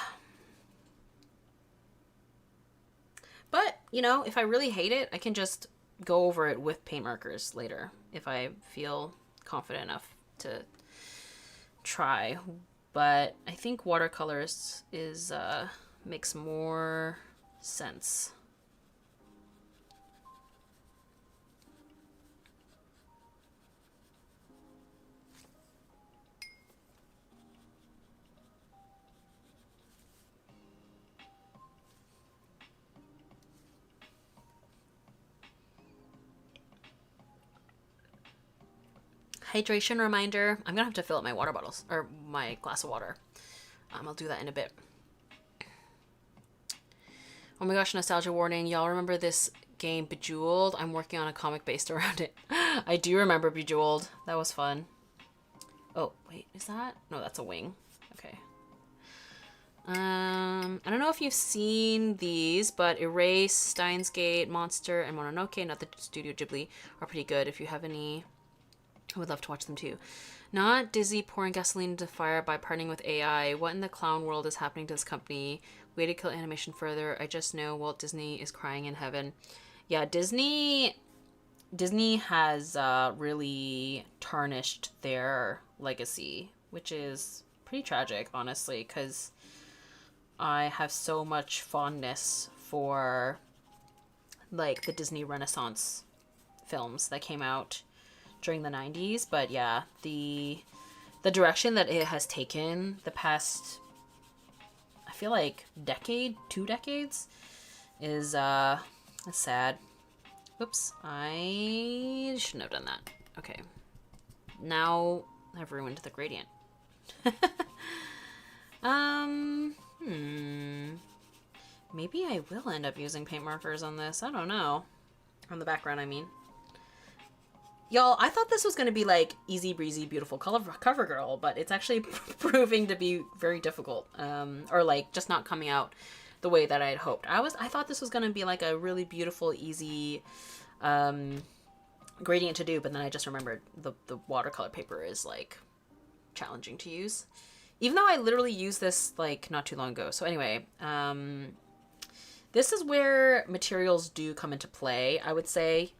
but if I really hate it, I can just go over it with paint markers later if I feel confident enough to try. But I think watercolors makes more sense. Hydration reminder. I'm gonna have to fill up my water bottles, or my glass of water. I'll do that in a bit. Oh my gosh, nostalgia warning. Y'all remember this game Bejeweled. I'm working on a comic based around it. I do remember Bejeweled. That was fun. Oh, wait, is that? No, that's a wing. Okay. I don't know if you've seen these, but Erase, Steins Gate, Monster, and Mononoke, not the Studio Ghibli, are pretty good. If you have any, I would love to watch them too. Not Disney pouring gasoline into fire by partnering with AI. What in the clown world is happening to this company? Way to kill animation further. I just know Walt Disney is crying in heaven. Yeah, Disney has really tarnished their legacy, which is pretty tragic, honestly, because I have so much fondness for like the Disney Renaissance films that came out during the 90s, but yeah, the direction that it has taken the past, I feel like decade, 2 decades, is sad. Oops, I shouldn't have done that. Okay, now I've ruined the gradient. Maybe I will end up using paint markers on this. I don't know. On the background, I mean. Y'all, I thought this was going to be like easy breezy, beautiful cover girl, but it's actually proving to be very difficult. Or like just not coming out the way that I had hoped. I thought this was going to be like a really beautiful, easy gradient to do, but then I just remembered the watercolor paper is like challenging to use. Even though I literally used this like not too long ago. So anyway, this is where materials do come into play, I would say.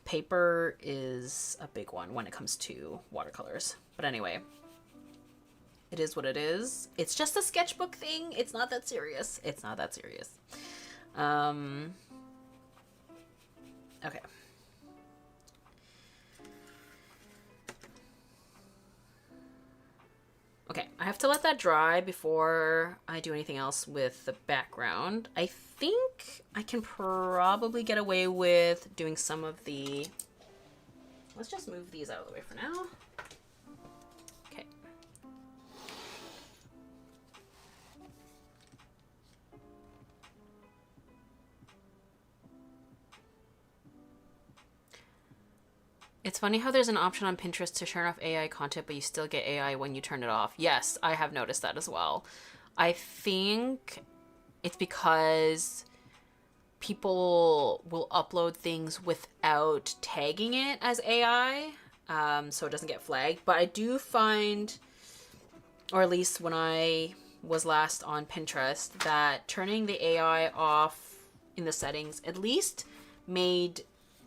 Paper is a big one when it comes to watercolors. But anyway, it is what it is. It's just a sketchbook thing. It's not that serious. It's not that serious. Okay. Okay, I have to let that dry before I do anything else with the background. I think I can probably get away with doing some of the... Let's just move these out of the way for now. Okay. It's funny how there's an option on Pinterest to turn off AI content, but you still get AI when you turn it off. Yes, I have noticed that as well. I think it's because people will upload things without tagging it as AI, so it doesn't get flagged. But I do find, or at least when I was last on Pinterest, that turning the AI off in the settings at least made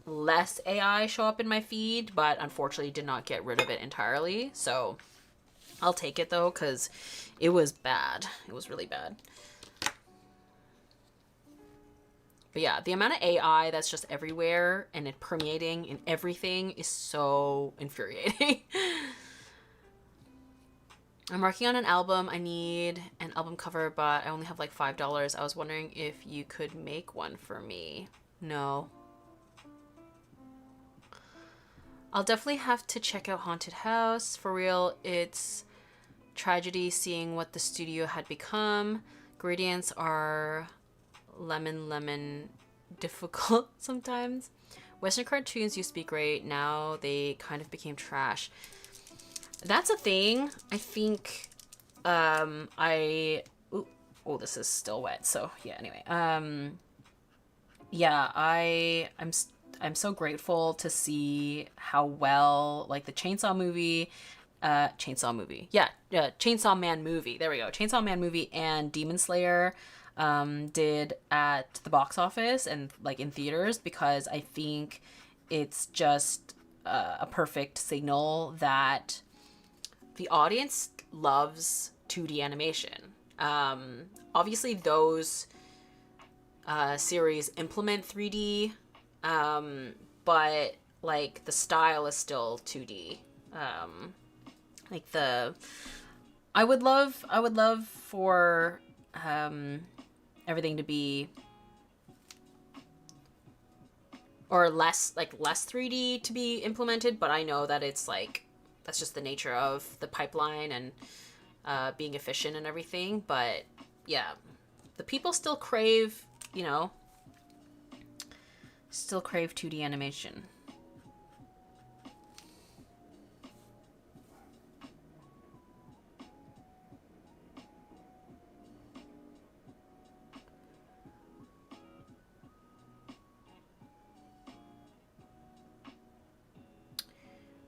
less AI show up in my feed, but unfortunately did not get rid of it entirely. So I'll take it though, because it was bad. It was really bad. But yeah, the amount of AI that's just everywhere and it permeating in everything is so infuriating. I'm working on an album. I need an album cover, but I only have like $5. I was wondering if you could make one for me. No. I'll definitely have to check out Haunted House. For real, it's tragedy seeing what the studio had become. Gradients are lemon difficult sometimes. Western cartoons used to be great. Now they kind of became trash. That's a thing. I think oh, this is still wet. So yeah, anyway. Yeah, I'm so grateful to see how well, like, the Chainsaw Man movie, Chainsaw Man movie, there we go, Chainsaw Man movie and Demon Slayer did at the box office and, like, in theaters, because I think it's just a perfect signal that the audience loves 2D animation. Obviously, those series implement 3D, but like the style is still 2D. Like I would love for everything to be, or less 3D to be implemented, but I know that it's like, that's just the nature of the pipeline and being efficient and everything. But yeah, the people still crave, you know, Still crave 2D animation.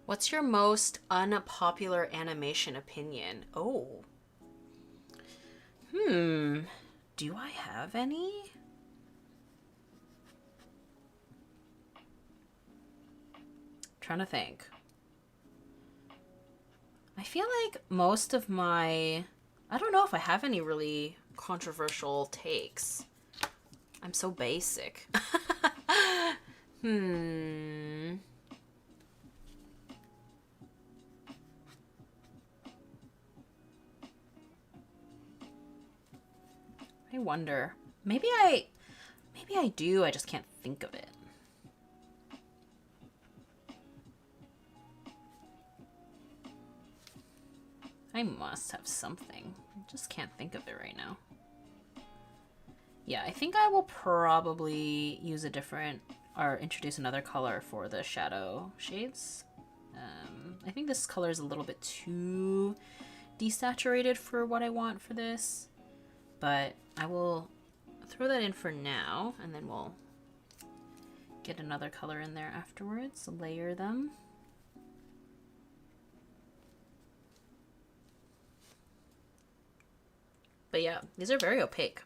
What's your most unpopular animation opinion? Oh. Do I have any? Trying to think. I feel like most of my... I don't know if I have any really controversial takes. I'm so basic. I wonder. Maybe I do, I just can't think of it. I must have something. I just can't think of it right now. Yeah, I think I will probably use a different, or introduce another color for the shadow shades. I think this color is a little bit too desaturated for what I want for this, but I will throw that in for now, and then we'll get another color in there afterwards, layer them. But yeah, these are very opaque.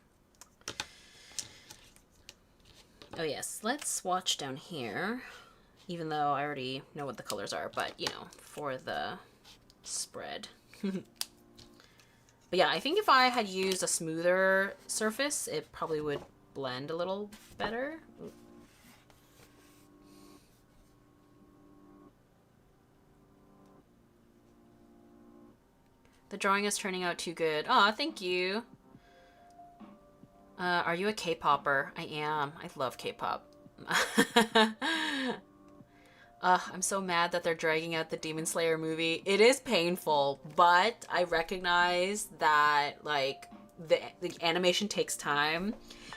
Oh yes, let's swatch down here, even though I already know what the colors are, but you know, for the spread. But yeah, I think if I had used a smoother surface, it probably would blend a little better. Ooh. The drawing is turning out too good. Aw, thank you. Are you a K-popper? I am. I love K-pop. I'm so mad that they're dragging out the Demon Slayer movie. It is painful, but I recognize that, like, the animation takes time.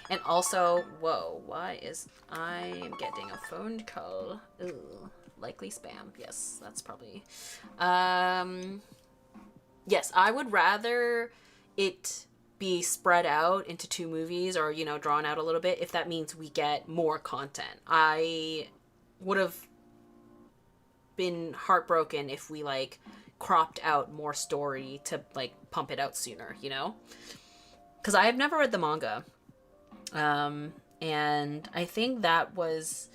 And also, whoa, why is I'm getting a phone call? Ooh, likely spam. Yes, that's probably... Yes, I would rather it be spread out into 2 movies, or, you know, drawn out a little bit, if that means we get more content. I would have been heartbroken if we, like, cropped out more story to, like, pump it out sooner, you know? Because I have never read the manga. And I think that was...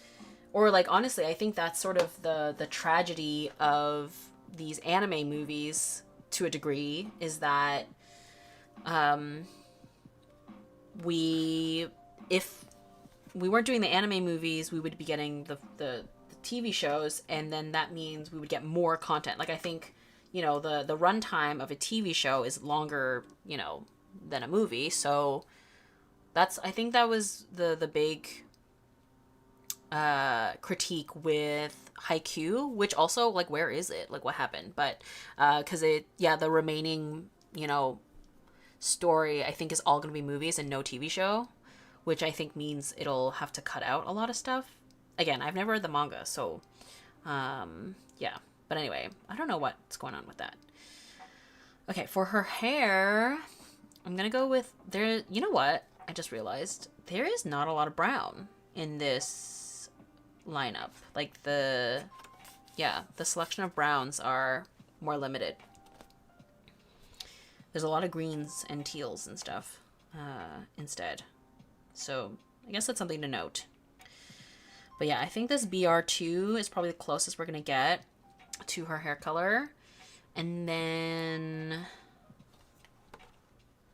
Or, like, honestly, I think that's sort of the tragedy of these anime movies, to a degree, is that if we weren't doing the anime movies, we would be getting the TV shows, and then that means we would get more content. Like, I think, you know, the runtime of a TV show is longer, you know, than a movie, so that's, I think that was the big critique with Haikyuu, which also, like, where is it? Like, what happened? But because the remaining, you know, story, I think, is all going to be movies and no TV show, which I think means it'll have to cut out a lot of stuff. Again, I've never read the manga, so yeah. But anyway, I don't know what's going on with that. Okay, for her hair, I'm gonna go with there. You know what? I just realized there is not a lot of brown in this lineup. Like, the selection of browns are more limited. There's a lot of greens and teals and stuff instead. So I guess that's something to note. But yeah, I think this BR2 is probably the closest we're going to get to her hair color. And then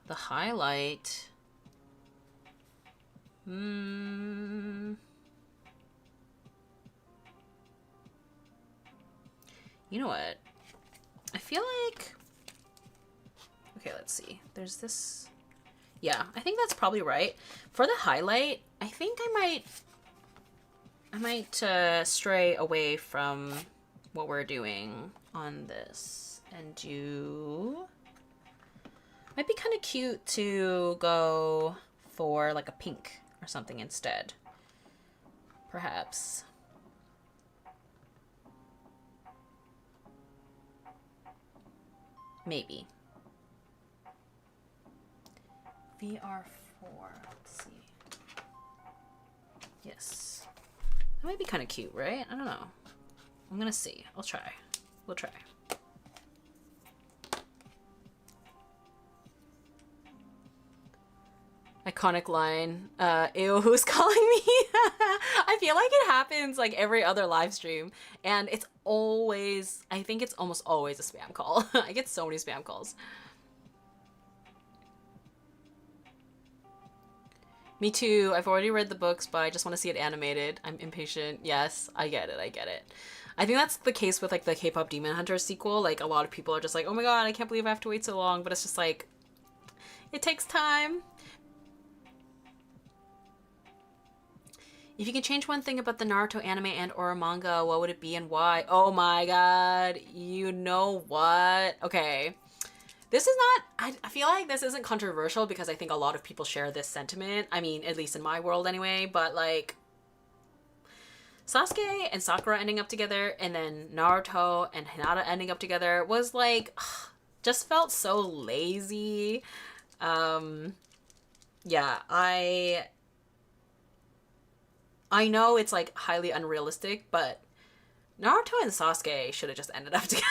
the highlight. You know what? I feel like... Okay, let's see. There's this... Yeah, I think that's probably right. For the highlight, I think I might stray away from what we're doing on this and do... Might be kind of cute to go for, like, a pink or something instead. perhaps. Maybe. VR4. Let's see. Yes. That might be kind of cute, right? I don't know. I'm gonna see. I'll try. We'll try. Iconic line. Ew, who's calling me? I feel like it happens like every other live stream. And it's always, I think it's almost always a spam call. I get so many spam calls. Me too. I've already read the books, but I just want to see it animated. I'm impatient. Yes, I get it. I get it. I think that's the case with like the K-pop Demon Hunter sequel. Like a lot of people are just like, oh my god, I can't believe I have to wait so long. But it's just like, it takes time. If you can change one thing about the Naruto anime and or manga, what would it be and why? Oh my god, you know what? Okay. This is not, I feel like this isn't controversial because I think a lot of people share this sentiment. I mean, at least in my world anyway, but like, Sasuke and Sakura ending up together and then Naruto and Hinata ending up together was like, just felt so lazy. Yeah, I know it's like highly unrealistic, but Naruto and Sasuke should have just ended up together.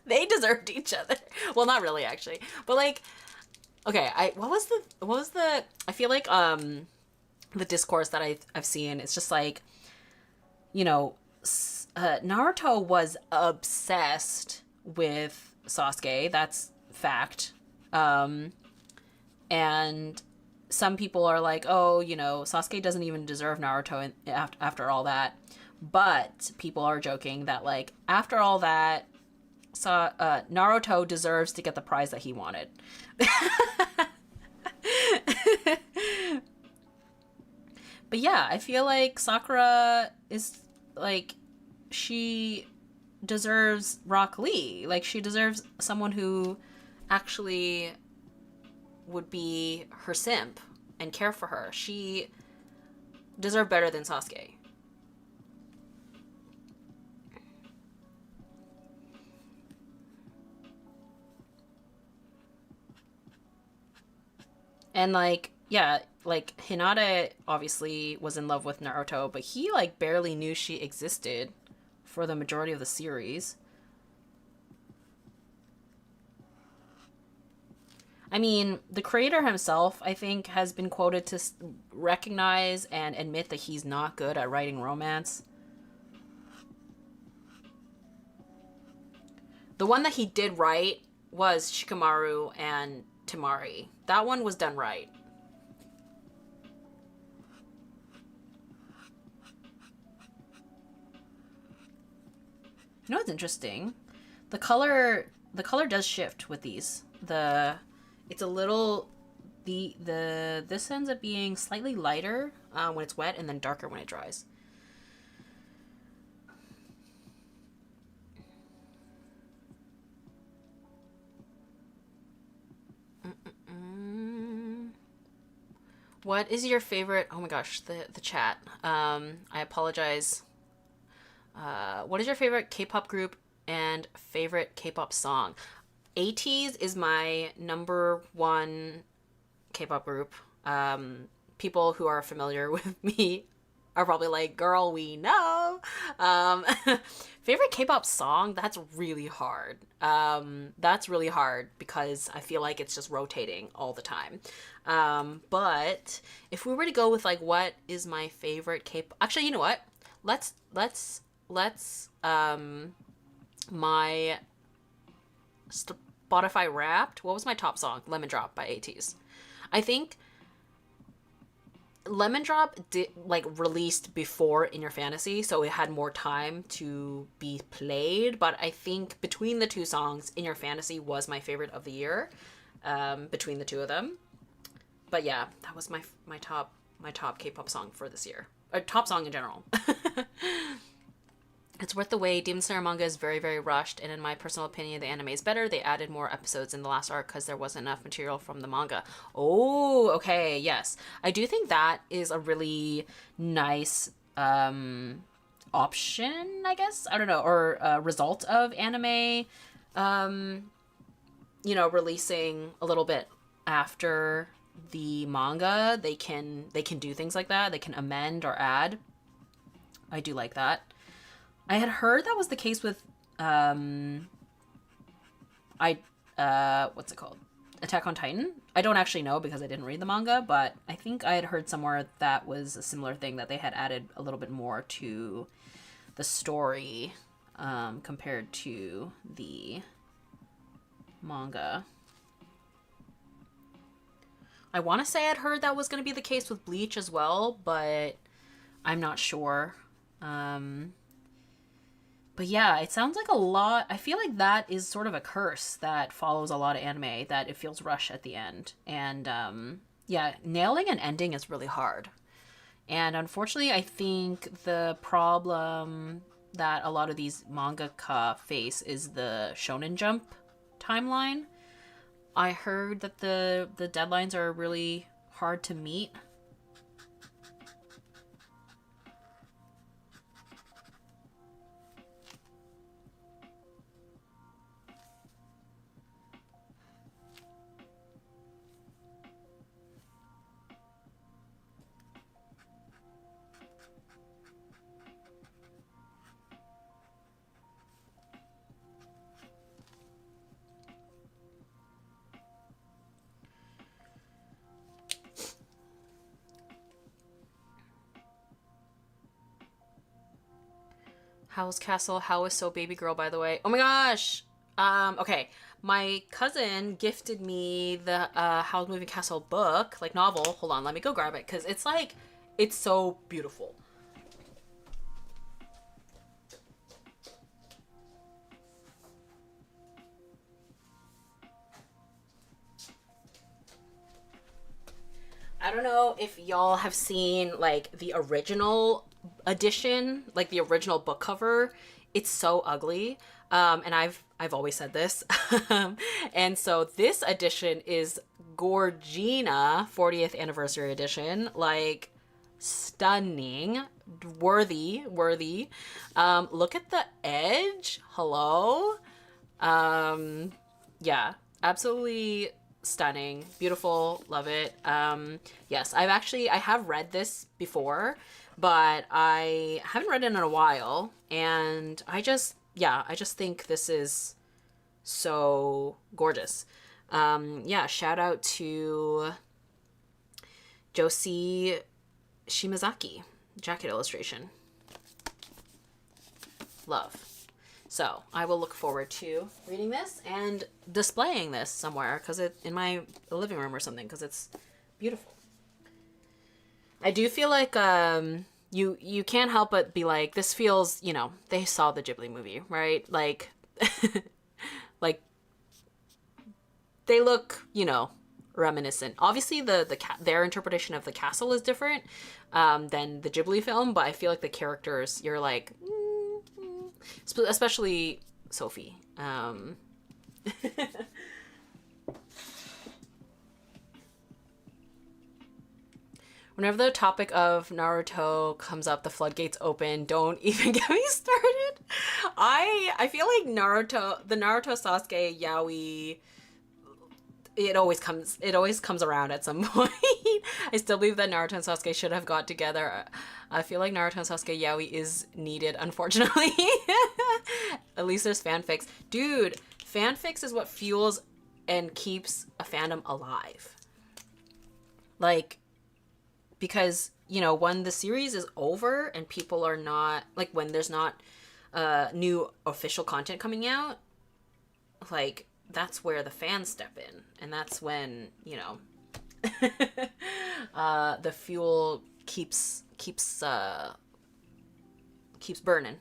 They deserved each other. Well, not really actually, but like, okay, what was the I feel like the discourse that I've seen, it's just like, you know, Naruto was obsessed with Sasuke. That's fact. And some people are like, oh, you know, Sasuke doesn't even deserve Naruto after all that. But people are joking that, like, after all that, Naruto deserves to get the prize that he wanted. But yeah, I feel like Sakura is, like, she deserves Rock Lee. Like, she deserves someone who actually would be her simp and care for her. She deserved better than Sasuke. And like, yeah, like Hinata obviously was in love with Naruto, but he like barely knew she existed for the majority of the series. I mean, the creator himself, I think, has been quoted to recognize and admit that he's not good at writing romance. The one that he did write was Shikamaru and Temari. That one was done right. You know what's interesting? The color does shift with these. It's a little, this ends up being slightly lighter when it's wet and then darker when it dries. What is your favorite, oh my gosh, the chat. I apologize. What is your favorite K-pop group and favorite K-pop song? ATEEZ is my #1 K-pop group. People who are familiar with me are probably like, girl, we know. Favorite K-pop song? That's really hard. That's really hard because I feel like it's just rotating all the time. But if we were to go with like, what is my favorite K-pop? Actually, you know what? Let's my Spotify Wrapped. What was my top song? Lemon Drop by ATEEZ. I think Lemon Drop released before In Your Fantasy, so it had more time to be played. But I think between the two songs, In Your Fantasy was my favorite of the year. Between the two of them. But yeah, that was my top K-pop song for this year. Or top song in general. It's worth the wait. Demon Slayer manga is very, very rushed, and in my personal opinion, the anime is better. They added more episodes in the last arc because there wasn't enough material from the manga. Oh, okay, yes. I do think that is a really nice option, I guess, I don't know, or result of anime, you know, releasing a little bit after the manga. They can do things like that. They can amend or add. I do like that. I had heard that was the case with what's it called? Attack on Titan. I don't actually know because I didn't read the manga, but I think I had heard somewhere that was a similar thing, that they had added a little bit more to the story compared to the manga. I want to say I'd heard that was going to be the case with Bleach as well, but I'm not sure. But yeah, it sounds like a lot. I feel like that is sort of a curse that follows a lot of anime, that it feels rushed at the end. And yeah, nailing an ending is really hard. And unfortunately, I think the problem that a lot of these mangaka face is the Shonen Jump timeline. I heard that the deadlines are really hard to meet. How's Castle? How is So Baby Girl, by the way? Oh my gosh! Okay. My cousin gifted me the Howl's Moving Castle book, like novel. Hold on, let me go grab it, because it's like, it's so beautiful. I don't know if y'all have seen like the original edition, like the original book cover. It's so ugly. And I've always said this. And so this edition is Gorgina 40th anniversary edition, like stunning, worthy. Look at the edge. Hello. Yeah, absolutely stunning, beautiful, love it. Yes, I have read this before, but I haven't read it in a while, and I just think this is so gorgeous. Yeah, shout out to Josie Shimazaki, jacket illustration. Love. So I will look forward to reading this and displaying this somewhere, because it in my living room or something, because it's beautiful. I do feel like you can't help but be like, this feels, you know, they saw the Ghibli movie, right? Like like they look, you know, reminiscent. Obviously their interpretation of the castle is different than the Ghibli film, but I feel like the characters, you're like, especially Sophie. Whenever the topic of Naruto comes up, the floodgates open. Don't even get me started. I feel like the Naruto Sasuke Yaoi, it always comes around at some point. I still believe that Naruto and Sasuke should have got together. I feel like Naruto and Sasuke Yaoi is needed, unfortunately. At least there's fanfics. Dude, fanfics is what fuels and keeps a fandom alive. Like, because, you know, when the series is over and people are not, like, when there's not new official content coming out, like, that's where the fans step in, and that's when, you know, the fuel keeps burning.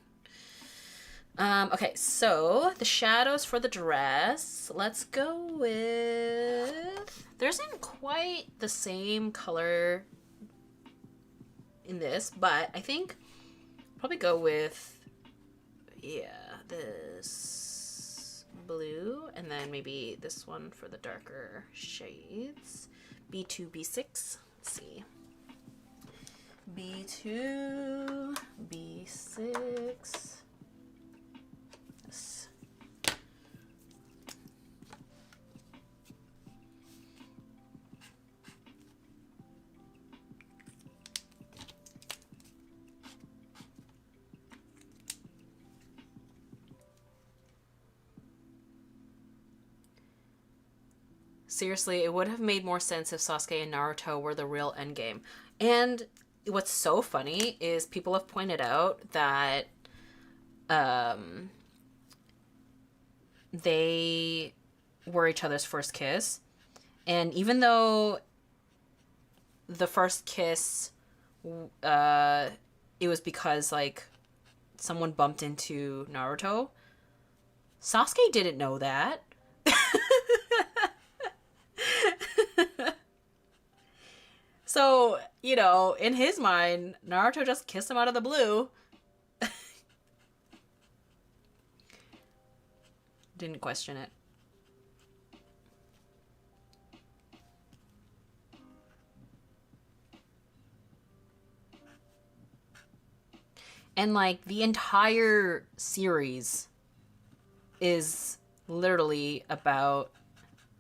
Okay, so the shadows for the dress, let's go with, there isn't quite the same color in this, but I think probably go with, yeah, this blue, and then maybe this one for the darker shades. B2, B6. Let's see. B2, B6. Yes. Seriously, it would have made more sense if Sasuke and Naruto were the real endgame. And what's so funny is people have pointed out that they were each other's first kiss. And even though the first kiss, it was because, like, someone bumped into Naruto, Sasuke didn't know that. So, you know, in his mind, Naruto just kissed him out of the blue. Didn't question it. And, like, the entire series is literally about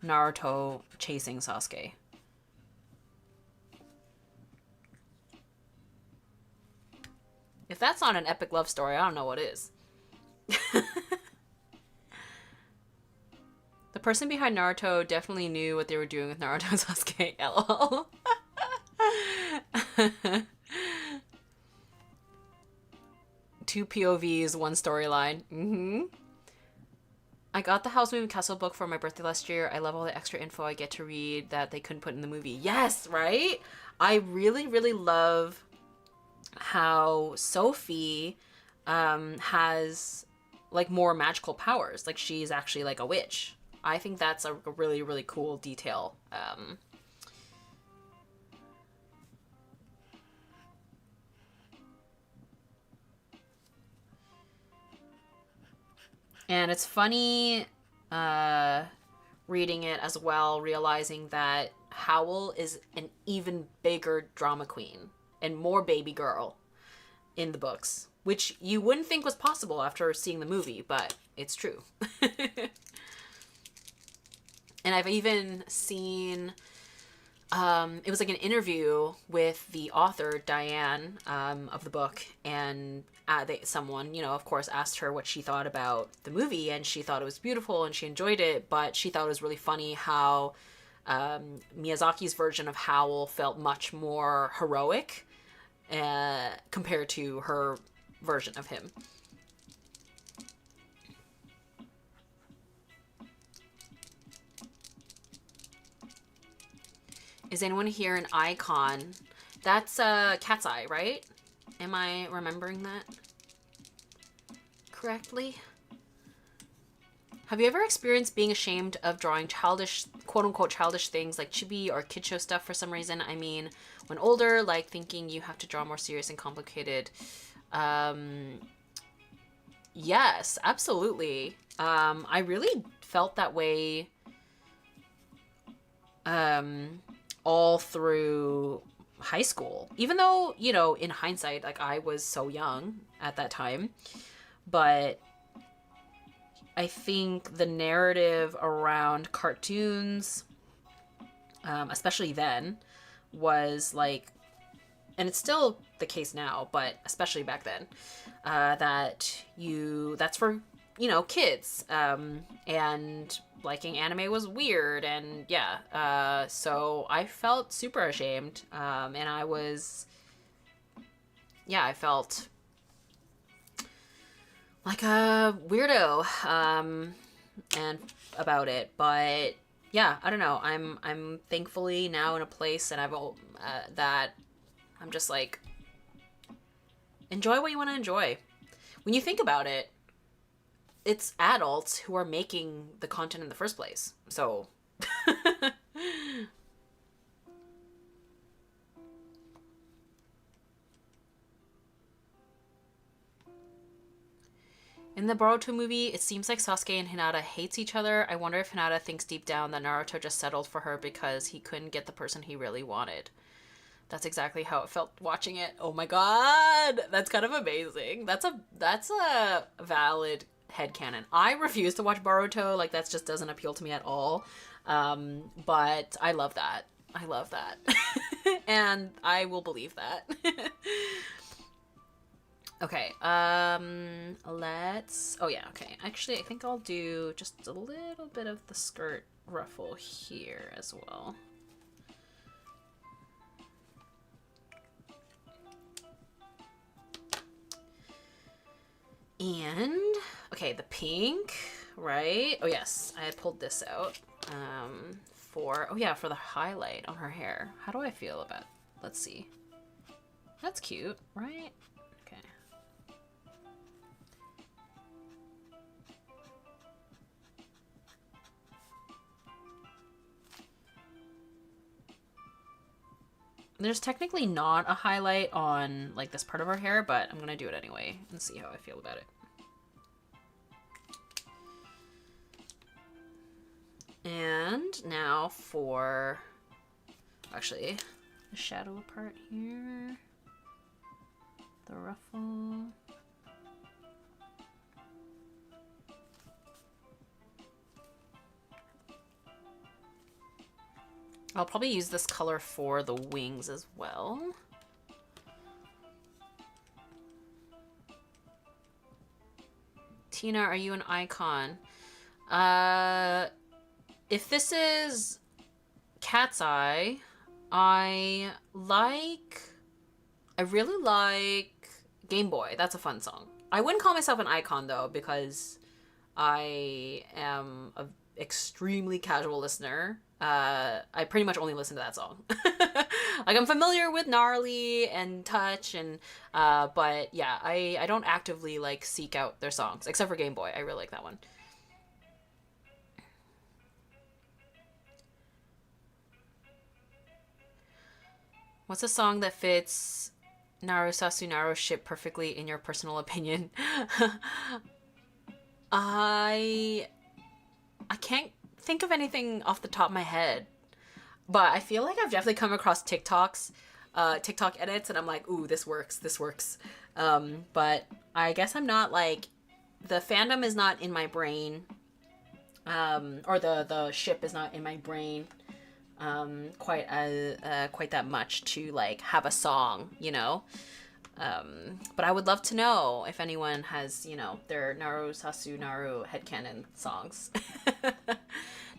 Naruto chasing Sasuke. If that's not an epic love story, I don't know what is. The person behind Naruto definitely knew what they were doing with Naruto and Sasuke. LOL. Two POVs, one storyline. I got the House Moving Castle book for my birthday last year. I love all the extra info I get to read that they couldn't put in the movie. Yes, right? I really, really love how Sophie has, like, more magical powers. Like, she's actually, like, a witch. I think that's a really, really cool detail. And it's funny reading it as well, realizing that Howl is an even bigger drama queen and more baby girl in the books, which you wouldn't think was possible after seeing the movie, but it's true. And I've even seen, it was like an interview with the author, Diane, of the book, and someone, you know, of course, asked her what she thought about the movie, and she thought it was beautiful and she enjoyed it, but she thought it was really funny how Miyazaki's version of Howl felt much more heroic compared to her version of him. Is anyone here an icon? That's Cat's Eye, right? Am I remembering that correctly? Have you ever experienced being ashamed of drawing childish, quote-unquote childish things like chibi or kid show stuff for some reason? I mean, when older, like thinking you have to draw more serious and complicated. Yes, absolutely. I really felt that way all through high school, even though, you know, in hindsight, like, I was so young at that time, but I think the narrative around cartoons, especially then, was like, and it's still the case now, but especially back then, that's for, you know, kids, and liking anime was weird, and yeah, so I felt super ashamed, and I felt like a weirdo, and about it, but yeah, I don't know, I'm thankfully now in a place that that I'm just like, enjoy what you want to enjoy. When you think about it, it's adults who are making the content in the first place. So in the Boruto movie, it seems like Sasuke and Hinata hates each other. I wonder if Hinata thinks deep down that Naruto just settled for her because he couldn't get the person he really wanted. That's exactly how it felt watching it. Oh my god, that's kind of amazing. That's a valid headcanon. I refuse to watch Boruto. Like, that just doesn't appeal to me at all. But I love that. I love that. And I will believe that. Okay, let's... Oh yeah, okay. Actually, I think I'll do just a little bit of the skirt ruffle here as well. And, okay, the pink, right? Oh yes, I had pulled this out for, oh yeah, for the highlight on her hair. How do I feel about, let's see. That's cute, right? Okay. There's technically not a highlight on, like, this part of her hair, but I'm gonna do it anyway and see how I feel about it. And now for, actually, the shadow part here, the ruffle. I'll probably use this color for the wings as well. Tina, are you an icon? If this is Cat's Eye, I really like Game Boy. That's a fun song. I wouldn't call myself an icon though, because I am an extremely casual listener. I pretty much only listen to that song. Like, I'm familiar with Gnarly and Touch, and but yeah, I don't actively like seek out their songs, except for Game Boy. I really like that one. What's a song that fits Naru Sasunaru ship perfectly in your personal opinion? I can't think of anything off the top of my head, but I feel like I've definitely come across TikTok edits, and I'm like, ooh, this works, this works. But I guess I'm not like, the fandom is not in my brain, or the ship is not in my brain quite that much to like have a song, you know. But I would love to know if anyone has, you know, their Naru Sasunaru headcanon songs.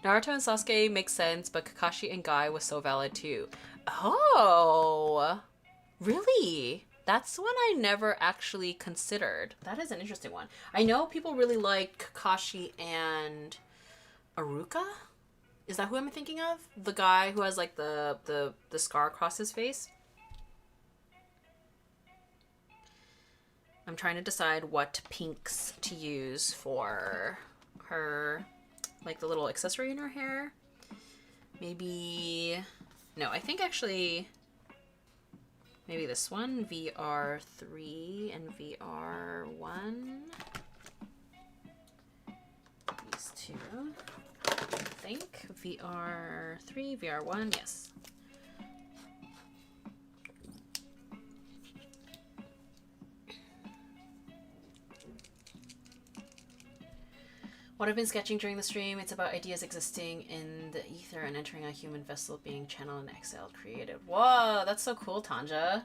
Naruto and Sasuke makes sense, but Kakashi and Guy was so valid too. Oh, really? That's one I never actually considered. That is an interesting one. I know people really like Kakashi and Aruka. Is that who I'm thinking of? The guy who has like the scar across his face? I'm trying to decide what pinks to use for her, like the little accessory in her hair. Maybe, no, I think actually, maybe this one, VR3 and VR1. These two. I think VR3, VR1, yes. What I've been sketching during the stream, it's about ideas existing in the ether and entering a human vessel, being channeled and exhaled, created. Whoa, that's so cool, Tanja.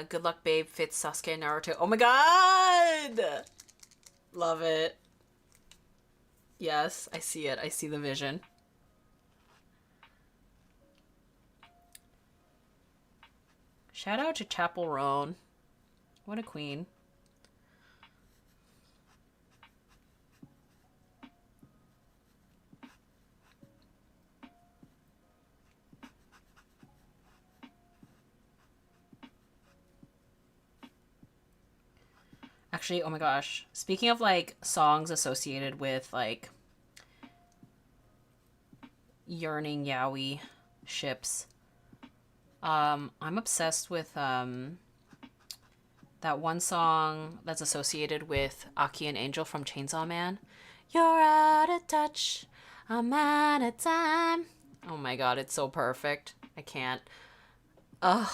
Good luck, babe. Fits Sasuke and Naruto. Oh my god! Love it. Yes, I see it. I see the vision. Shout out to Chapel Roan. What a queen. Actually, oh my gosh. Speaking of like songs associated with like yearning yaoi ships, I'm obsessed with That one song that's associated with Aki and Angel from Chainsaw Man. You're out of touch. I'm out of time. Oh my god, it's so perfect. I can't. Ugh.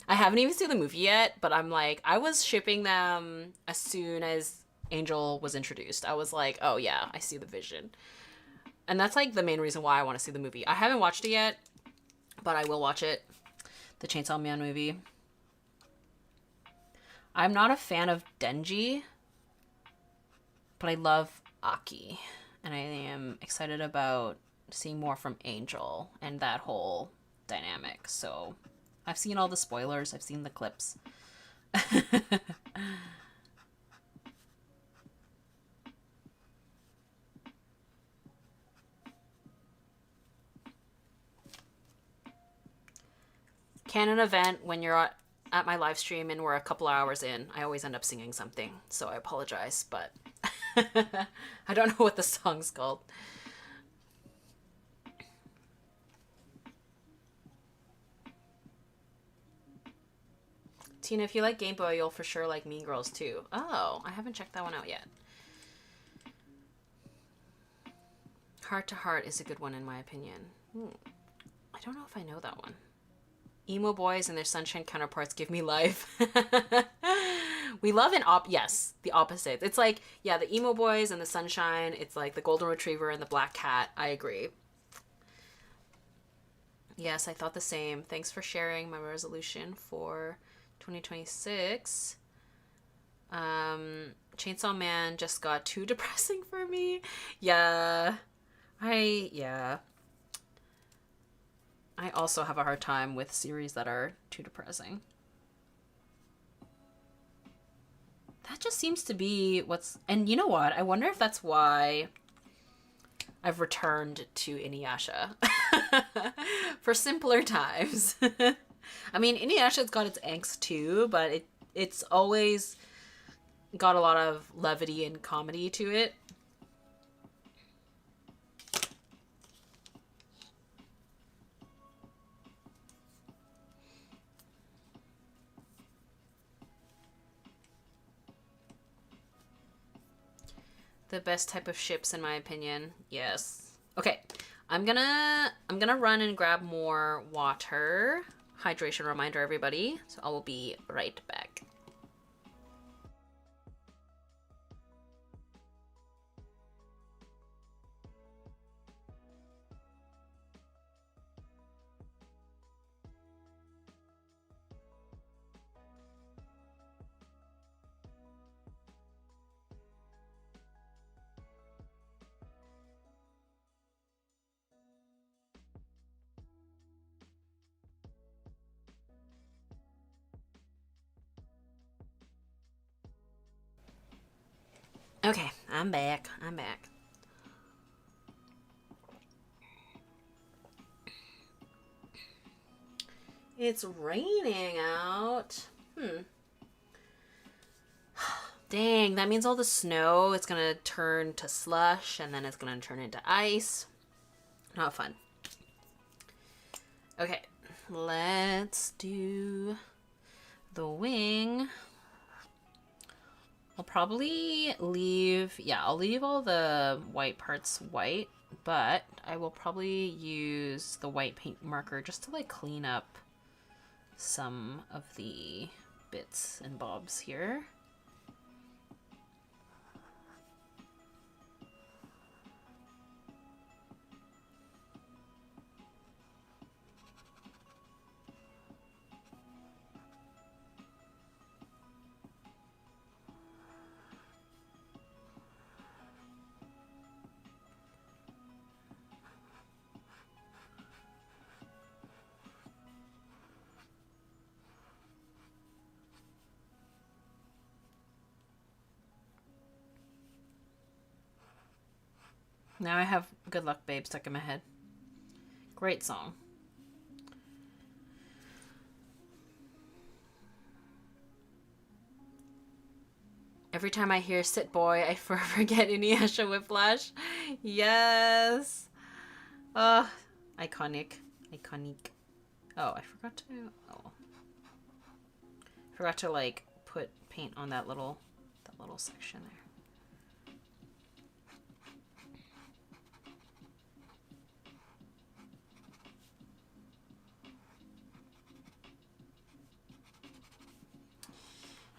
I haven't even seen the movie yet, but I'm like, I was shipping them as soon as Angel was introduced. I was like, oh yeah, I see the vision. And that's like the main reason why I want to see the movie. I haven't watched it yet, but I will watch it. The Chainsaw Man movie. I'm not a fan of Denji, but I love Aki. And I am excited about seeing more from Angel and that whole dynamic. So I've seen all the spoilers. I've seen the clips. Canon event when you're at my live stream and we're a couple hours in, I always end up singing something. So I apologize, but I don't know what the song's called. Tina, if you like Game Boy, you'll for sure like Mean Girls too. Oh, I haven't checked that one out yet. Heart to Heart is a good one in my opinion. I don't know if I know that one. Emo boys and their sunshine counterparts give me life. We love yes, the opposite. It's like, yeah, the emo boys and the sunshine. It's like the golden retriever and the black cat. I agree. Yes, I thought the same. Thanks for sharing my resolution for 2026. Chainsaw Man just got too depressing for me. Yeah. I also have a hard time with series that are too depressing. That just seems to be what's... And you know what? I wonder if that's why I've returned to Inuyasha. For simpler times. I mean, Inuyasha's got its angst too, but it's always got a lot of levity and comedy to it. The best type of ships in my opinion. Yes. Okay. I'm gonna run and grab more water. Hydration reminder, everybody. So I will be right back. Okay, I'm back. It's raining out. Dang, that means all the snow, it's gonna turn to slush and then it's gonna turn into ice. Not fun. Okay, let's do the wing. I'll probably leave, I'll leave all the white parts white, but I will probably use the white paint marker just to like clean up some of the bits and bobs here. Now I have Good Luck Babe stuck in my head. Great song. Every time I hear Sit Boy, I forever get Inuyasha whiplash. Yes. Iconic. Oh, I forgot to like put paint on that little section there.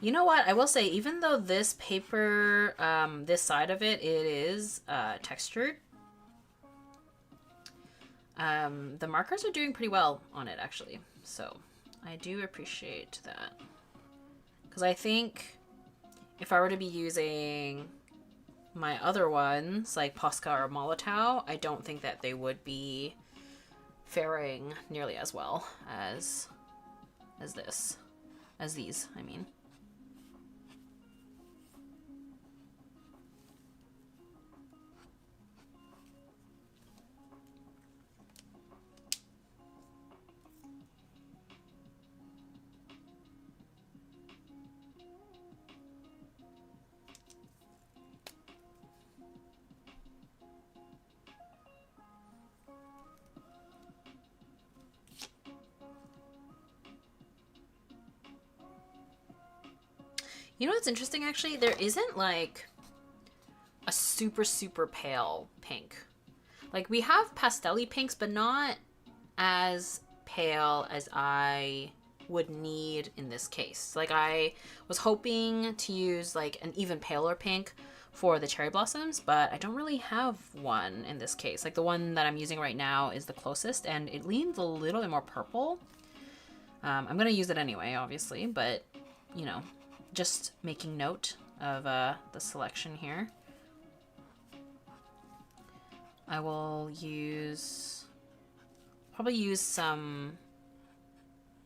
You know what? I will say, even though this paper, this side of it, it is textured, the markers are doing pretty well on it, actually. So I do appreciate that. Because I think if I were to be using my other ones, like Posca or Molotov, I don't think that they would be faring nearly as well as these, I mean. You know what's interesting, actually? There isn't, like, a super, super pale pink. Like, we have pastel-y pinks, but not as pale as I would need in this case. Like, I was hoping to use, like, an even paler pink for the cherry blossoms, but I don't really have one in this case. Like, the one that I'm using right now is the closest, and it leans a little bit more purple. I'm gonna use it anyway, obviously, but, you know, just making note of the selection here. I will probably use some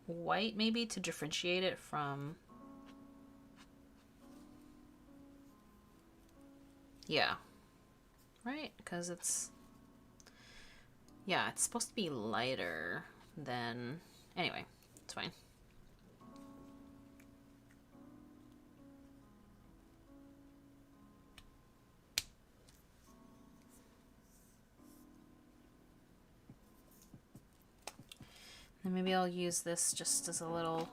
white maybe to differentiate it from, yeah, right? Because it's supposed to be lighter than, anyway, it's fine. And maybe I'll use this just as a little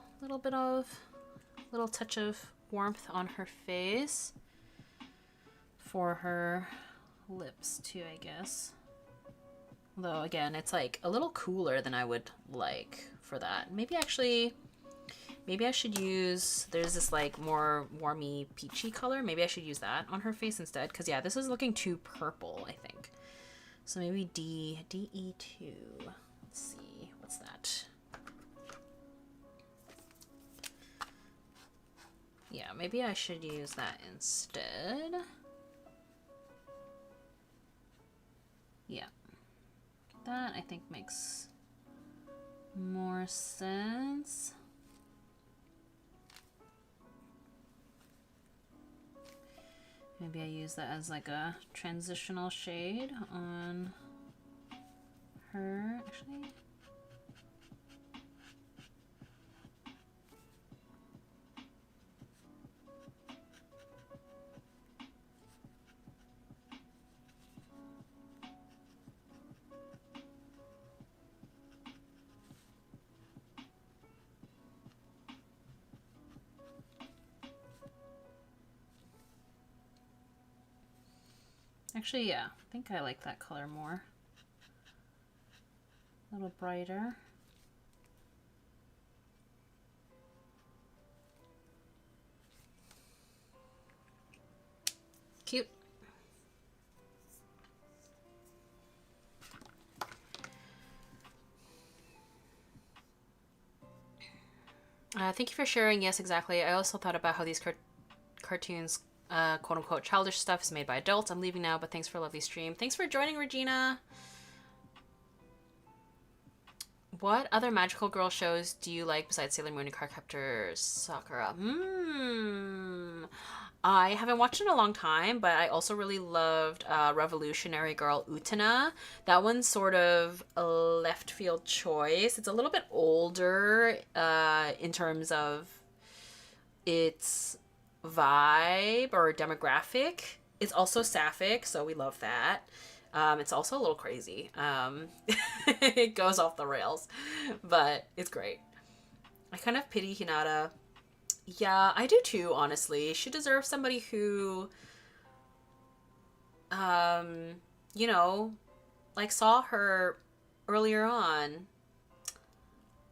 touch of warmth on her face for her lips too, I guess. Although again, it's like a little cooler than I would like for that. Maybe I should use, there's this like more warmy peachy color. Maybe I should use that on her face instead. Cause yeah, this is looking too purple, I think. So maybe DE2. Let's see, what's that? Yeah, maybe I should use that instead. Yeah, that I think makes more sense. Maybe I use that as like a transitional shade on her, actually. Actually, yeah, I think I like that color more. A little brighter. Cute. Thank you for sharing. Yes, exactly. I also thought about how these cartoons, quote-unquote childish stuff, is made by adults. I'm leaving now, but thanks for a lovely stream. Thanks for joining, Regina. What other magical girl shows do you like besides Sailor Moon and Cardcaptor Sakura? I haven't watched it in a long time, but I also really loved Revolutionary Girl Utena. That one's sort of a left field choice. It's a little bit older in terms of its vibe or demographic. It's also sapphic, so we love that. It's also a little crazy. It goes off the rails, but it's great. I kind of pity Hinata Yeah, I do too, honestly. She deserves somebody who, you know, like saw her earlier on.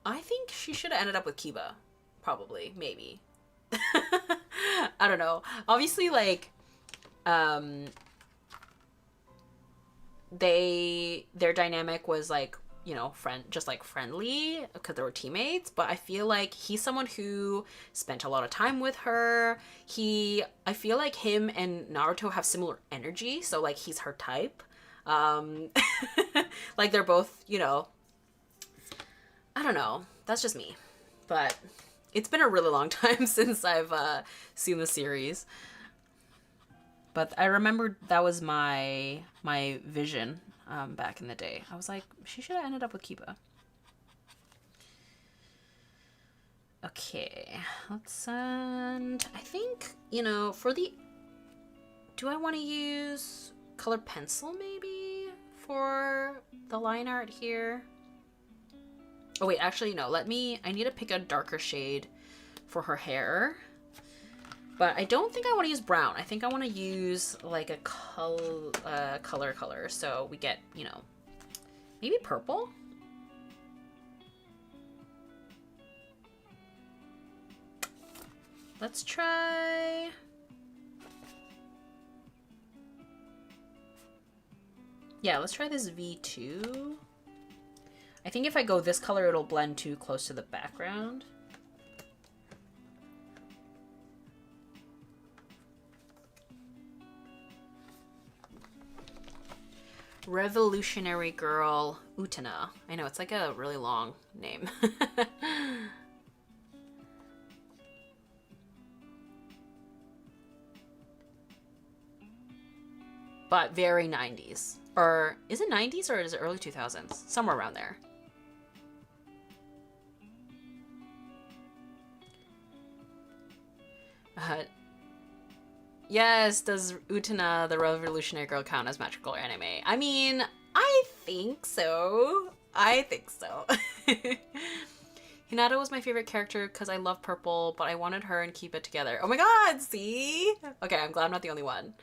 I think she should have ended up with Kiba. Probably, maybe. I don't know. Obviously, like, um, their dynamic was like, you know, just like friendly because they were teammates, but I feel like he's someone who spent a lot of time with her. I feel like him and Naruto have similar energy, so like he's her type. um like they're both, you know, I don't know, that's just me, but it's been a really long time since I've seen the series. But I remember that was my vision back in the day. I was like, she should have ended up with Kiba. Okay, let's send. I think, you know, for the. Do I want to use colored pencil maybe for the line art here? Oh wait, actually no. I need to pick a darker shade for her hair. But I don't think I want to use brown. I think I want to use like a color. So we get, you know, maybe purple. Let's try. Yeah, let's try this V2. I think if I go this color, it'll blend too close to the background. Revolutionary Girl Utena. I know, it's like a really long name. But very 90s. Or is it 90s or is it early 2000s? Somewhere around there. Yes, does Utena, the Revolutionary Girl, count as magical or anime? I mean, I think so. I think so. Hinata was my favorite character because I love purple, but I wanted her and keep it together. Oh my god, see? Okay, I'm glad I'm not the only one.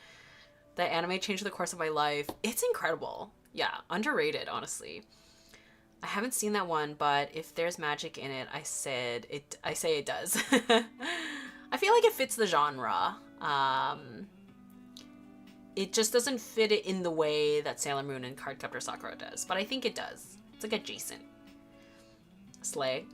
The anime changed the course of my life. It's incredible. Yeah, underrated, honestly. I haven't seen that one, but if there's magic in it, I say it does. I feel like it fits the genre. It just doesn't fit it in the way that Sailor Moon and Cardcaptor Sakura does, but I think it does. It's like adjacent. Slay.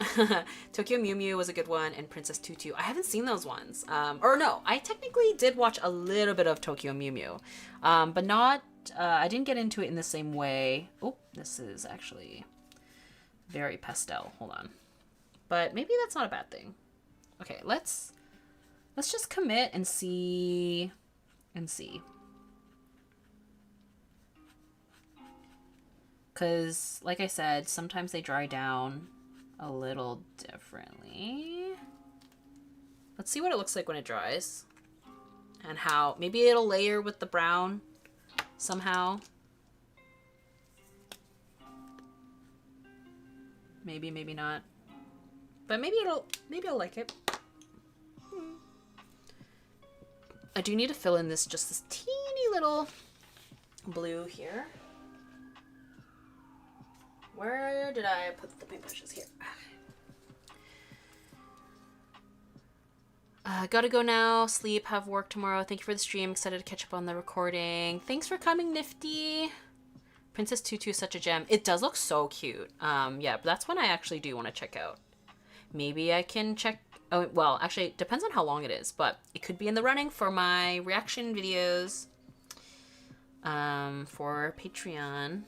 Tokyo Mew Mew was a good one, and Princess Tutu. I haven't seen those ones. Or no, I technically did watch a little bit of Tokyo Mew Mew, but not. I didn't get into it in the same way. Oh, this is actually very pastel. Hold on, but maybe that's not a bad thing. Okay, let's just commit and see. Because, like I said, sometimes they dry down a little differently. Let's see what it looks like when it dries. And how, maybe it'll layer with the brown somehow. Maybe, maybe not. But maybe I'll like it. I do need to fill in this teeny little blue here. Where did I put the paintbrushes? Here. Gotta go now. Sleep. Have work tomorrow. Thank you for the stream. Excited to catch up on the recording. Thanks for coming, Nifty. Princess Tutu is such a gem. It does look so cute. Yeah, but that's one I actually do want to check out. Maybe I can check. Oh, well, actually, it depends on how long it is, but it could be in the running for my reaction videos for Patreon.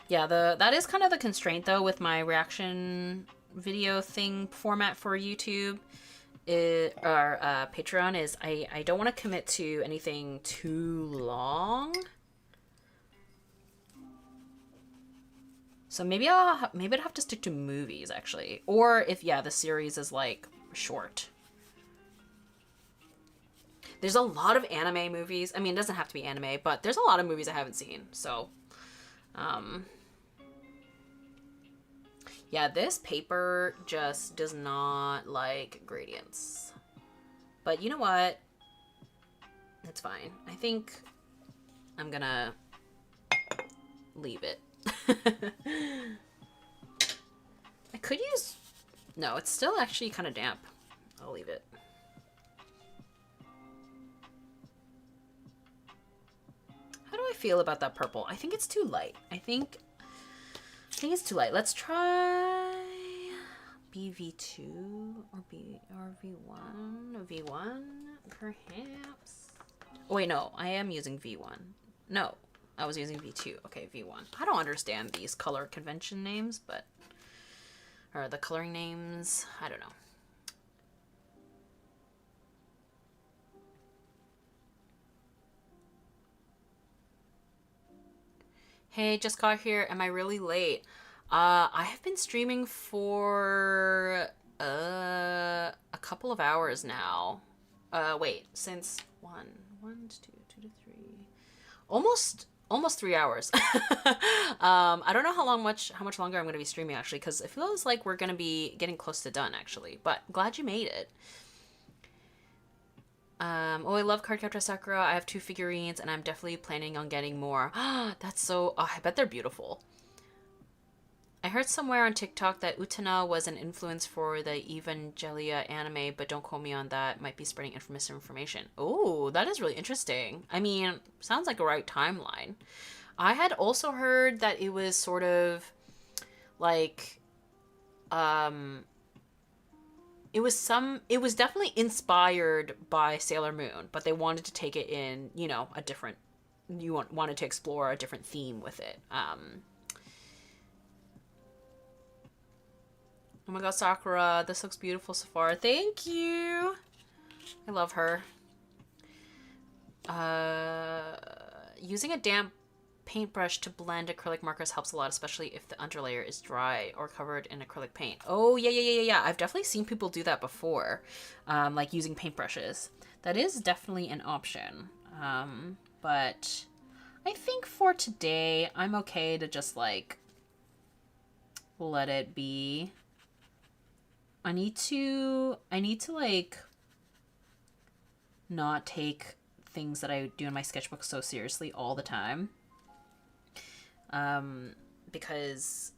Yeah, that is kind of the constraint, though, with my reaction video thing format for YouTube or Patreon is I don't want to commit to anything too long. So maybe I'd have to stick to movies, actually. Or if, yeah, the series is, like, short. There's a lot of anime movies. I mean, it doesn't have to be anime, but there's a lot of movies I haven't seen. So, Yeah, this paper just does not like gradients. But you know what? It's fine. I think I'm gonna leave it. I could use... No, it's still actually kind of damp. I'll leave it. How do I feel about that purple? I think it's too light. I think it's too light. Let's try BV2 or V1? V1, perhaps? Oh, wait, no. I am using V1. No, I was using V2. Okay, V1. I don't understand these color convention names, but... Or the coloring names. I don't know. Hey, just got here. Am I really late? I have been streaming for a couple of hours now. Wait, since one, two to three, almost 3 hours. I don't know how much longer I'm gonna be streaming actually, because it feels like we're gonna be getting close to done actually. But glad you made it. Oh, I love Cardcaptor Sakura. I have 2 figurines, and I'm definitely planning on getting more. That's so... Oh, I bet they're beautiful. I heard somewhere on TikTok that Utena was an influence for the Evangelia anime, but don't quote me on that. Might be spreading misinformation. Oh, that is really interesting. I mean, sounds like a right timeline. I had also heard that it was sort of like... It was definitely inspired by Sailor Moon, but they wanted to take it in, you know, a different, wanted to explore a different theme with it. Oh my god, Sakura, this looks beautiful so far. Thank you. I love her. Using a damp paintbrush to blend acrylic markers helps a lot, especially if the underlayer is dry or covered in acrylic paint. Oh, yeah. I've definitely seen people do that before, like using paintbrushes. That is definitely an option. But I think for today, I'm okay to just, like, let it be. I need to, like, not take things that I do in my sketchbook so seriously all the time. Because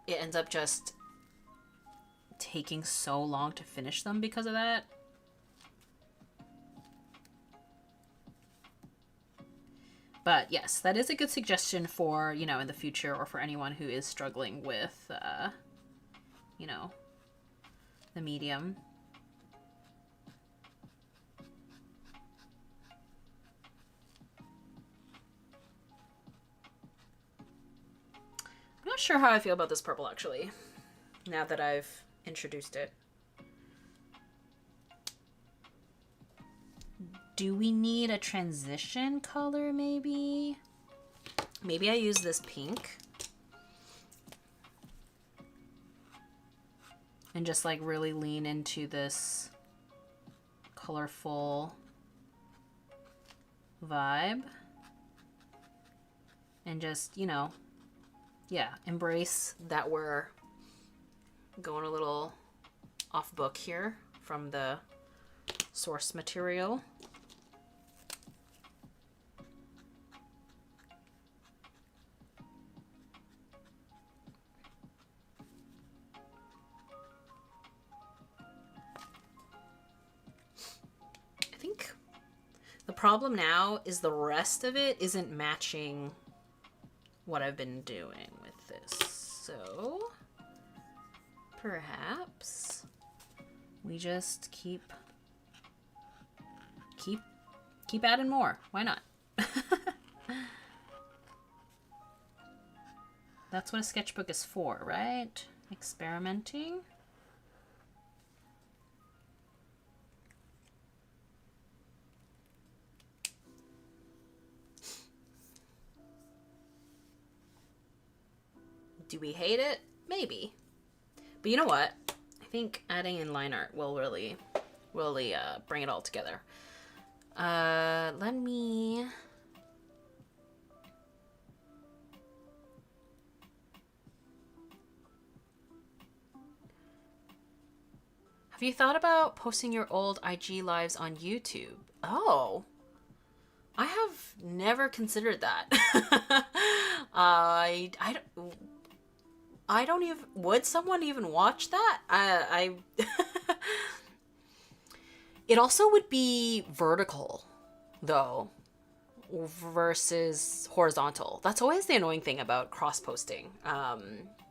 it ends up just taking so long to finish them because of that. But yes, that is a good suggestion for, you know, in the future, or for anyone who is struggling with, you know, the medium. I'm not sure how I feel about this purple, actually, now that I've introduced it. Do we need a transition color, maybe? Maybe I use this pink. And just, like, really lean into this colorful vibe. And just, you know, yeah, embrace that we're going a little off book here from the source material. I think the problem now is the rest of it isn't matching what I've been doing with this. So perhaps we just keep adding more. Why not? That's what a sketchbook is for, right? Experimenting. Do we hate it? Maybe. But you know what? I think adding in line art will really bring it all together. Let me you thought about posting your old IG lives on YouTube? Oh, I have never considered that. I don't even, would someone even watch that? It also would be vertical though versus horizontal. That's always the annoying thing about cross posting.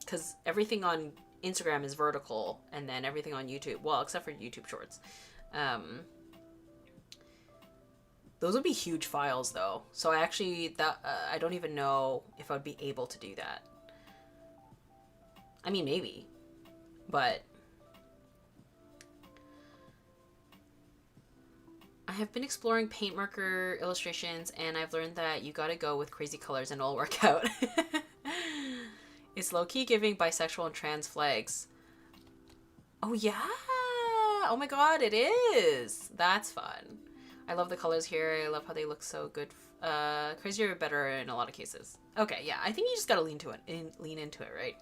Because everything on Instagram is vertical and then everything on YouTube, well, except for YouTube shorts. Those would be huge files though. So I actually, I don't even know if I'd be able to do that. I mean, maybe, but I have been exploring paint marker illustrations and I've learned that you gotta go with crazy colors and it'll work out. It's low-key giving bisexual and trans flags. Oh yeah! Oh my god, it is! That's fun. I love the colors here. I love how they look so good. Crazier or better in a lot of cases. Okay, yeah, I think you just gotta lean into it, right?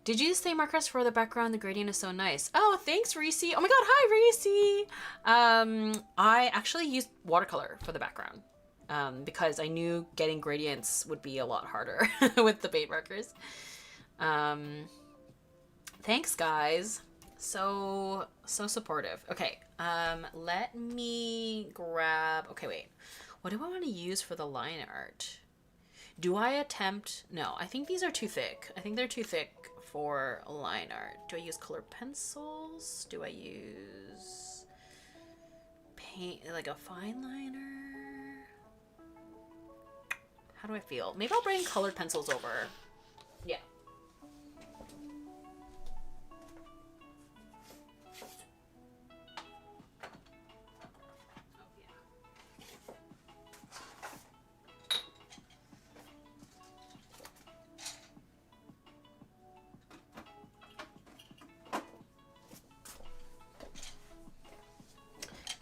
Did you use stain markers for the background? The gradient is so nice. Oh, thanks, Reese. Oh my god, hi, Reese. I actually used watercolor for the background because I knew getting gradients would be a lot harder with the paint markers. Thanks, guys. So supportive. Okay, let me grab... Okay, wait. What do I want to use for the line art? Do I attempt... No, I think these are too thick. I think they're too thick for line art. Do I use colored pencils? Do I use paint, like a fine liner? How do I feel? Maybe I'll bring colored pencils over. Yeah.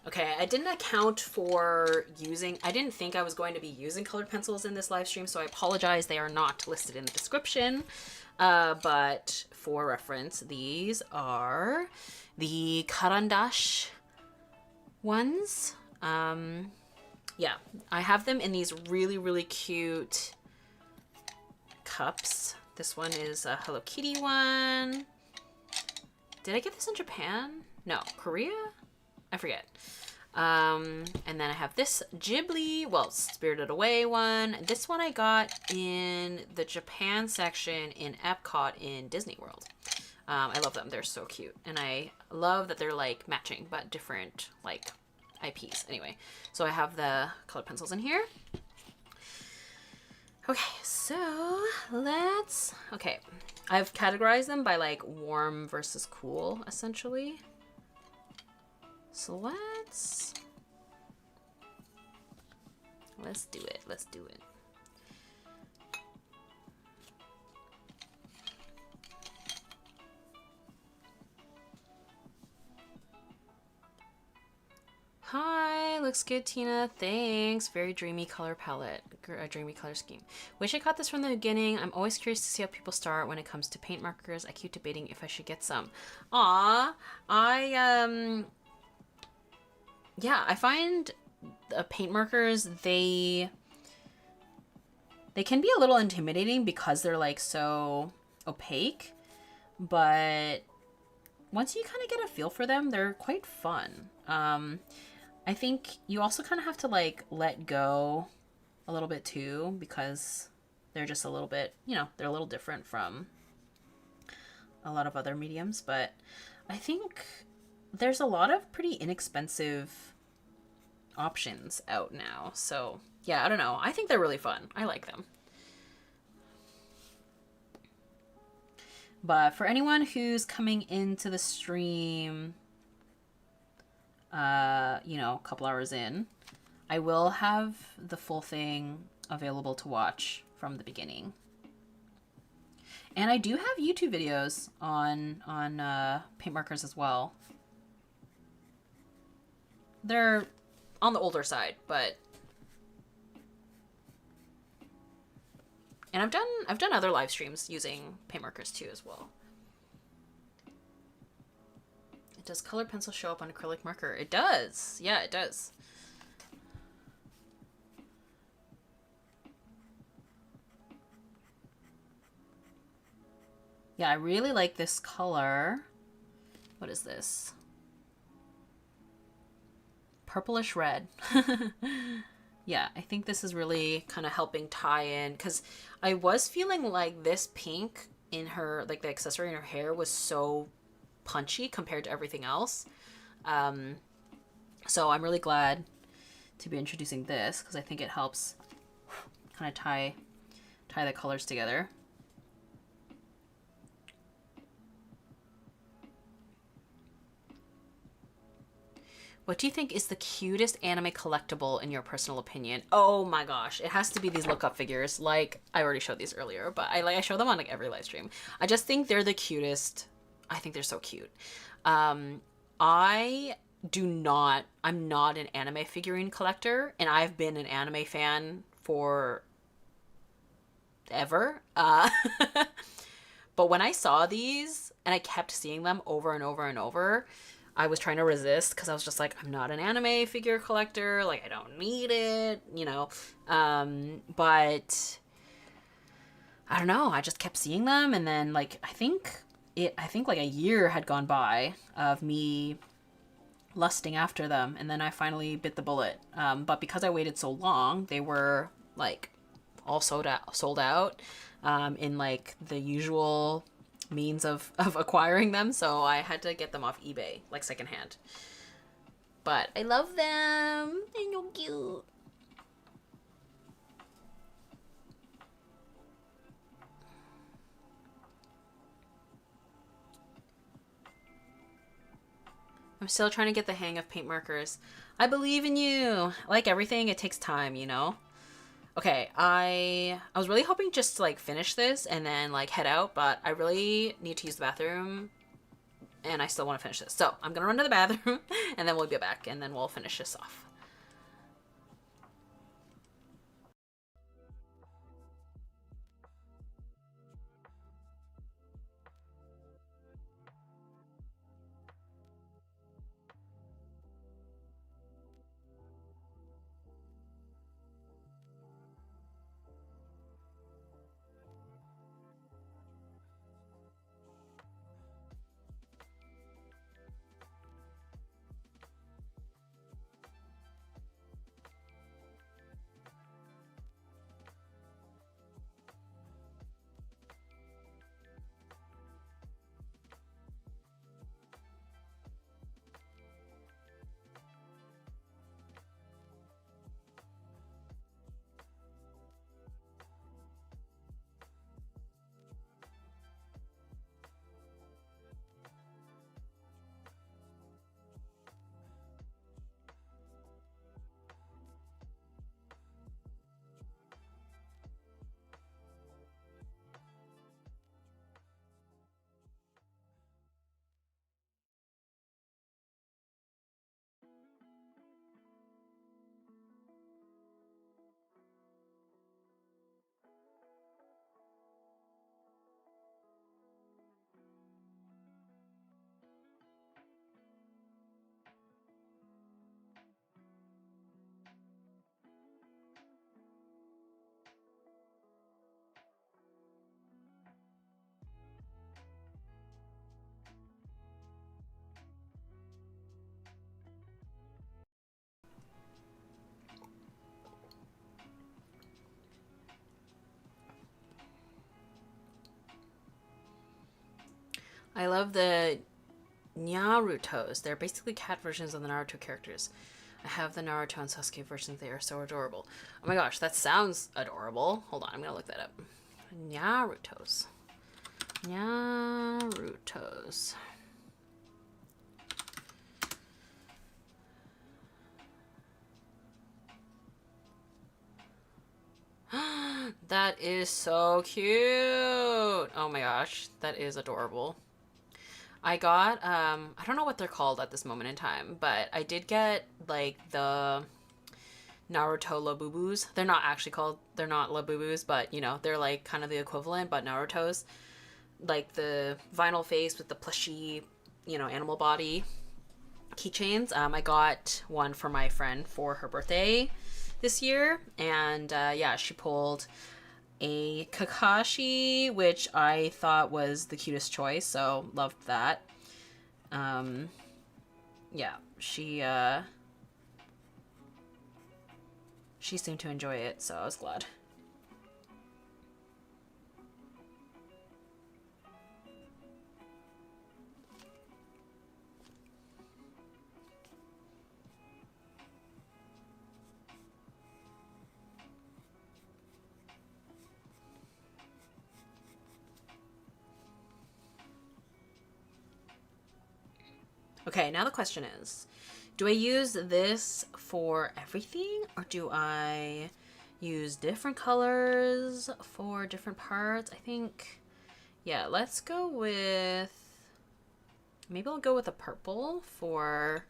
Okay, I didn't account for using, I didn't think I was going to be using colored pencils in this live stream, so I apologize. They are not listed in the description. But for reference, these are the Karandash ones. Yeah, I have them in these really, really cute cups. This one is a Hello Kitty one. Did I get this in Japan? No, Korea? I forget. And then I have this Ghibli, well, Spirited Away one. This one I got in the Japan section in Epcot in Disney World. I love them. They're so cute. And I love that they're like matching, but different like IPs. Anyway, so I have the colored pencils in here. Okay, so let's, okay. I've categorized them by like warm versus cool, essentially. So let's do it. Let's do it. Hi, looks good, Tina. Thanks. Very dreamy color palette, a dreamy color scheme. Wish I caught this from the beginning. I'm always curious to see how people start when it comes to paint markers. I keep debating if I should get some. Aw, yeah, I find paint markers, they can be a little intimidating because they're like so opaque, but once you kind of get a feel for them, they're quite fun. I think you also kind of have to like let go a little bit too, because they're just a little bit, you know, they're a little different from a lot of other mediums, but I think there's a lot of pretty inexpensive options out now. So yeah, I don't know. I think they're really fun. I like them. But for anyone who's coming into the stream, you know, a couple hours in, I will have the full thing available to watch from the beginning. And I do have YouTube videos on paint markers as well. They're on the older side, but and I've done other live streams using paint markers too as well. Does colored pencil show up on acrylic marker? It does. Yeah, it does. Yeah, I really like this color. What is this? Purplish red. Yeah, I think this is really kind of helping tie in, because I was feeling like this pink in her, like the accessory in her hair was so punchy compared to everything else. So I'm really glad to be introducing this, because I think it helps kind of tie the colors together. What do you think is the cutest anime collectible in your personal opinion? Oh my gosh, it has to be these look-up figures. Like, I already showed these earlier, but I show them on like every live stream. I just think they're the cutest. I think they're so cute. I'm not an anime figurine collector, and I've been an anime fan for ever. But when I saw these and I kept seeing them over and over and over, I was trying to resist, because I was just like, I'm not an anime figure collector. Like, I don't need it, you know. But I don't know. I just kept seeing them, and then like I think like a year had gone by of me lusting after them, and then I finally bit the bullet. But because I waited so long, they were like all sold out in like the usual means of acquiring them, so I had to get them off eBay, like secondhand. But I love them. They're so cute. I'm still trying to get the hang of paint markers. I believe in you. Like everything, it takes time, you know? Okay, I was really hoping just to like finish this and then like head out, but I really need to use the bathroom and I still want to finish this. So I'm gonna run to the bathroom and then we'll get back and then we'll finish this off. I love the Narutos. They're basically cat versions of the Naruto characters. I have the Naruto and Sasuke versions. They are so adorable. Oh my gosh, that sounds adorable. Hold on, I'm gonna look that up. Narutos. Narutos. That is so cute. Oh my gosh, that is adorable. I got, I don't know what they're called at this moment in time, but I did get, like, the Naruto Labubus. They're not actually called, they're not Labubus, but, you know, they're, like, kind of the equivalent, but Naruto's. Like, the vinyl face with the plushy you know, animal body keychains. I got one for my friend for her birthday this year, and yeah, she pulled a Kakashi, which I thought was the cutest choice, so loved that. Yeah, she seemed to enjoy it, so I was glad. Okay, now the question is, do I use this for everything, or do I use different colors for different parts? I think, yeah, let's go with, maybe I'll go with a purple for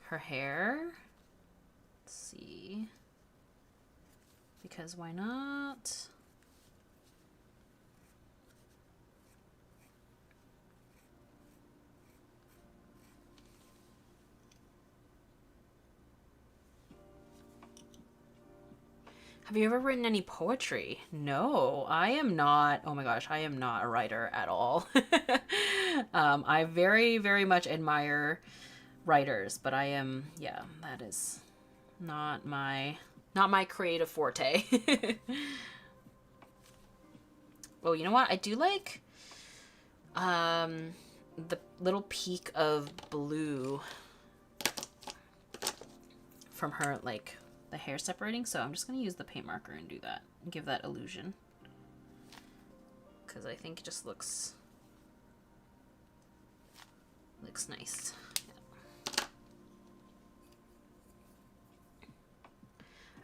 her hair. Let's see. Because why not? Have you ever written any poetry? No, I am not. Oh my gosh, I am not a writer at all. I very, very much admire writers, but I am, yeah, that is not my creative forte. Oh, you know what? I do like the little peak of blue from her, like the hair separating, so I'm just going to use the paint marker and do that and give that illusion, because I think it just looks nice. Yeah.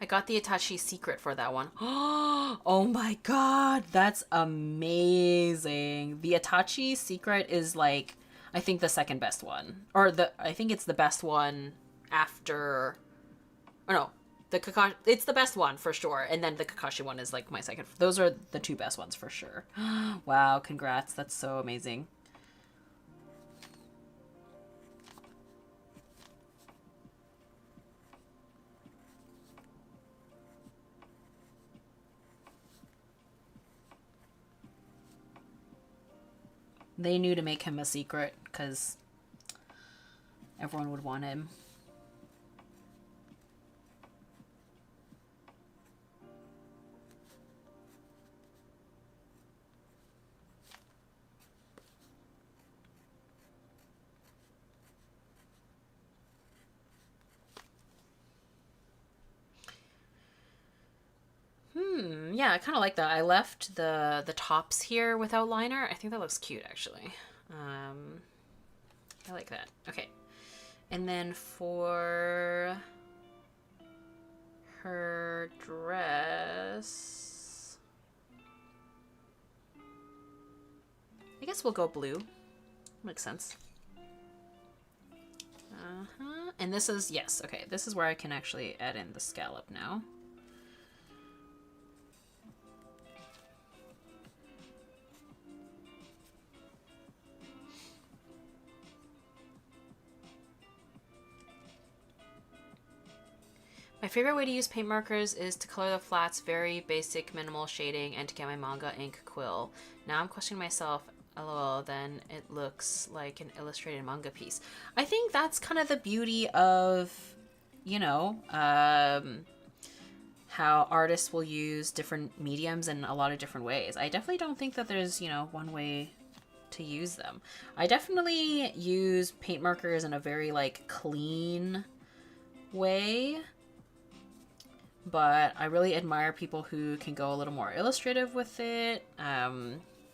I got the Itachi secret for that one. Oh my god, that's amazing. The Itachi secret is like, I think the second best one, or I think it's the best one after, or no, the Kakashi, it's the best one for sure, and then the Kakashi one is like my second. Those are the two best ones for sure. Wow, congrats, that's so amazing. They knew to make him a secret because everyone would want him. Yeah, I kind of like that. I left the tops here without liner. I think that looks cute, actually. I like that. Okay. And then for her dress, I guess we'll go blue. Makes sense. And this is, yes, okay. This is where I can actually add in the scallop now. My favorite way to use paint markers is to color the flats, very basic, minimal shading, and to get my manga ink quill. Now I'm questioning myself, lol, then it looks like an illustrated manga piece. I think that's kind of the beauty of, you know, how artists will use different mediums in a lot of different ways. I definitely don't think that there's, you know, one way to use them. I definitely use paint markers in a very, like, clean way. But I really admire people who can go a little more illustrative with it. Yeah,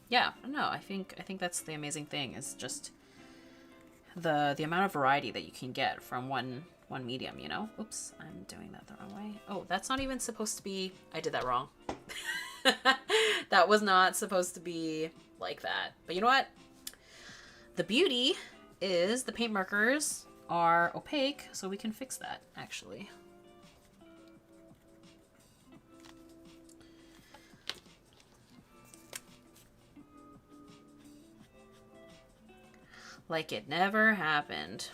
I don't know. I think that's the amazing thing, is just the amount of variety that you can get from one medium, you know? Oops, I'm doing that the wrong way. Oh, that's not even supposed to be, I did that wrong. That was not supposed to be like that. But you know what? The beauty is the paint markers are opaque, so we can fix that, actually. like it never happened.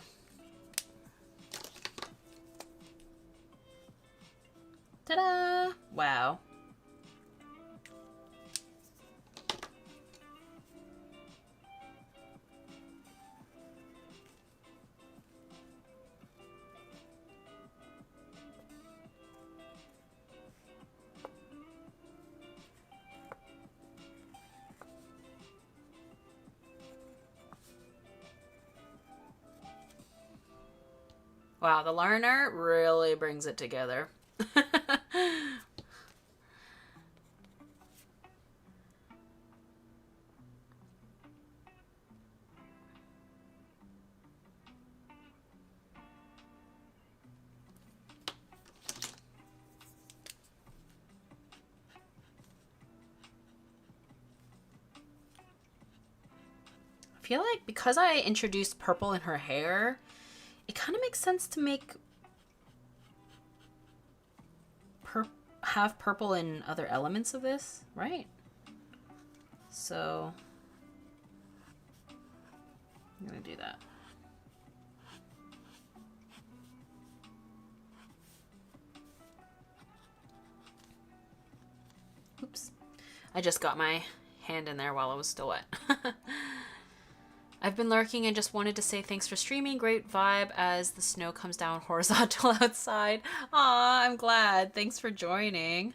Ta-da! Wow. Wow, the line art really brings it together. I feel like because I introduced purple in her hair, it kind of makes sense to make have purple in other elements of this, right? So I'm gonna do that. Oops. I just got my hand in there while it was still wet. I've been lurking and just wanted to say thanks for streaming. Great vibe as the snow comes down horizontal outside. Aw, I'm glad. Thanks for joining.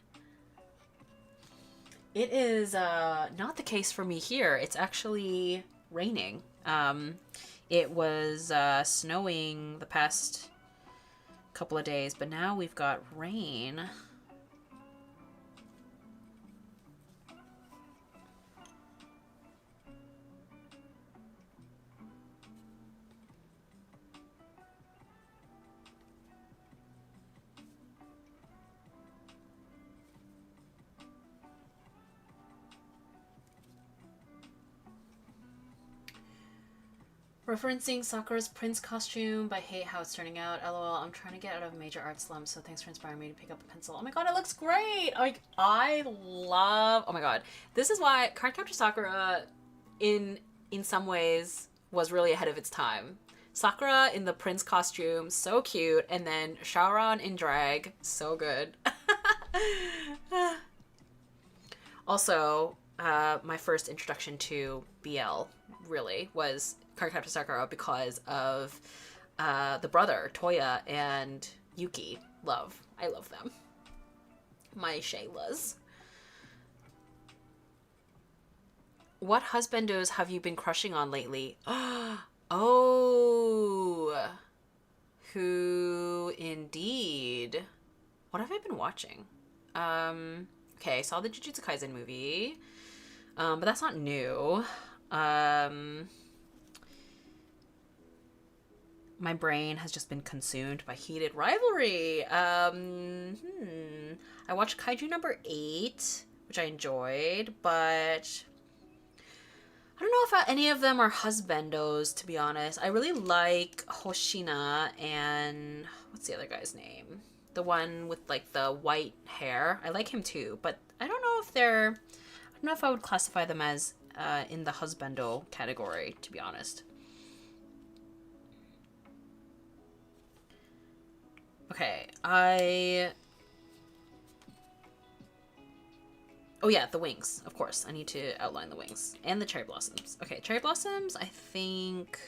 It is not the case for me here. It's actually raining. It was snowing the past couple of days, but now we've got rain. Referencing Sakura's prince costume, but I hate how it's turning out. LOL, I'm trying to get out of a major art slump, so thanks for inspiring me to pick up a pencil. Oh my god, it looks great! Like, I love... Oh my god. This is why Cardcaptor Sakura, in some ways, was really ahead of its time. Sakura in the prince costume, so cute, and then Shaoran in drag, so good. Also, my first introduction to BL, really, was Cardcaptor Sakura because of the brother, Toya, and Yuki. I love them. My Shaylas. What husbandos have you been crushing on lately? Oh, who indeed? What have I been watching? Okay, I saw the Jujutsu Kaisen movie, but that's not new. My brain has just been consumed by heated rivalry. I watched Kaiju number 8, which I enjoyed, but I don't know if any of them are husbandos, to be honest. I really like Hoshina and what's the other guy's name? The one with like the white hair. I like him too, but I don't know if I would classify them as in the husbando category, to be honest. Okay, oh yeah, the wings, of course. I need to outline the wings. And the cherry blossoms. Okay, cherry blossoms, I think...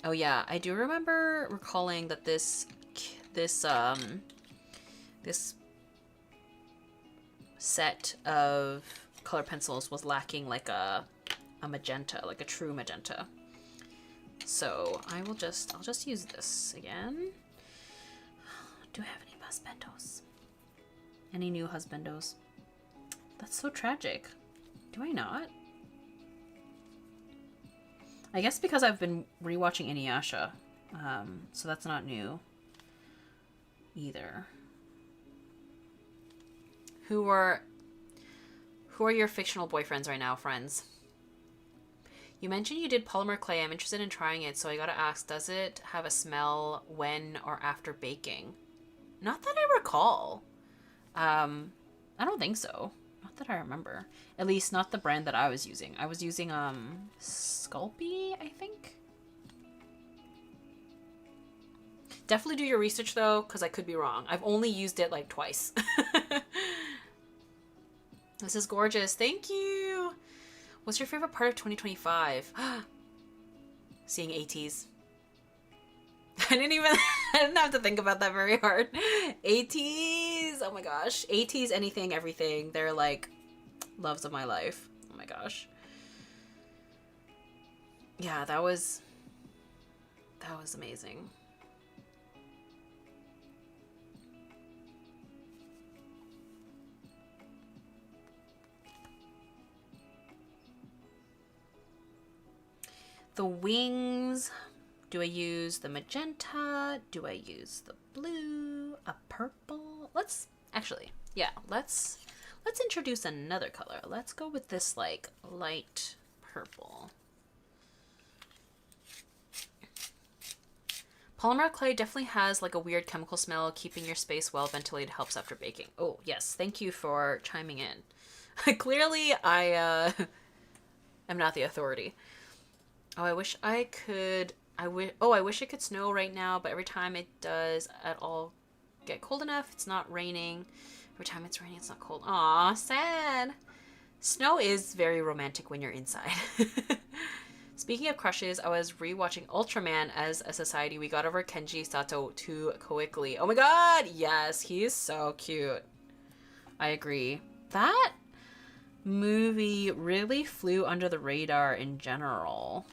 Oh yeah, I do remember recalling that this set of color pencils was lacking like a magenta, like a true magenta. So I'll just use this again. Do I have any husbandos? Any new husbandos? That's so tragic. Do I not? I guess because I've been rewatching Inuyasha, so that's not new either. Who are your fictional boyfriends right now, friends? You mentioned you did polymer clay. I'm interested in trying it, so I gotta ask, does it have a smell when or after baking? Not that I recall. I don't think so. Not that I remember. At least not the brand that I was using. I was using Sculpey, I think. Definitely do your research though, because I could be wrong. I've only used it like twice. This is gorgeous. Thank you. What's your favorite part of 2025? Seeing ATs. I didn't have to think about that very hard. ATs. Oh my gosh. ATs, anything, everything. They're like loves of my life. Oh my gosh. Yeah, that was amazing. The wings, do I use the magenta? Do I use the blue? A purple? Let's introduce another color. Let's go with this like light purple. Polymer clay definitely has like a weird chemical smell. Keeping your space well ventilated helps after baking. Oh yes, thank you for chiming in. Clearly I am not the authority. Oh, I wish I could. I wish it could snow right now, but every time it does at all get cold enough, it's not raining. Every time it's raining, it's not cold. Aw, sad. Snow is very romantic when you're inside. Speaking of crushes, I was rewatching Ultraman as a society. We got over Kenji Sato too quickly. Oh my god, yes, he is so cute. I agree. That movie really flew under the radar in general.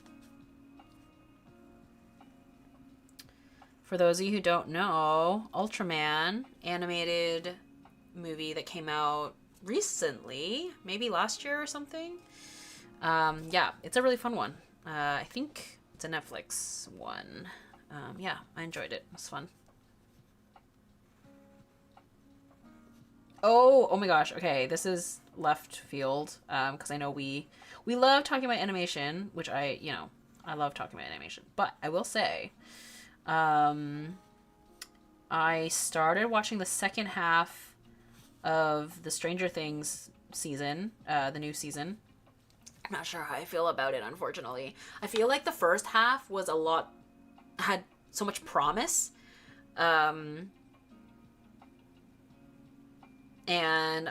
For those of you who don't know, Ultraman, animated movie that came out recently, maybe last year or something. Yeah, it's a really fun one. I think it's a Netflix one. Yeah, I enjoyed it. It was fun. Oh my gosh. Okay, this is left field because I know we love talking about animation, which I love talking about animation. But I will say, I started watching the second half of the Stranger Things season, the new season. I'm not sure how I feel about it, unfortunately. I feel like the first half was had so much promise. And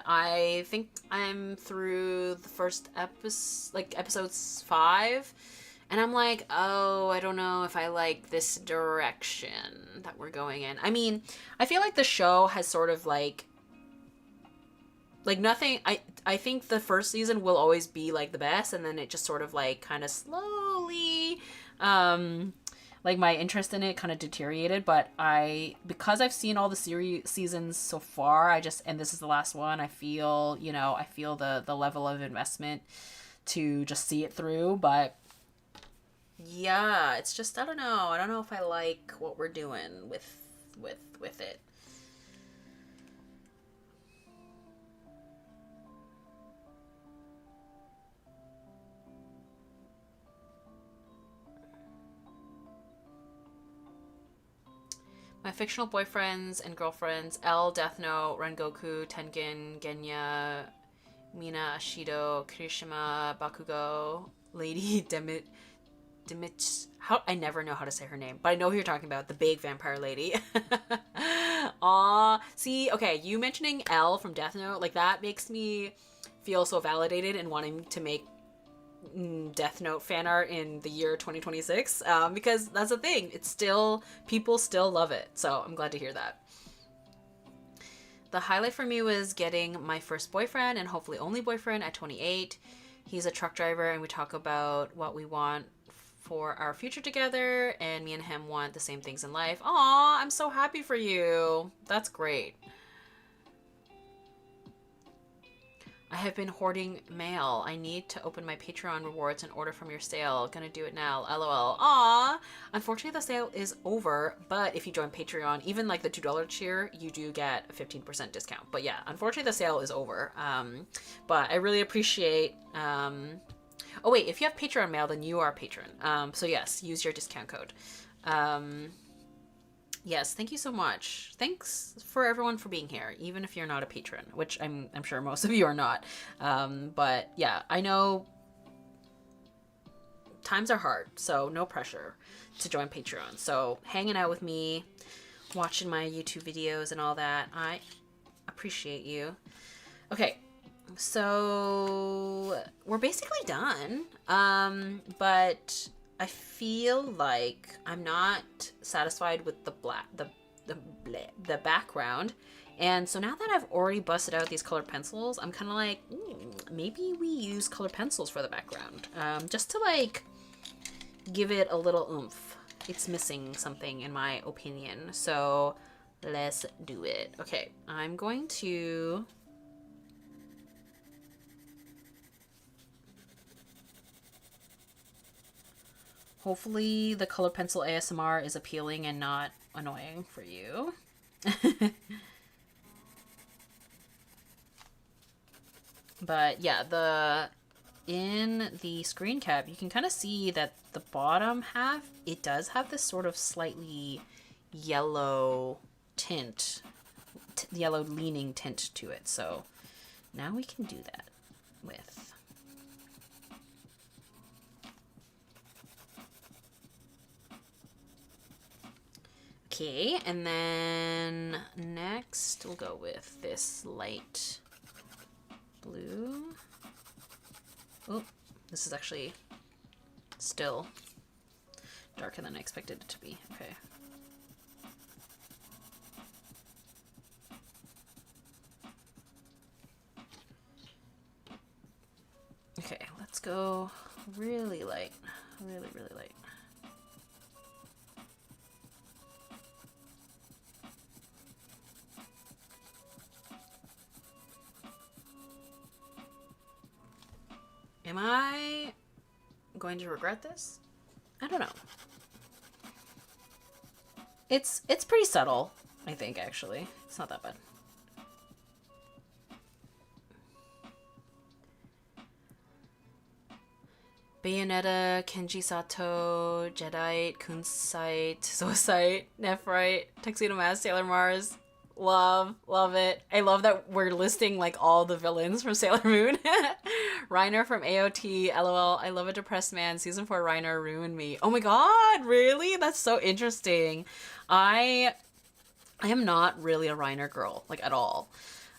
I think I'm through the first episodes 5. And I'm like, oh, I don't know if I like this direction that we're going in. I mean, I feel like the show has sort of like nothing. I think the first season will always be like the best, and then it just sort of like kind of slowly, like my interest in it kind of deteriorated. But because I've seen all the seasons so far, and this is the last one, I feel the level of investment to just see it through. But yeah, it's just, I don't know if I like what we're doing with it. My fictional boyfriends and girlfriends: L, Death Note, Rengoku, Tengen, Genya, Mina, Ashido, Kirishima, Bakugo, Lady Demit. I never know how to say her name, but I know who you're talking about, the big vampire lady. Aw, see, okay, you mentioning L from Death Note, like that makes me feel so validated in wanting to make Death Note fan art in the year 2026, because that's the thing, people still love it, so I'm glad to hear that. The highlight for me was getting my first boyfriend, and hopefully only boyfriend, at 28. He's a truck driver, and we talk about what we want for our future together, and me and him want the same things in life. Aw, I'm so happy for you. That's great. I have been hoarding mail. I need to open my Patreon rewards and order from your sale. Gonna do it now. LOL. Aw. Unfortunately, the sale is over, but if you join Patreon, even like the $2 tier, you do get a 15% discount. But yeah, unfortunately, the sale is over. But I really appreciate... Oh wait, if you have Patreon mail, then you are a patron. So yes, use your discount code. Yes, thank you so much. Thanks for everyone for being here, even if you're not a patron, which I'm sure most of you are not. But yeah, I know times are hard, so no pressure to join Patreon. So hanging out with me, watching my YouTube videos and all that, I appreciate you. Okay, so we're basically done. But I feel like I'm not satisfied with the background. And so now that I've already busted out these colored pencils, I'm kind of like, maybe we use colored pencils for the background. Just to like give it a little oomph. It's missing something in my opinion. So let's do it. Okay, I'm going to... Hopefully the color pencil ASMR is appealing and not annoying for you. But yeah, in the screen cap, you can kind of see that the bottom half, it does have this sort of slightly yellow tint, yellow leaning tint to it. So now we can do that with... Okay, and then next we'll go with this light blue. Oh, this is actually still darker than I expected it to be. Okay. Okay, let's go really light. Really, really light. Am I going to regret this? I don't know. It's pretty subtle, I think, actually. It's not that bad. Bayonetta, Kenji Sato, Jedi, Kunsight, Zoisite, Nephrite, Tuxedo Mask, Sailor Mars. Love it. I love that we're listing like all the villains from Sailor Moon. Reiner from AOT, LOL, I love a depressed man. Season 4 Reiner ruined me. Oh my god, really? That's so interesting. I am not really a Reiner girl, like at all.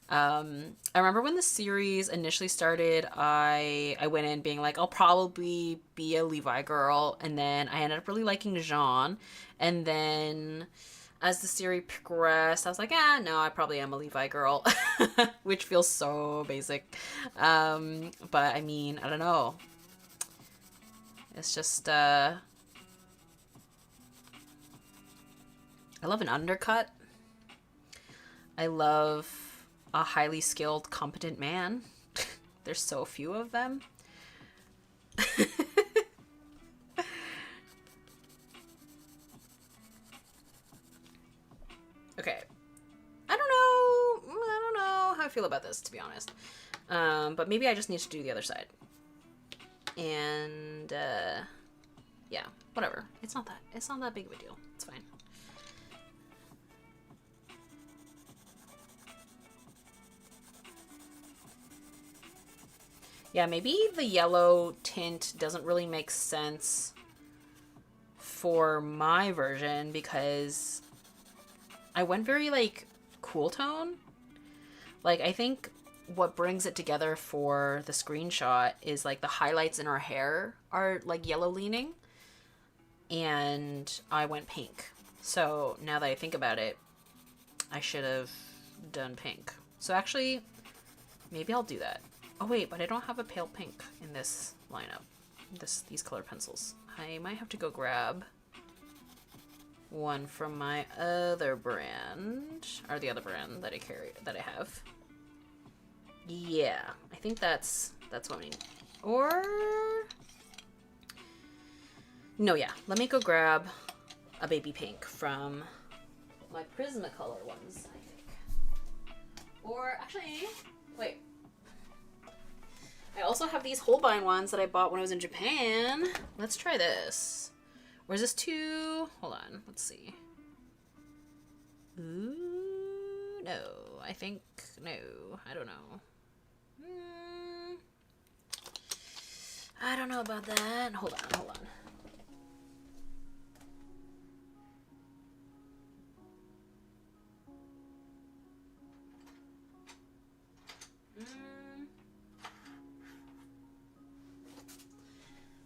I remember when the series initially started, I went in being like, I'll probably be a Levi girl, and then I ended up really liking Jean, and then as the series progressed, I was like, no, I probably am a Levi girl, which feels so basic. But I mean, I don't know. It's just, I love an undercut. I love a highly skilled, competent man. There's so few of them. Okay. I don't know how I feel about this, to be honest. But maybe I just need to do the other side. And, yeah, whatever. It's not that big of a deal. It's fine. Yeah, maybe the yellow tint doesn't really make sense for my version because I went very, like, cool tone. Like, I think what brings it together for the screenshot is, like, the highlights in our hair are, like, yellow leaning. And I went pink. So, now that I think about it, I should have done pink. So, actually, maybe I'll do that. Oh, wait, but I don't have a pale pink in this lineup. These color pencils. I might have to go grab one from my other brand, or the other brand that I have. Yeah, I think that's what we need. Or no, yeah. Let me go grab a baby pink from my Prismacolor ones, I think. Or actually, wait. I also have these Holbein ones that I bought when I was in Japan. Let's try this. Or is this too... Hold on, let's see. No, I think, no, I don't know. I don't know about that. Hold on, hold on.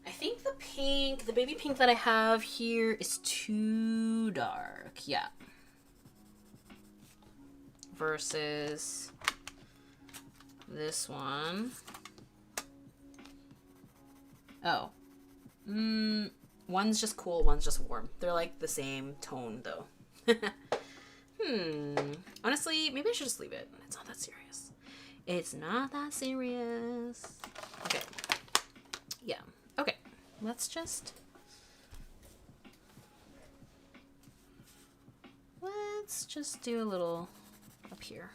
I think the pink, the baby pink that I have here is too dark. Yeah. Versus this one. Oh. One's just cool, one's just warm. They're like the same tone though. Honestly, maybe I should just leave it. It's not that serious. It's not that serious. Okay. Yeah. Okay. Let's just do a little up here.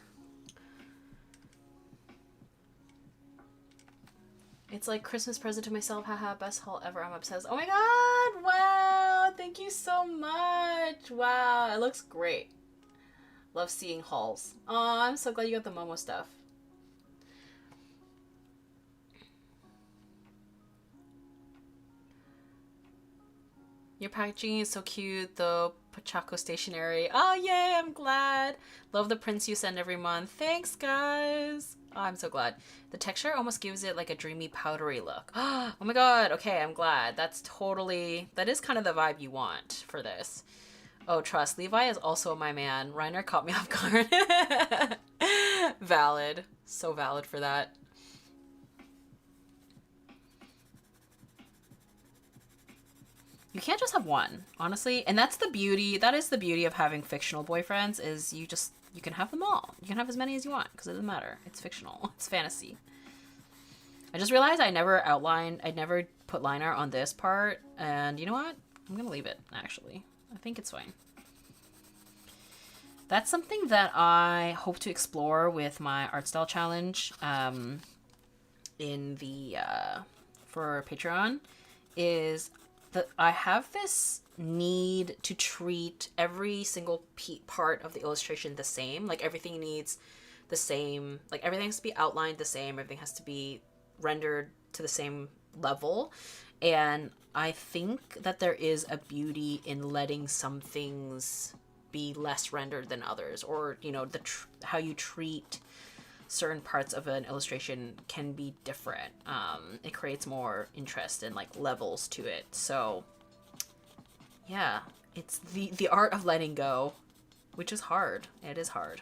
It's like Christmas present to myself. Haha, best haul ever. I'm obsessed. Oh my god! Wow! Thank you so much! Wow, it looks great. Love seeing hauls. Oh, I'm so glad you got the Momo stuff. Your packaging is so cute, though. Pachaco stationery. Oh, yay! I'm glad. Love the prints you send every month. Thanks, guys. Oh, I'm so glad. The texture almost gives it like a dreamy, powdery look. Oh my god. Okay, I'm glad. That is kind of the vibe you want for this. Oh, trust. Levi is also my man. Reiner caught me off guard. Valid. So valid for that. You can't just have one, honestly. And that's the beauty. That is the beauty of having fictional boyfriends is you can have them all. You can have as many as you want because it doesn't matter. It's fictional. It's fantasy. I just realized I never put line art on this part. And you know what? I'm going to leave it, actually. I think it's fine. That's something that I hope to explore with my art style challenge in the for Patreon is that I have this need to treat every single part of the illustration the same. Like everything needs the same, like everything has to be outlined the same. Everything has to be rendered to the same level. And I think that there is a beauty in letting some things be less rendered than others, or, you know, how you treat certain parts of an illustration can be different. It creates more interest and like levels to it. So yeah, it's the art of letting go, which is hard. It is hard.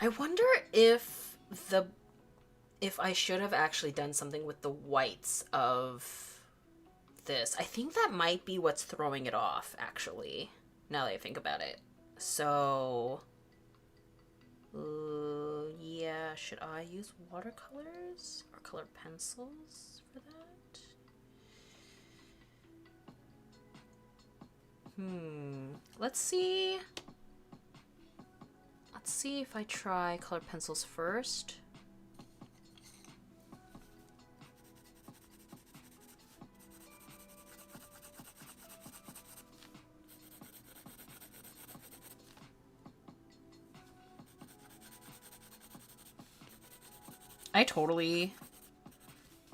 I wonder if I should have actually done something with the whites of this. I think that might be what's throwing it off, actually, now that I think about it. So, yeah, should I use watercolors or colored pencils for that? Let's see. Let's see if I try colored pencils first. I totally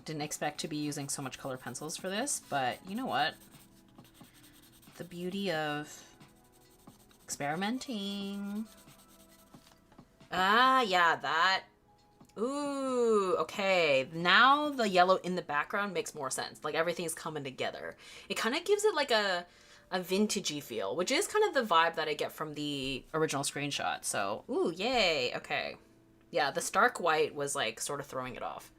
didn't expect to be using so much colored pencils for this, but you know what? The beauty of experimenting. Ah, yeah, that. Ooh, okay. Now the yellow in the background makes more sense. Like everything's coming together. It kind of gives it like a vintagey feel, which is kind of the vibe that I get from the original screenshot. So, ooh, yay. Okay. Yeah, the stark white was like sort of throwing it off.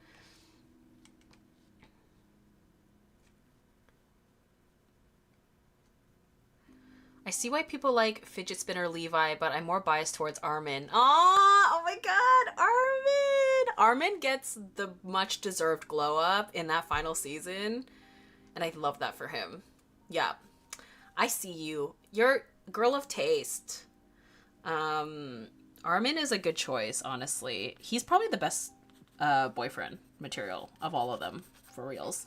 I see why people like Fidget Spinner Levi, but I'm more biased towards Armin. Oh my god, Armin! Armin gets the much deserved glow up in that final season, and I love that for him. Yeah. I see you. You're a girl of taste. Armin is a good choice, honestly. He's probably the best boyfriend material of all of them, for reals.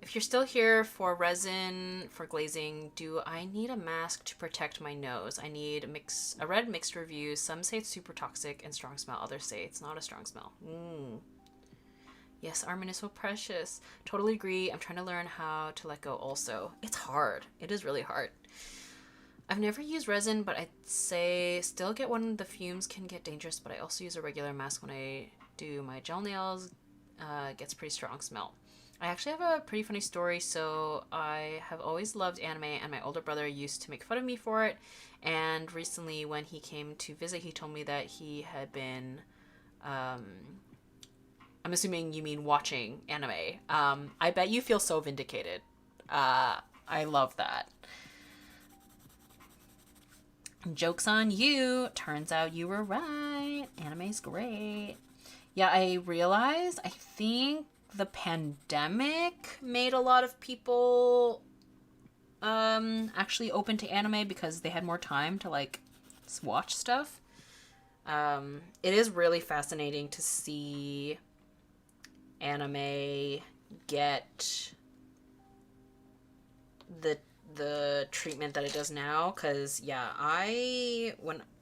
If you're still here for resin for glazing, do I need a mask to protect my nose? I need a red mixed reviews. Some say it's super toxic and strong smell. Others say it's not a strong smell. Yes, Armin is so precious. Totally agree. I'm trying to learn how to let go also. It's hard. It is really hard. I've never used resin, but I'd say still get one. The fumes can get dangerous, but I also use a regular mask when I do my gel nails. Gets pretty strong smell. I actually have a pretty funny story. So I have always loved anime, and my older brother used to make fun of me for it. And recently when he came to visit, he told me that he had been, I'm assuming you mean watching anime. I bet you feel so vindicated. I love that. Joke's on you. Turns out you were right. Anime's great. Yeah, I realized, I think the pandemic made a lot of people actually open to anime because they had more time to like watch stuff. It is really fascinating to see anime get the treatment that it does now, because yeah,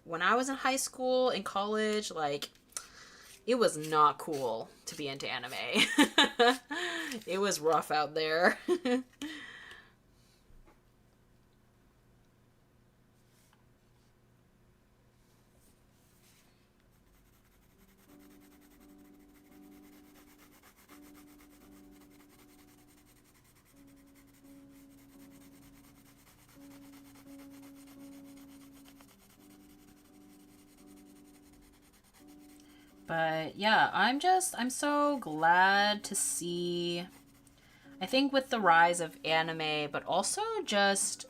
when I was in high school and college, like, it was not cool to be into anime. It was rough out there. But yeah, I'm so glad to see, I think with the rise of anime, but also just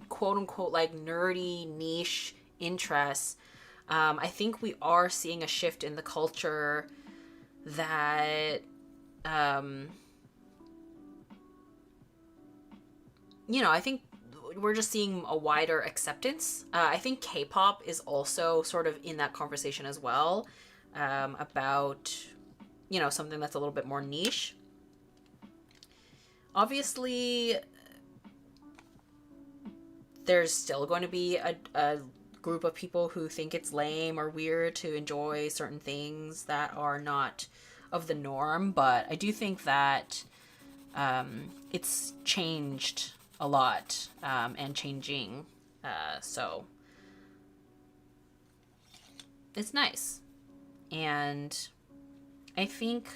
quote unquote like nerdy niche interests, I think we are seeing a shift in the culture that, I think we're just seeing a wider acceptance. I think K-pop is also sort of in that conversation as well, about, something that's a little bit more niche. Obviously, there's still going to be a group of people who think it's lame or weird to enjoy certain things that are not of the norm, but I do think that it's changed a lot, and changing, so it's nice. And I think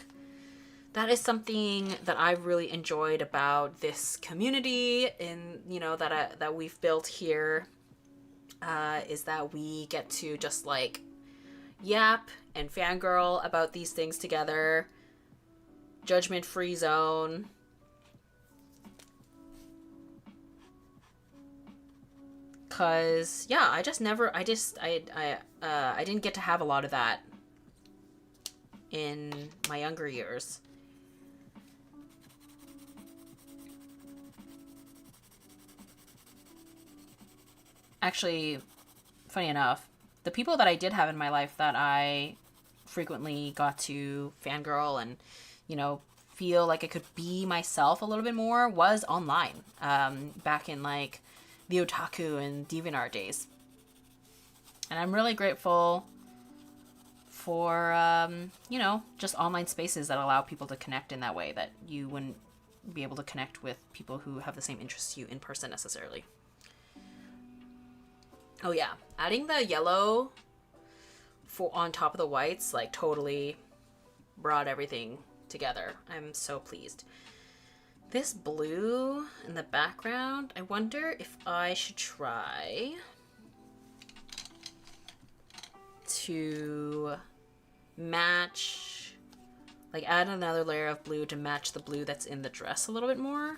that is something that I've really enjoyed about this community, in that we've built here, is that we get to just like yap and fangirl about these things together. Judgment free zone. Cause yeah, I didn't get to have a lot of that in my younger years. Actually, funny enough, the people that I did have in my life that I frequently got to fangirl and, feel like I could be myself a little bit more was online, back in like the otaku and DeviantArt days. And I'm really grateful for, just online spaces that allow people to connect in that way that you wouldn't be able to connect with people who have the same interests as you in person necessarily. Oh yeah, adding the yellow on top of the whites like totally brought everything together. I'm so pleased. This blue in the background, I wonder if I should try to match, like add another layer of blue to match the blue that's in the dress a little bit more.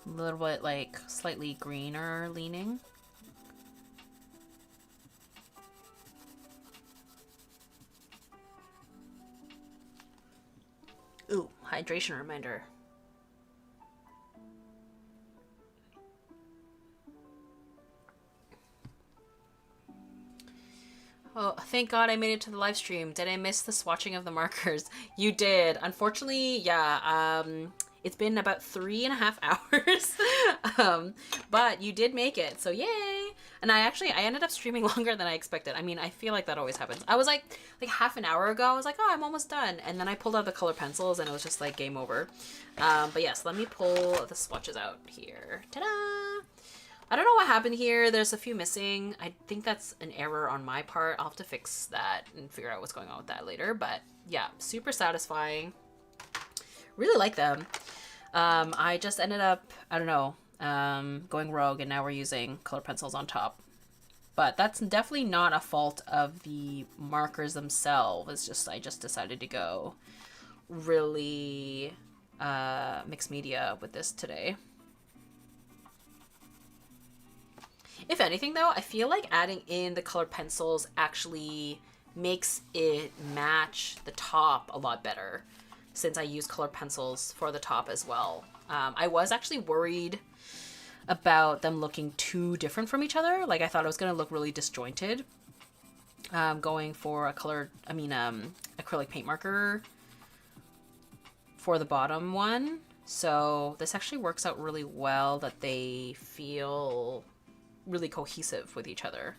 A little bit like slightly greener leaning. Ooh, hydration reminder. Oh, thank God I made it to the live stream. Did I miss the swatching of the markers? You did. Unfortunately, yeah, it's been about 3.5 hours. But you did make it, so yay. And I ended up streaming longer than I expected. I mean, I feel like that always happens. I was like half an hour ago, I was like, oh, I'm almost done. And then I pulled out the color pencils and it was just like game over. But yes, let me pull the swatches out here. Ta-da! I don't know what happened here. There's a few missing. I think that's an error on my part. I'll have to fix that and figure out what's going on with that later. But yeah, super satisfying. Really like them. I just ended up, I don't know, going rogue, and now we're using color pencils on top. But that's definitely not a fault of the markers themselves. It's just I just decided to go really mixed media with this today. If anything, though, I feel like adding in the colored pencils actually makes it match the top a lot better, since I use colored pencils for the top as well. I was actually worried about them looking too different from each other. Like, I thought it was going to look really disjointed. Going for a acrylic paint marker for the bottom one. So this actually works out really well that they feel really cohesive with each other.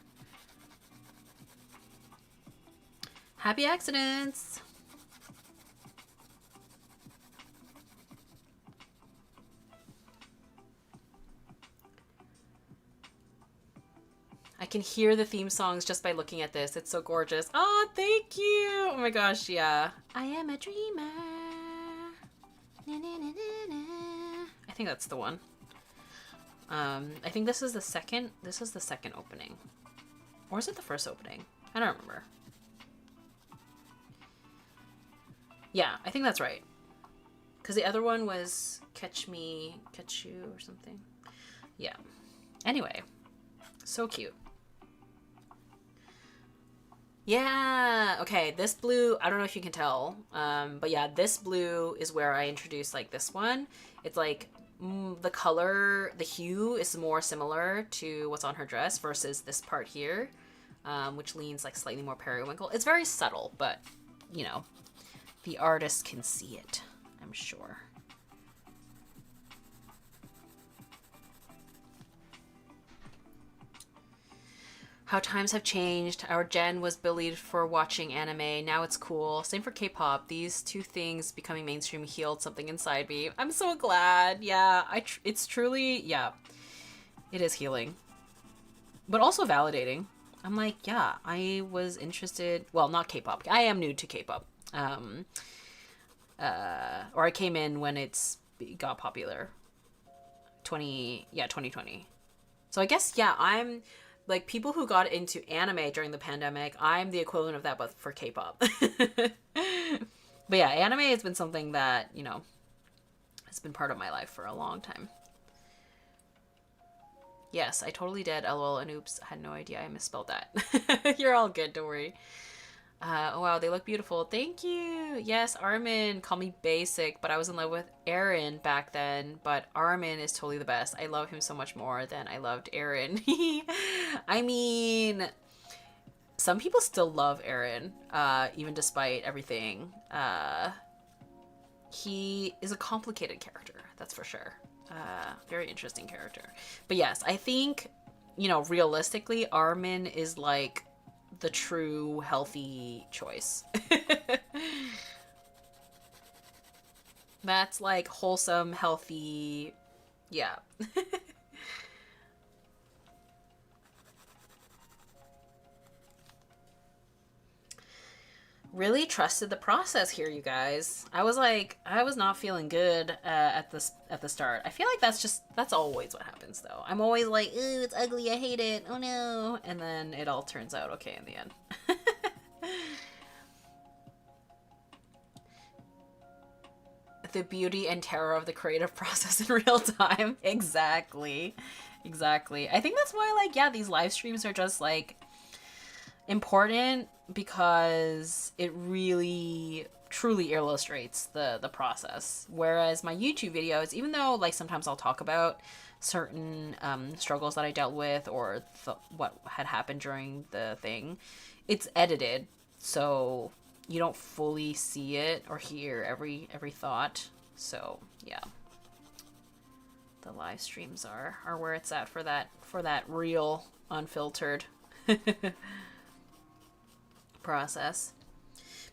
Happy accidents! I can hear the theme songs just by looking at this. It's so gorgeous. Oh, thank you! Oh my gosh, yeah. I am a dreamer. Na, na, na, na, na. I think that's the one. I think this is the second opening. Or is it the first opening? I don't remember. Yeah, I think that's right. Because the other one was Catch Me, Catch You or something. Yeah. Anyway, so cute. Yeah, okay, this blue, I don't know if you can tell, but yeah, this blue is where I introduced like this one. It's like the color, the hue is more similar to what's on her dress versus this part here, which leans like slightly more periwinkle. It's very subtle, but you know, the artist can see it, I'm sure. How times have changed. Our gen was bullied for watching anime. Now it's cool. Same for K-pop. These two things becoming mainstream healed something inside me. I'm so glad. Yeah, it's truly, yeah, it is healing. But also validating. I'm like, yeah, I was interested. Well, not K-pop. I am new to K-pop. Or I came in when it got popular. 2020. So I guess, yeah, I'm like people who got into anime during the pandemic. I'm the equivalent of that, but for K-pop. But yeah, anime has been something that, you know, has been part of my life for a long time. Yes, I totally did. LOL and oops, I had no idea I misspelled that. You're all good, don't worry. Oh wow, they look beautiful. Thank you. Yes, Armin, call me basic, but I was in love with Aaron back then. But Armin is totally the best. I love him so much more than I loved Aaron. I mean, some people still love Aaron, even despite everything. He is a complicated character, that's for sure. Very interesting character. But yes, I think, you know, realistically, Armin is like the true healthy choice. That's like wholesome, healthy. Yeah. Really trusted the process here, you guys. I was not feeling good at the start. I feel like that's always what happens though. I'm always like, ooh, it's ugly, I hate it, oh no, and then it all turns out okay in the end. the beauty and terror of the creative process in real time. Exactly. Exactly. I think that's why, like, yeah, these live streams are just, like, important because it really truly illustrates the process. Whereas my YouTube videos, even though, like, sometimes I'll talk about certain struggles that I dealt with or what had happened during the thing, it's edited, so you don't fully see it or hear every thought. So yeah, the live streams are where it's at for that real, unfiltered process.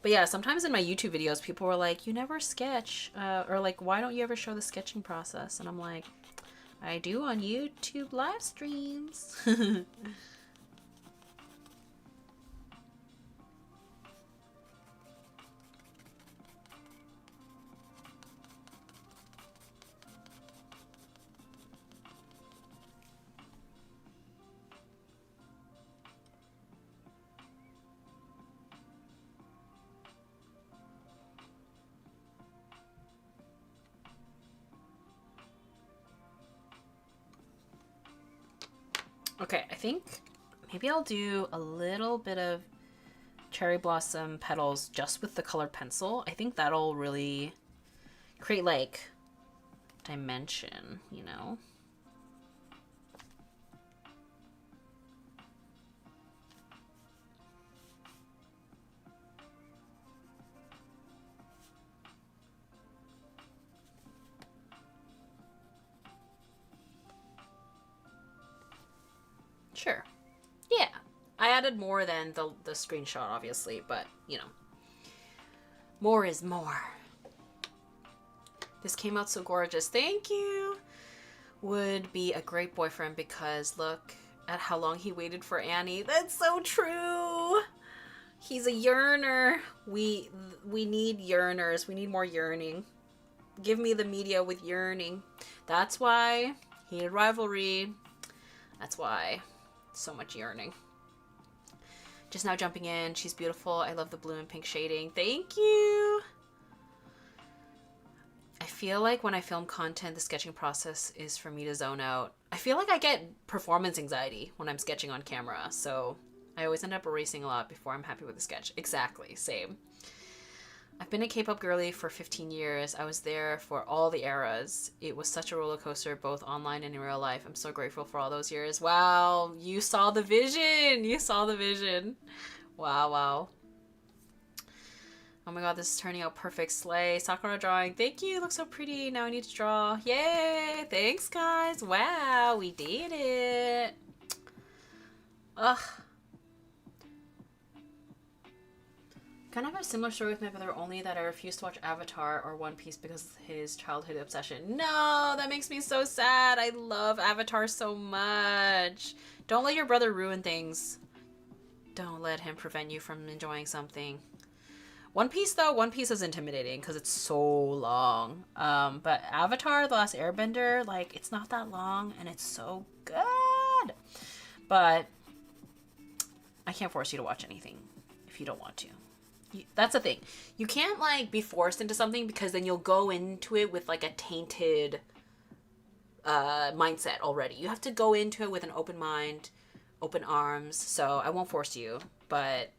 But yeah, sometimes in my YouTube videos, people were like, you never sketch, or like, why don't you ever show the sketching process? And I'm like, I do on YouTube live streams. Okay, I think maybe I'll do a little bit of cherry blossom petals just with the colored pencil. I think that'll really create, like, dimension, you know? Sure. Yeah. I added more than the screenshot, obviously, but, you know. More is more. This came out so gorgeous. Thank you. Would be a great boyfriend because look at how long he waited for Annie. That's so true. He's a yearner. We need yearners. We need more yearning. Give me the media with yearning. That's why he had rivalry. That's why so much yearning. Just now jumping in. She's beautiful. I love the blue and pink shading. Thank you. I feel like when I film content, the sketching process is for me to zone out. I feel like I get performance anxiety when I'm sketching on camera, so I always end up erasing a lot before I'm happy with the sketch. Exactly, same. I've been a K-pop girly for 15 years. I was there for all the eras. It was such a roller coaster, both online and in real life. I'm so grateful for all those years. Wow, you saw the vision. You saw the vision. Wow, wow. Oh my god, this is turning out perfect. Slay. Sakura drawing. Thank you. Looks so pretty. Now I need to draw. Yay. Thanks, guys. Wow, we did it. Ugh. Kind of have a similar story with my brother, only that I refused to watch Avatar or One Piece because of his childhood obsession. No, that makes me so sad. I love Avatar so much. Don't let your brother ruin things. Don't let him prevent you from enjoying something. One Piece, though, One Piece is intimidating because it's so long. But Avatar, The Last Airbender, like, it's not that long and it's so good. But I can't force you to watch anything if you don't want to. That's the thing. You can't, like, be forced into something because then you'll go into it with, like, a tainted mindset already. You have to go into it with an open mind, open arms. So I won't force you. But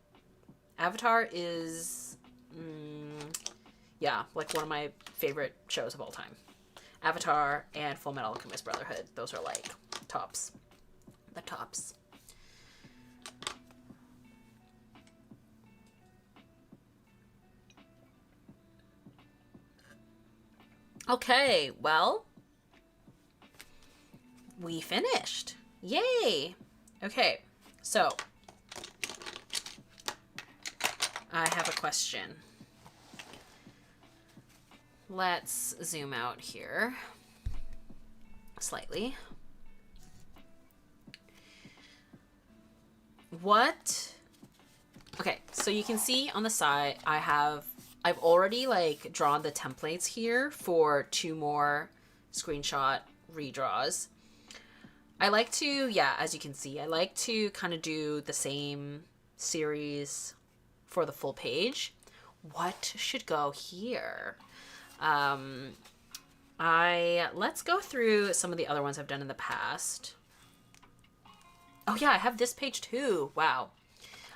Avatar is, yeah, like one of my favorite shows of all time. Avatar and Full Metal Alchemist Brotherhood. Those are, like, tops. The tops. Okay, well, we finished. Yay! Okay, so I have a question. Let's zoom out here slightly. Okay, so you can see on the side I've already, like, drawn the templates here for 2 more screenshot redraws. I like to, yeah, as you can see, I like to kind of do the same series for the full page. What should go here? Let's go through some of the other ones I've done in the past. Oh yeah, I have this page too. Wow.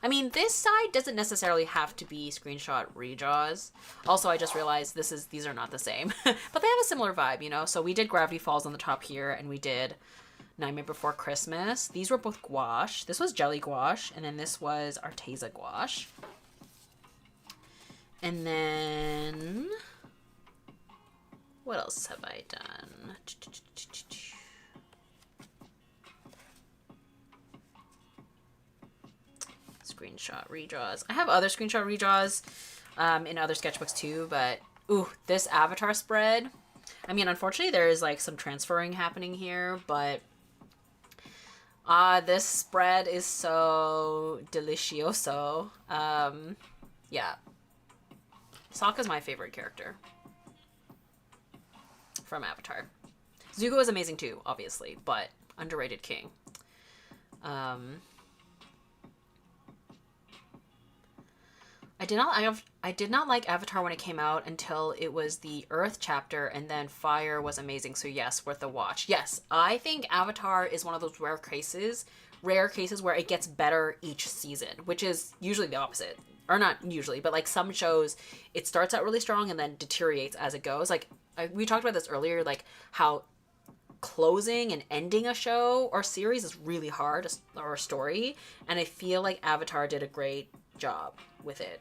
I mean, this side doesn't necessarily have to be screenshot redraws. Also, I just realized these are not the same, but they have a similar vibe, you know? So we did Gravity Falls on the top here, and we did Nightmare Before Christmas. These were both gouache. This was jelly gouache, and then this was Arteza gouache. And then what else have I done? Screenshot redraws. I have other screenshot redraws in other sketchbooks too, but ooh, this Avatar spread. I mean, unfortunately, there is like some transferring happening here, but this spread is so delicioso. Yeah. Sokka's my favorite character from Avatar. Zuko is amazing too, obviously, but underrated king. I did not like Avatar when it came out until it was the Earth chapter, and then Fire was amazing. So yes, worth a watch. Yes, I think Avatar is one of those rare cases where it gets better each season, which is usually the opposite. Or not usually, but like some shows, it starts out really strong and then deteriorates as it goes. Like we talked about this earlier, like how closing and ending a show or series is really hard, or a story, and I feel like Avatar did a great job with it.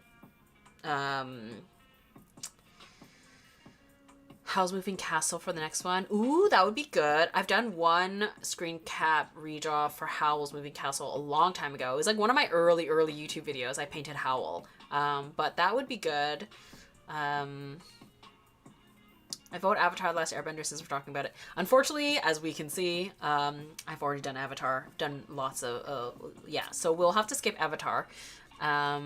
Howl's Moving Castle for the next one. Ooh, that would be good. I've done one screen cap redraw for Howl's Moving Castle a long time ago. It was like one of my early YouTube videos. I painted Howl. But that would be good. I vote Avatar: The Last Airbender since we're talking about it. Unfortunately, as we can see, I've already done Avatar. Done lots of, yeah. So we'll have to skip Avatar. I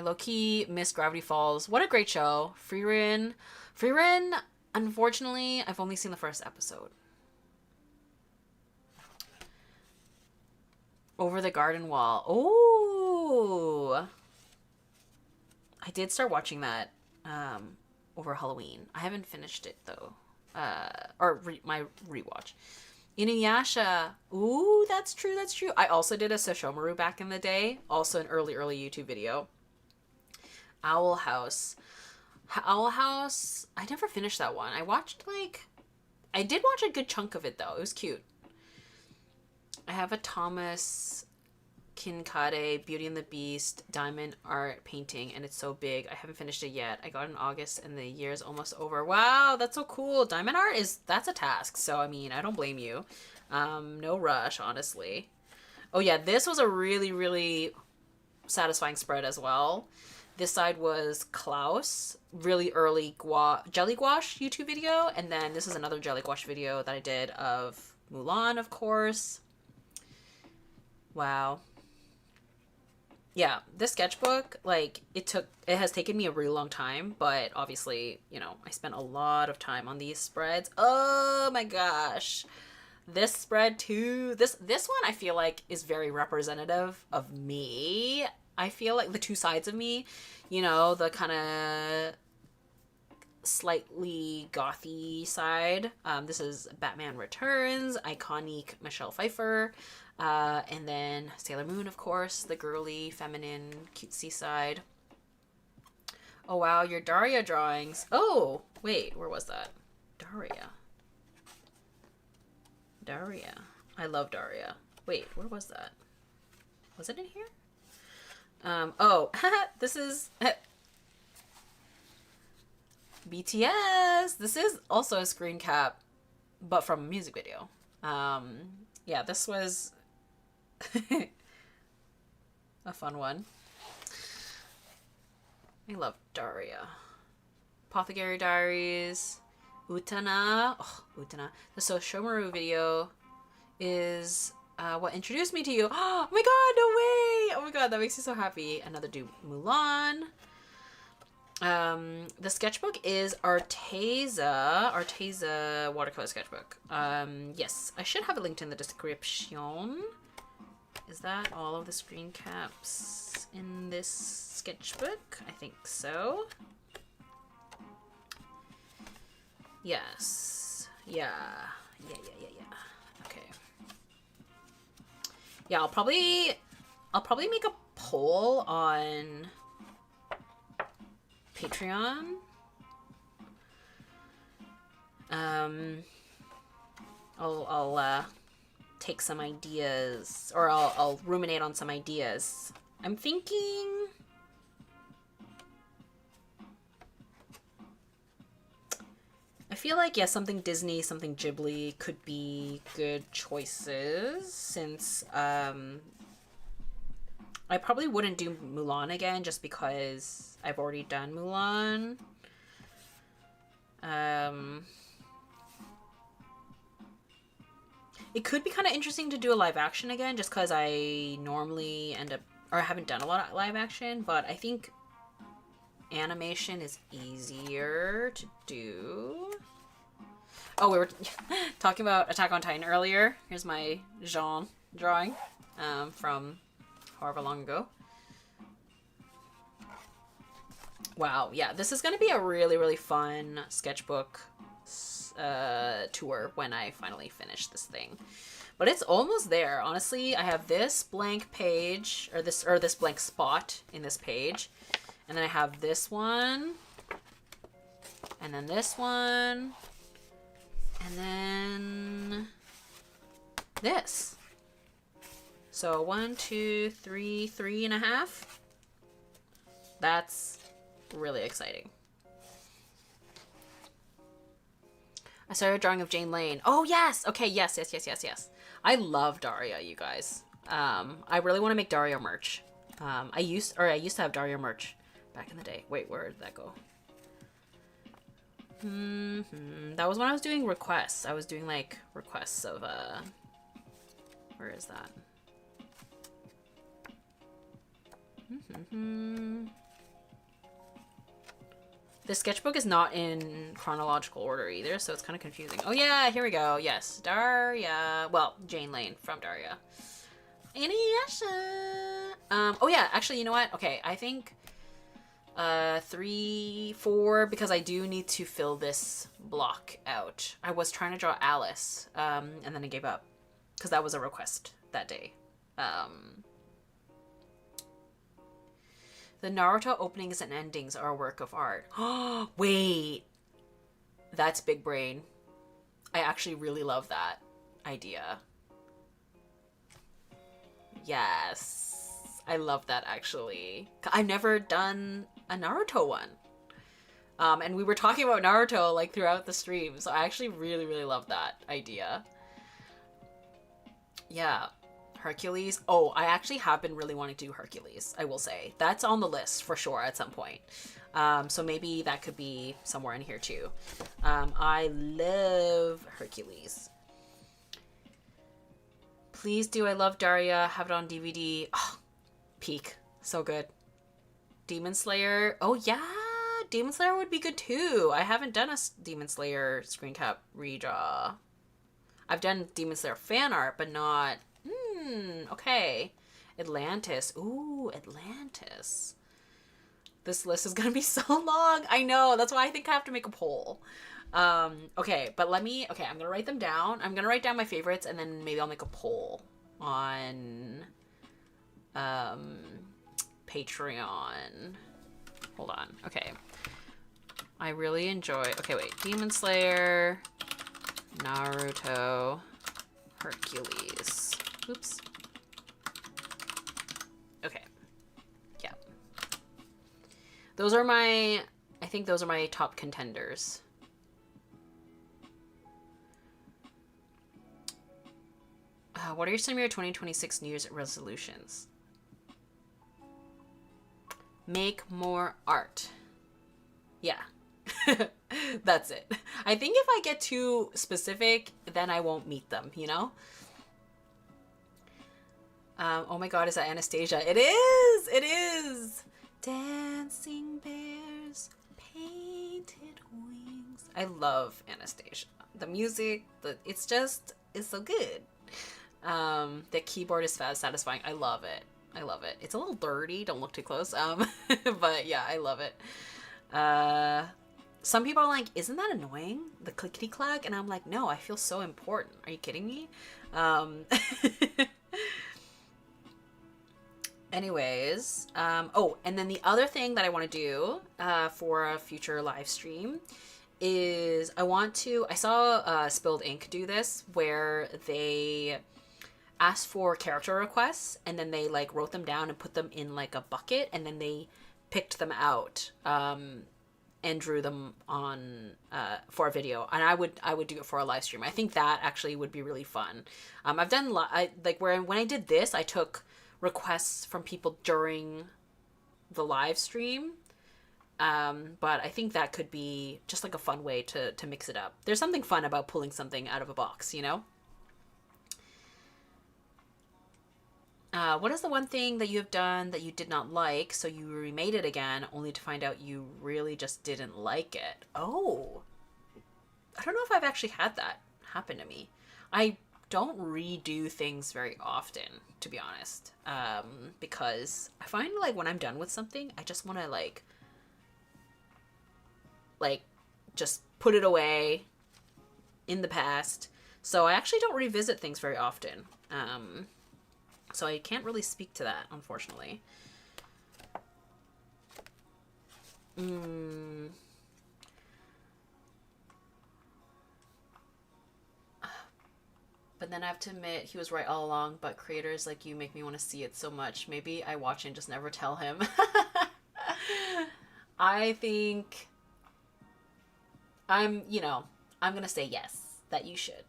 low-key miss Gravity Falls. What a great show. Frieren, unfortunately, I've only seen the first episode. Over the Garden Wall. Oh! I did start watching that over Halloween. I haven't finished it, though. My rewatch. Inuyasha. Ooh, that's true, that's true. I also did a Sesshomaru back in the day. Also an early YouTube video. Owl House. Owl House, I never finished that one. I did watch a good chunk of it, though. It was cute. I have a Thomas Kinkade Beauty and the Beast diamond art painting, and it's so big. I haven't finished it yet. I got it in August, and the year is almost over. Wow, that's so cool. Diamond art that's a task, so I mean, I don't blame you. No rush, honestly. Oh yeah, this was a really, really satisfying spread as well. This side was Klaus, really early jelly gouache YouTube video, and then this is another jelly gouache video that I did of Mulan, of course. Wow. Yeah, this sketchbook, like, it has taken me a really long time, but obviously, you know, I spent a lot of time on these spreads. Oh my gosh. This spread too. This one I feel like is very representative of me. I feel like the two sides of me, you know, the kind of slightly gothy side. This is Batman Returns, iconic Michelle Pfeiffer. And then Sailor Moon, of course, the girly, feminine, cutesy side. Oh, wow, your Daria drawings. Oh, wait, where was that? Daria. I love Daria. Wait, where was that? Was it in here? Oh, this is BTS. This is also a screen cap, but from a music video. Yeah, this was a fun one. I love Daria. Apothecary Diaries. Utana. Oh, Utana. The Sesshomaru video is what introduced me to you. Oh my god, no way! Oh my god, that makes me so happy. Another Mulan. The sketchbook is Arteza watercolor sketchbook. Yes, I should have it linked in the description. Is that all of the screen caps in this sketchbook? I think so. Yes. Yeah. Yeah. Okay. Yeah, I'll probably make a poll on Patreon. I'll take some ideas, or I'll ruminate on some ideas. I'm thinking I feel like, yeah, something Disney, something Ghibli could be good choices, since I probably wouldn't do Mulan again just because I've already done Mulan. It could be kind of interesting to do a live action again, just because I normally end up, or I haven't done a lot of live action, but I think animation is easier to do. Oh, we were talking about Attack on Titan earlier. Here's my Jean drawing from however long ago. Wow, yeah, this is going to be a really, really fun sketchbook tour when I finally finish this thing. But it's almost there. Honestly, I have this blank page, or this blank spot in this page. And then I have this one. And then this one. And then this. So 1, 2, 3, 3.5. That's really exciting. I started a drawing of Jane Lane. Oh, yes. Okay, yes. I love Daria, you guys. I really want to make Daria merch. I used to have Daria merch back in the day. Wait, where did that go? That was when I was doing requests. I was doing like requests of where is that? The sketchbook is not in chronological order either, so it's kind of confusing. Oh yeah, here we go. Yes, Daria. Well, Jane Lane from Daria. Inuyasha. Oh yeah, actually, you know what? Okay, I think 3, 4, because I do need to fill this block out. I was trying to draw Alice, and then I gave up because that was a request that day. The Naruto openings and endings are a work of art. Wait, that's big brain. I actually really love that idea. Yes, I love that actually. I've never done a Naruto one. And we were talking about Naruto like throughout the stream, so I actually really, really love that idea. Yeah. Hercules. Oh, I actually have been really wanting to do Hercules, I will say. That's on the list for sure at some point. So maybe that could be somewhere in here too. I love Hercules. Please do. I love Daria. Have it on DVD. Oh, peak. So good. Demon Slayer. Oh yeah, Demon Slayer would be good too. I haven't done a Demon Slayer screen cap redraw. I've done Demon Slayer fan art, but not... okay. Atlantis. Ooh, Atlantis. This list is gonna be so long. I know. That's why I think I have to make a poll. Okay, but I'm gonna write them down. I'm gonna write down my favorites, and then maybe I'll make a poll on Patreon. Hold on. Okay. I really enjoy... Okay, wait. Demon Slayer, Naruto, Hercules. Oops. Okay. Yeah. Those are my... I think those are my top contenders. What are some of your 2026 New Year's resolutions? Make more art. Yeah. That's it. I think if I get too specific, then I won't meet them, you know? Oh my god, is that Anastasia? It is! It is! Dancing bears, painted wings. I love Anastasia. The music, it's so good. The keyboard is satisfying. I love it. I love it. It's a little dirty. Don't look too close. But yeah, I love it. some people are like, isn't that annoying? The clickety clack? And I'm like, no, I feel so important. Are you kidding me? Anyways, oh, and then the other thing that I want to do for a future live stream is I saw Spilled Ink do this, where they asked for character requests and then they like wrote them down and put them in like a bucket, and then they picked them out and drew them on for a video. And I would do it for a live stream. I think that actually would be really fun. I've done when I did this, I took requests from people during the live stream. But I think that could be just like a fun way to mix it up. There's something fun about pulling something out of a box, you know? What is the one thing that you have done that you did not like, so you remade it again, only to find out you really just didn't like it? Oh, I don't know if I've actually had that happen to me. I don't redo things very often, to be honest, because I find like when I'm done with something, I just want to like just put it away in the past. So I actually don't revisit things very often. So I can't really speak to that, unfortunately. But then I have to admit, he was right all along, but creators like you make me want to see it so much. Maybe I watch and just never tell him. I think I'm going to say yes, that you should.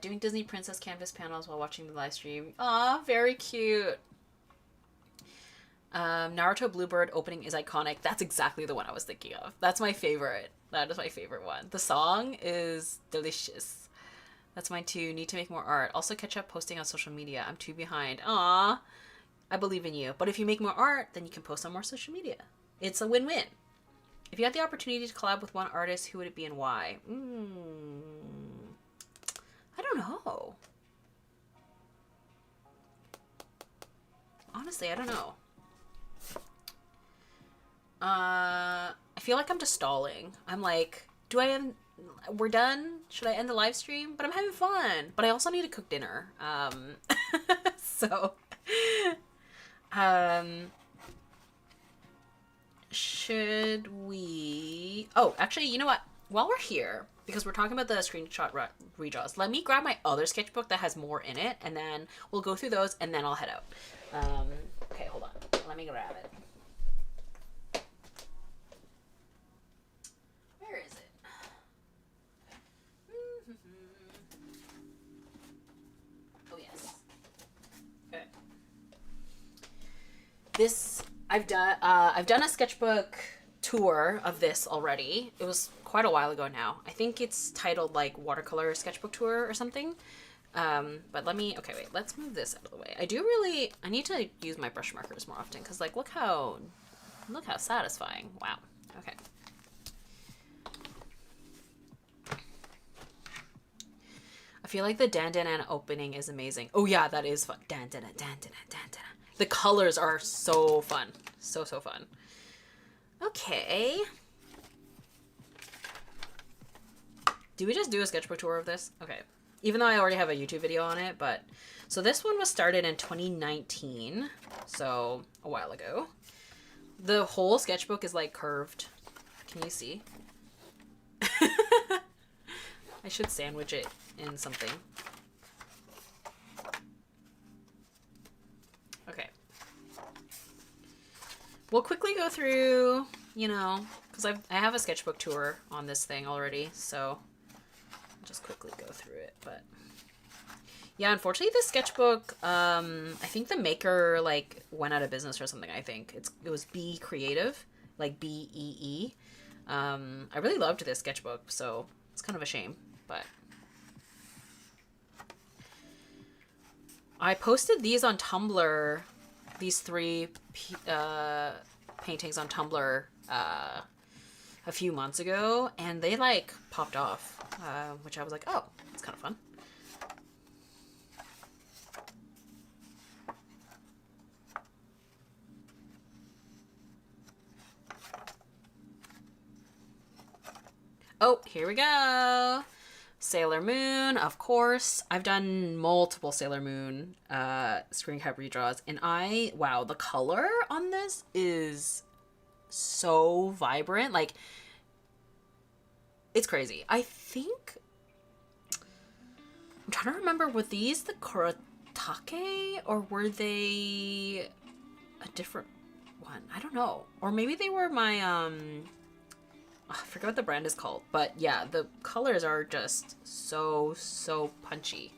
Doing Disney Princess Canvas panels while watching the live stream. Aw, very cute. Naruto Bluebird opening is iconic. That's exactly the one I was thinking of. That's my favorite. That is my favorite one. The song is delicious. That's mine too. Need to make more art. Also catch up posting on social media. I'm too behind. Aw, I believe in you. But if you make more art, then you can post on more social media. It's a win-win. If you had the opportunity to collab with one artist, who would it be and why? I don't know. Honestly, I don't know. I feel like I'm just stalling. I'm like, we're done? Should I end the live stream? But I'm having fun. But I also need to cook dinner. So, should we... Oh, actually, you know what? While we're here, because we're talking about the screenshot redraws, let me grab my other sketchbook that has more in it, and then we'll go through those, and then I'll head out. Okay, hold on. Let me grab it. Where is it? Oh, yes. Okay. This, I've done a sketchbook tour of this already. It was quite a while ago now. I think it's titled like Watercolor Sketchbook Tour or something. But okay, wait, let's move this out of the way. I need to use my brush markers more often, because like, look how satisfying. Wow. Okay. I feel like the Dan opening is amazing. Oh yeah, that is fun. Dan. The colors are so fun. So fun. Okay. Do we just do a sketchbook tour of this? Okay. Even though I already have a YouTube video on it, but... So this one was started in 2019. So, a while ago. The whole sketchbook is, like, curved. Can you see? I should sandwich it in something. Okay. We'll quickly go through, because I have a sketchbook tour on this thing already, so... just quickly go through it. But yeah, unfortunately this sketchbook, I think the maker like went out of business or something. I think it was Be Creative, like BEE. I really loved this sketchbook, so it's kind of a shame, but I posted these on Tumblr, these three paintings on Tumblr a few months ago, and they like popped off, which I was like, oh, it's kind of fun. Oh, here we go. Sailor Moon, of course. I've done multiple Sailor Moon screen cap redraws, and wow, the color on this is so vibrant. Like, it's crazy. I think, I'm trying to remember, were these the Kuretake, or were they a different one? I don't know. Or maybe they were my, I forget what the brand is called, but yeah, the colors are just so punchy.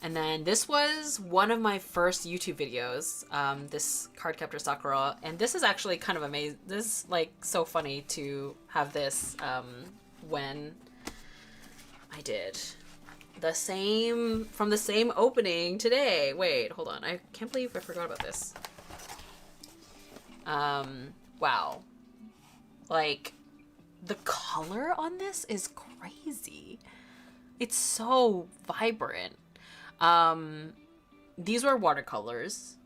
And then this was one of my first YouTube videos, this Cardcaptor Sakura, and this is actually kind of amazing. This is like so funny to have this when I did the same, from the same opening today. Wait, hold on. I can't believe I forgot about this. Wow. Like, the color on this is crazy. It's so vibrant. These were watercolors.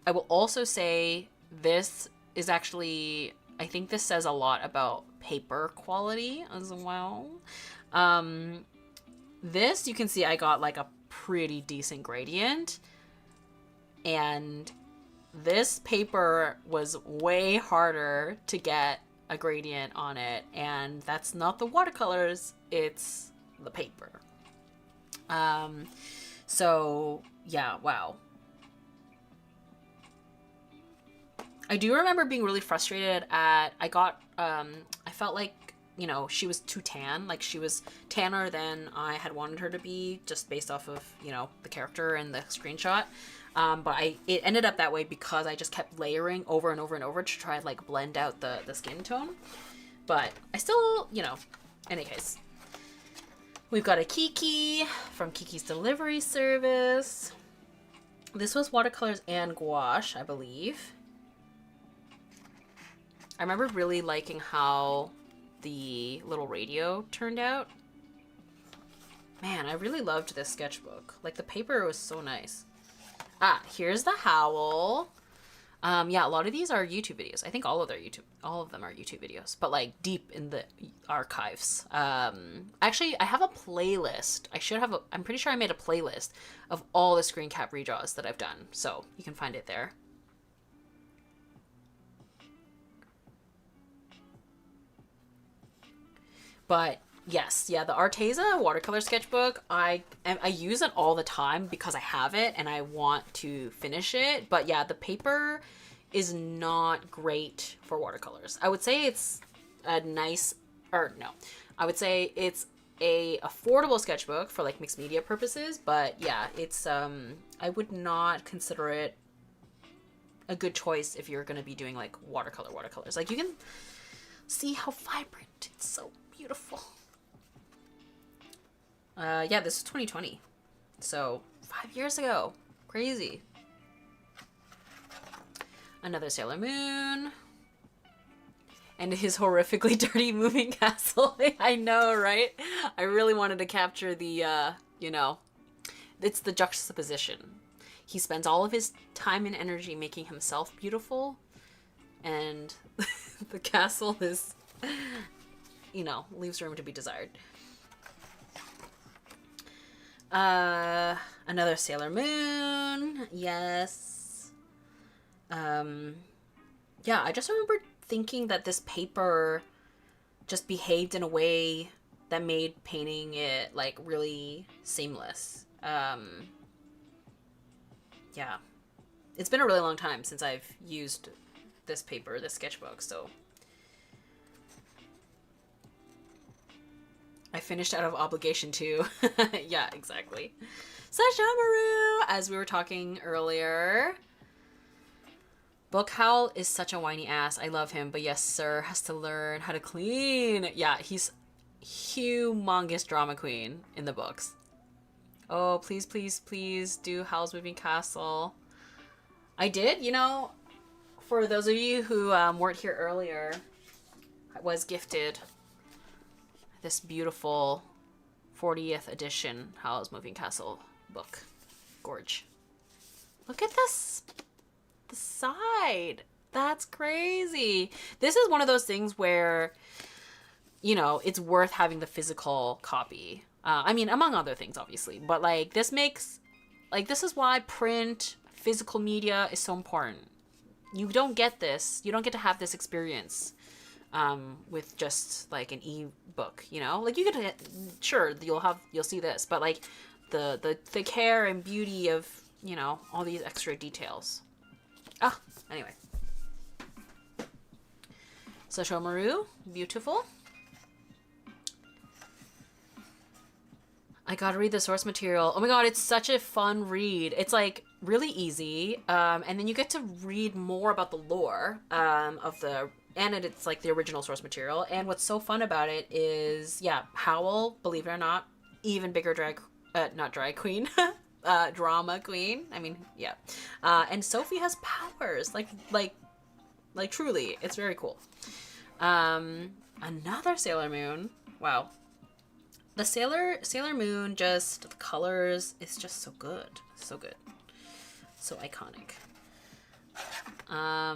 I will also say this is actually, I think this says a lot about paper quality as well. This, you can see I got like a pretty decent gradient. And this paper was way harder to get a gradient on it, and that's not the watercolors, it's the paper. So yeah, wow. I do remember being really frustrated at, I felt like, you know, she was too tan. Like, she was tanner than I had wanted her to be, just based off of, you know, the character and the screenshot. But it ended up that way because I just kept layering over and over and over to try and like blend out the skin tone. But I still, you know, any case. We've got a Kiki from Kiki's Delivery Service. This was watercolors and gouache, I believe. I remember really liking how the little radio turned out. Man, I really loved this sketchbook. Like, the paper was so nice. Ah, here's the Howl. Yeah, a lot of these are YouTube videos. I think all of them are YouTube videos, but like deep in the archives. Actually, I have a playlist. I'm pretty sure I made a playlist of all the screen cap redraws that I've done, so you can find it there. But yes, yeah, the Arteza watercolor sketchbook, I use it all the time because I have it and I want to finish it. But yeah, the paper is not great for watercolors. I would say it's a nice, or no, I would say it's a affordable sketchbook for like mixed media purposes. But yeah, it's, I would not consider it a good choice if you're going to be doing like watercolors. Like, you can see how vibrant, it's so beautiful. Yeah, this is 2020. So 5 years ago. Crazy. Another Sailor Moon. And his horrifically dirty moving castle. I know, right? I really wanted to capture the, you know, it's the juxtaposition. He spends all of his time and energy making himself beautiful. And the castle is, you know, leaves room to be desired. Another Sailor Moon. Yes. Yeah, I just remember thinking that this paper just behaved in a way that made painting it like really seamless. Yeah. It's been a really long time since I've used this paper, this sketchbook, so I finished out of obligation too. Yeah, exactly. Sashamaru, as we were talking earlier. Book Howl is such a whiny ass. I love him, but yes, sir, has to learn how to clean. Yeah, he's humongous drama queen in the books. Oh, please, please, please do Howl's Moving Castle. I did, you know, for those of you who weren't here earlier, I was gifted this beautiful 40th edition Howl's Moving Castle book. Gorge. Look at this. The side. That's crazy. This is one of those things where, you know, it's worth having the physical copy. I mean, among other things, obviously. But, like, this makes... Like, this is why print, physical media is so important. You don't get this. You don't get to have this experience with just, like, an e-book, you know? Like, you get to... Sure, you'll see this. But, like, the care and beauty of, you know, all these extra details. Ah, anyway. Sashomaru, beautiful. I gotta read the source material. Oh my god, it's such a fun read. It's like really easy, and then you get to read more about the lore of the, and it's like the original source material. And what's so fun about it is, yeah, Howl, believe it or not, even bigger not drag queen, drama queen. I mean, yeah, and Sophie has powers, like truly, it's very cool. Another Sailor Moon. Wow. The Sailor Moon, just the colors, is just so good. So good. So iconic. I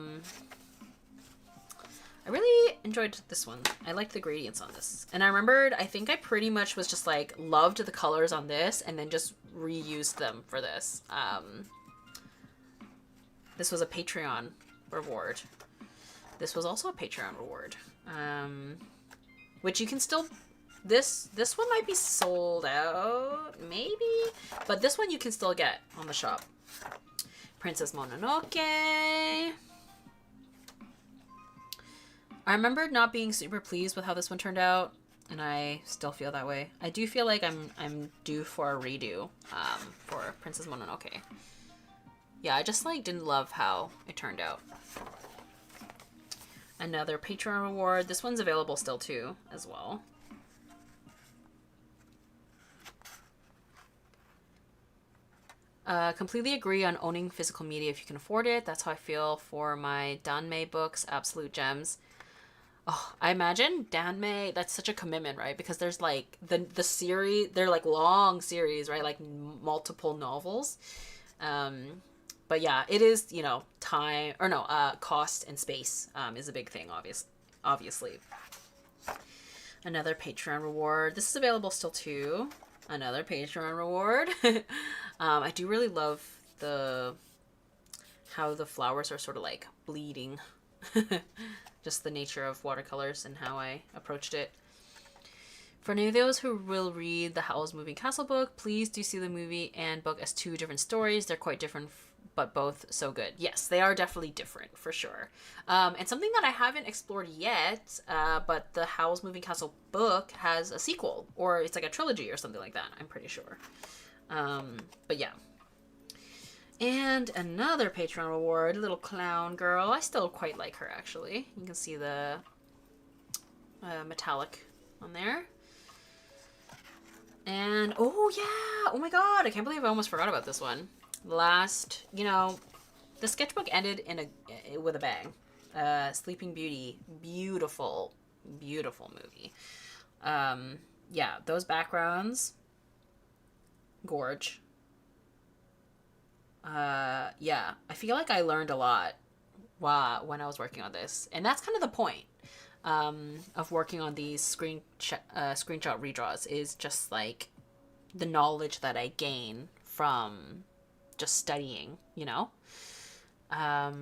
really enjoyed this one. I liked the gradients on this. And I remembered, I think I pretty much was just like, loved the colors on this and then just reused them for this. This was a Patreon reward. This was also a Patreon reward. Which you can still... This one might be sold out, maybe? But this one you can still get on the shop. Princess Mononoke. I remembered not being super pleased with how this one turned out, and I still feel that way. I do feel like I'm due for a redo for Princess Mononoke. Yeah, I just like didn't love how it turned out. Another Patreon reward. This one's available still too, as well. Completely agree on owning physical media if you can afford it. That's how I feel for my Danmei books, absolute gems. Oh, I imagine Danmei, that's such a commitment, right? Because there's like the series, they're like long series, right? Like multiple novels. But yeah, it is, you know, time, or no, cost and space is a big thing, obviously. Another Patreon reward. This is available still too. Another Patreon reward. I do really love how the flowers are sort of like bleeding. Just the nature of watercolors and how I approached it. For any of those who will read the Howl's Moving Castle book, please do see the movie and book as two different stories. They're quite different, but both so good. Yes, they are definitely different, for sure. And something that I haven't explored yet, but the Howl's Moving Castle book has a sequel, or it's like a trilogy or something like that, I'm pretty sure. But yeah. And another Patreon reward, little clown girl. I still quite like her, actually. You can see the metallic on there. And, oh yeah! Oh my god! I can't believe I almost forgot about this one. Last, you know, the sketchbook ended with a bang. Sleeping Beauty. Beautiful, beautiful movie. Yeah, those backgrounds. Gorge. Yeah, I feel like I learned a lot when I was working on this. And that's kind of the point of working on these screenshot redraws, is just like the knowledge that I gain from just studying, you know? I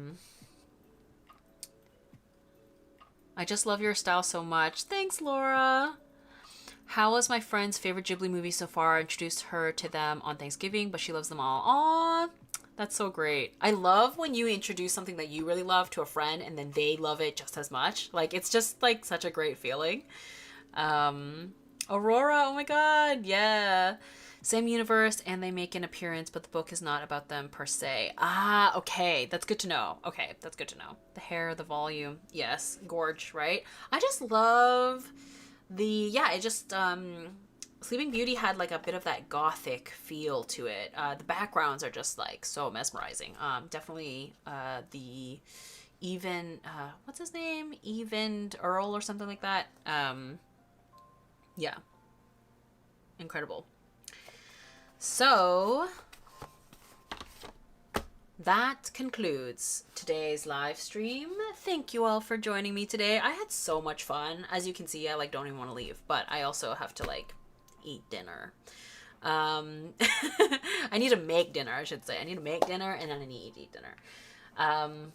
just love your style so much. Thanks, Laura. How was my friend's favorite Ghibli movie so far? I introduced her to them on Thanksgiving, but she loves them all. Aw, that's so great. I love when you introduce something that you really love to a friend and then they love it just as much. Like, it's just like such a great feeling. Aurora, oh my god, yeah. Same universe, and they make an appearance, but the book is not about them per se. Ah, okay, that's good to know. Okay, that's good to know. The hair, the volume, yes, gorge, right? I just love it just, Sleeping Beauty had like a bit of that gothic feel to it. The backgrounds are just like so mesmerizing. Definitely the what's his name? Evened Earl or something like that. Yeah. Incredible. So, that concludes today's live stream. Thank you all for joining me today. I had so much fun. As you can see, I like don't even want to leave, but I also have to like eat dinner. I need to make dinner, I should say. I need to make dinner and then I need to eat dinner.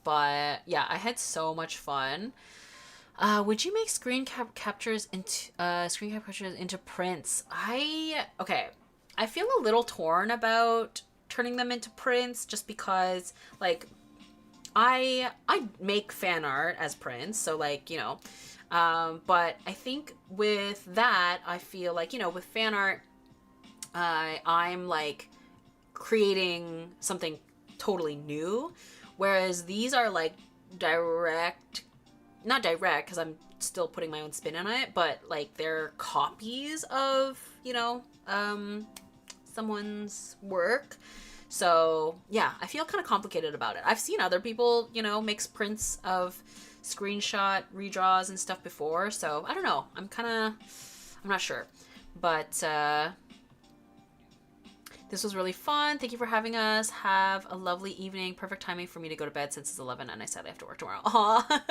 But yeah, I had so much fun. Would you make screen captures into prints? Okay. I feel a little torn about turning them into prints just because like I make fan art as prints, so like, you know, but I think with that, I feel like, you know, with fan art, I'm like creating something totally new, whereas these are like not direct because I'm still putting my own spin on it, but like they're copies of, you know, someone's work. So yeah, I feel kind of complicated about it. I've seen other people, you know, make prints of screenshot redraws and stuff before, so I don't know. I'm not sure, but this was really fun. Thank you for having us. Have a lovely evening. Perfect timing for me to go to bed since it's 11 and I sadly have to work tomorrow. Aw.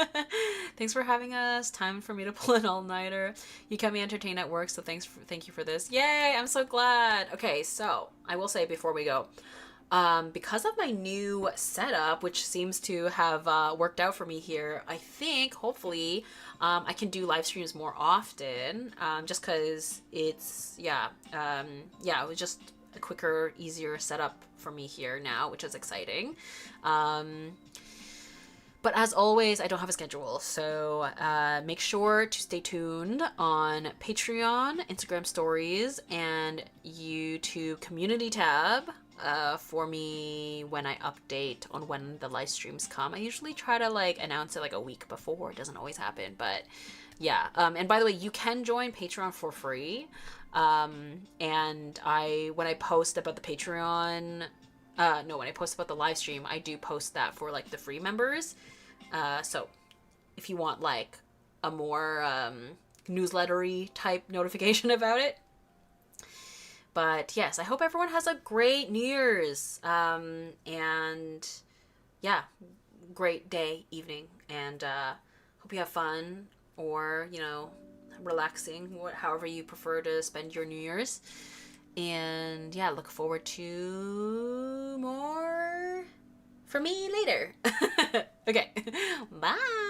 Thanks for having us. Time for me to pull an all-nighter. You kept me entertained at work, so thank you for this. Yay, I'm so glad. Okay, so I will say before we go, because of my new setup, which seems to have worked out for me here, I think hopefully I can do live streams more often, just because it's, it was just a quicker, easier setup for me here now, which is exciting. But as always, I don't have a schedule, so make sure to stay tuned on Patreon, Instagram stories, and YouTube community tab for me when I update on when the live streams come. I usually try to like announce it like a week before. It doesn't always happen, but yeah. And by the way, you can join Patreon for free. And when I post about the Patreon, when I post about the live stream, I do post that for like the free members. So if you want like a more newslettery type notification about it. But yes, I hope everyone has a great New Year's. And yeah, great day, evening, and hope you have fun, or, you know, relaxing, however you prefer to spend your New Year's. And yeah, look forward to more from me later. Okay, bye.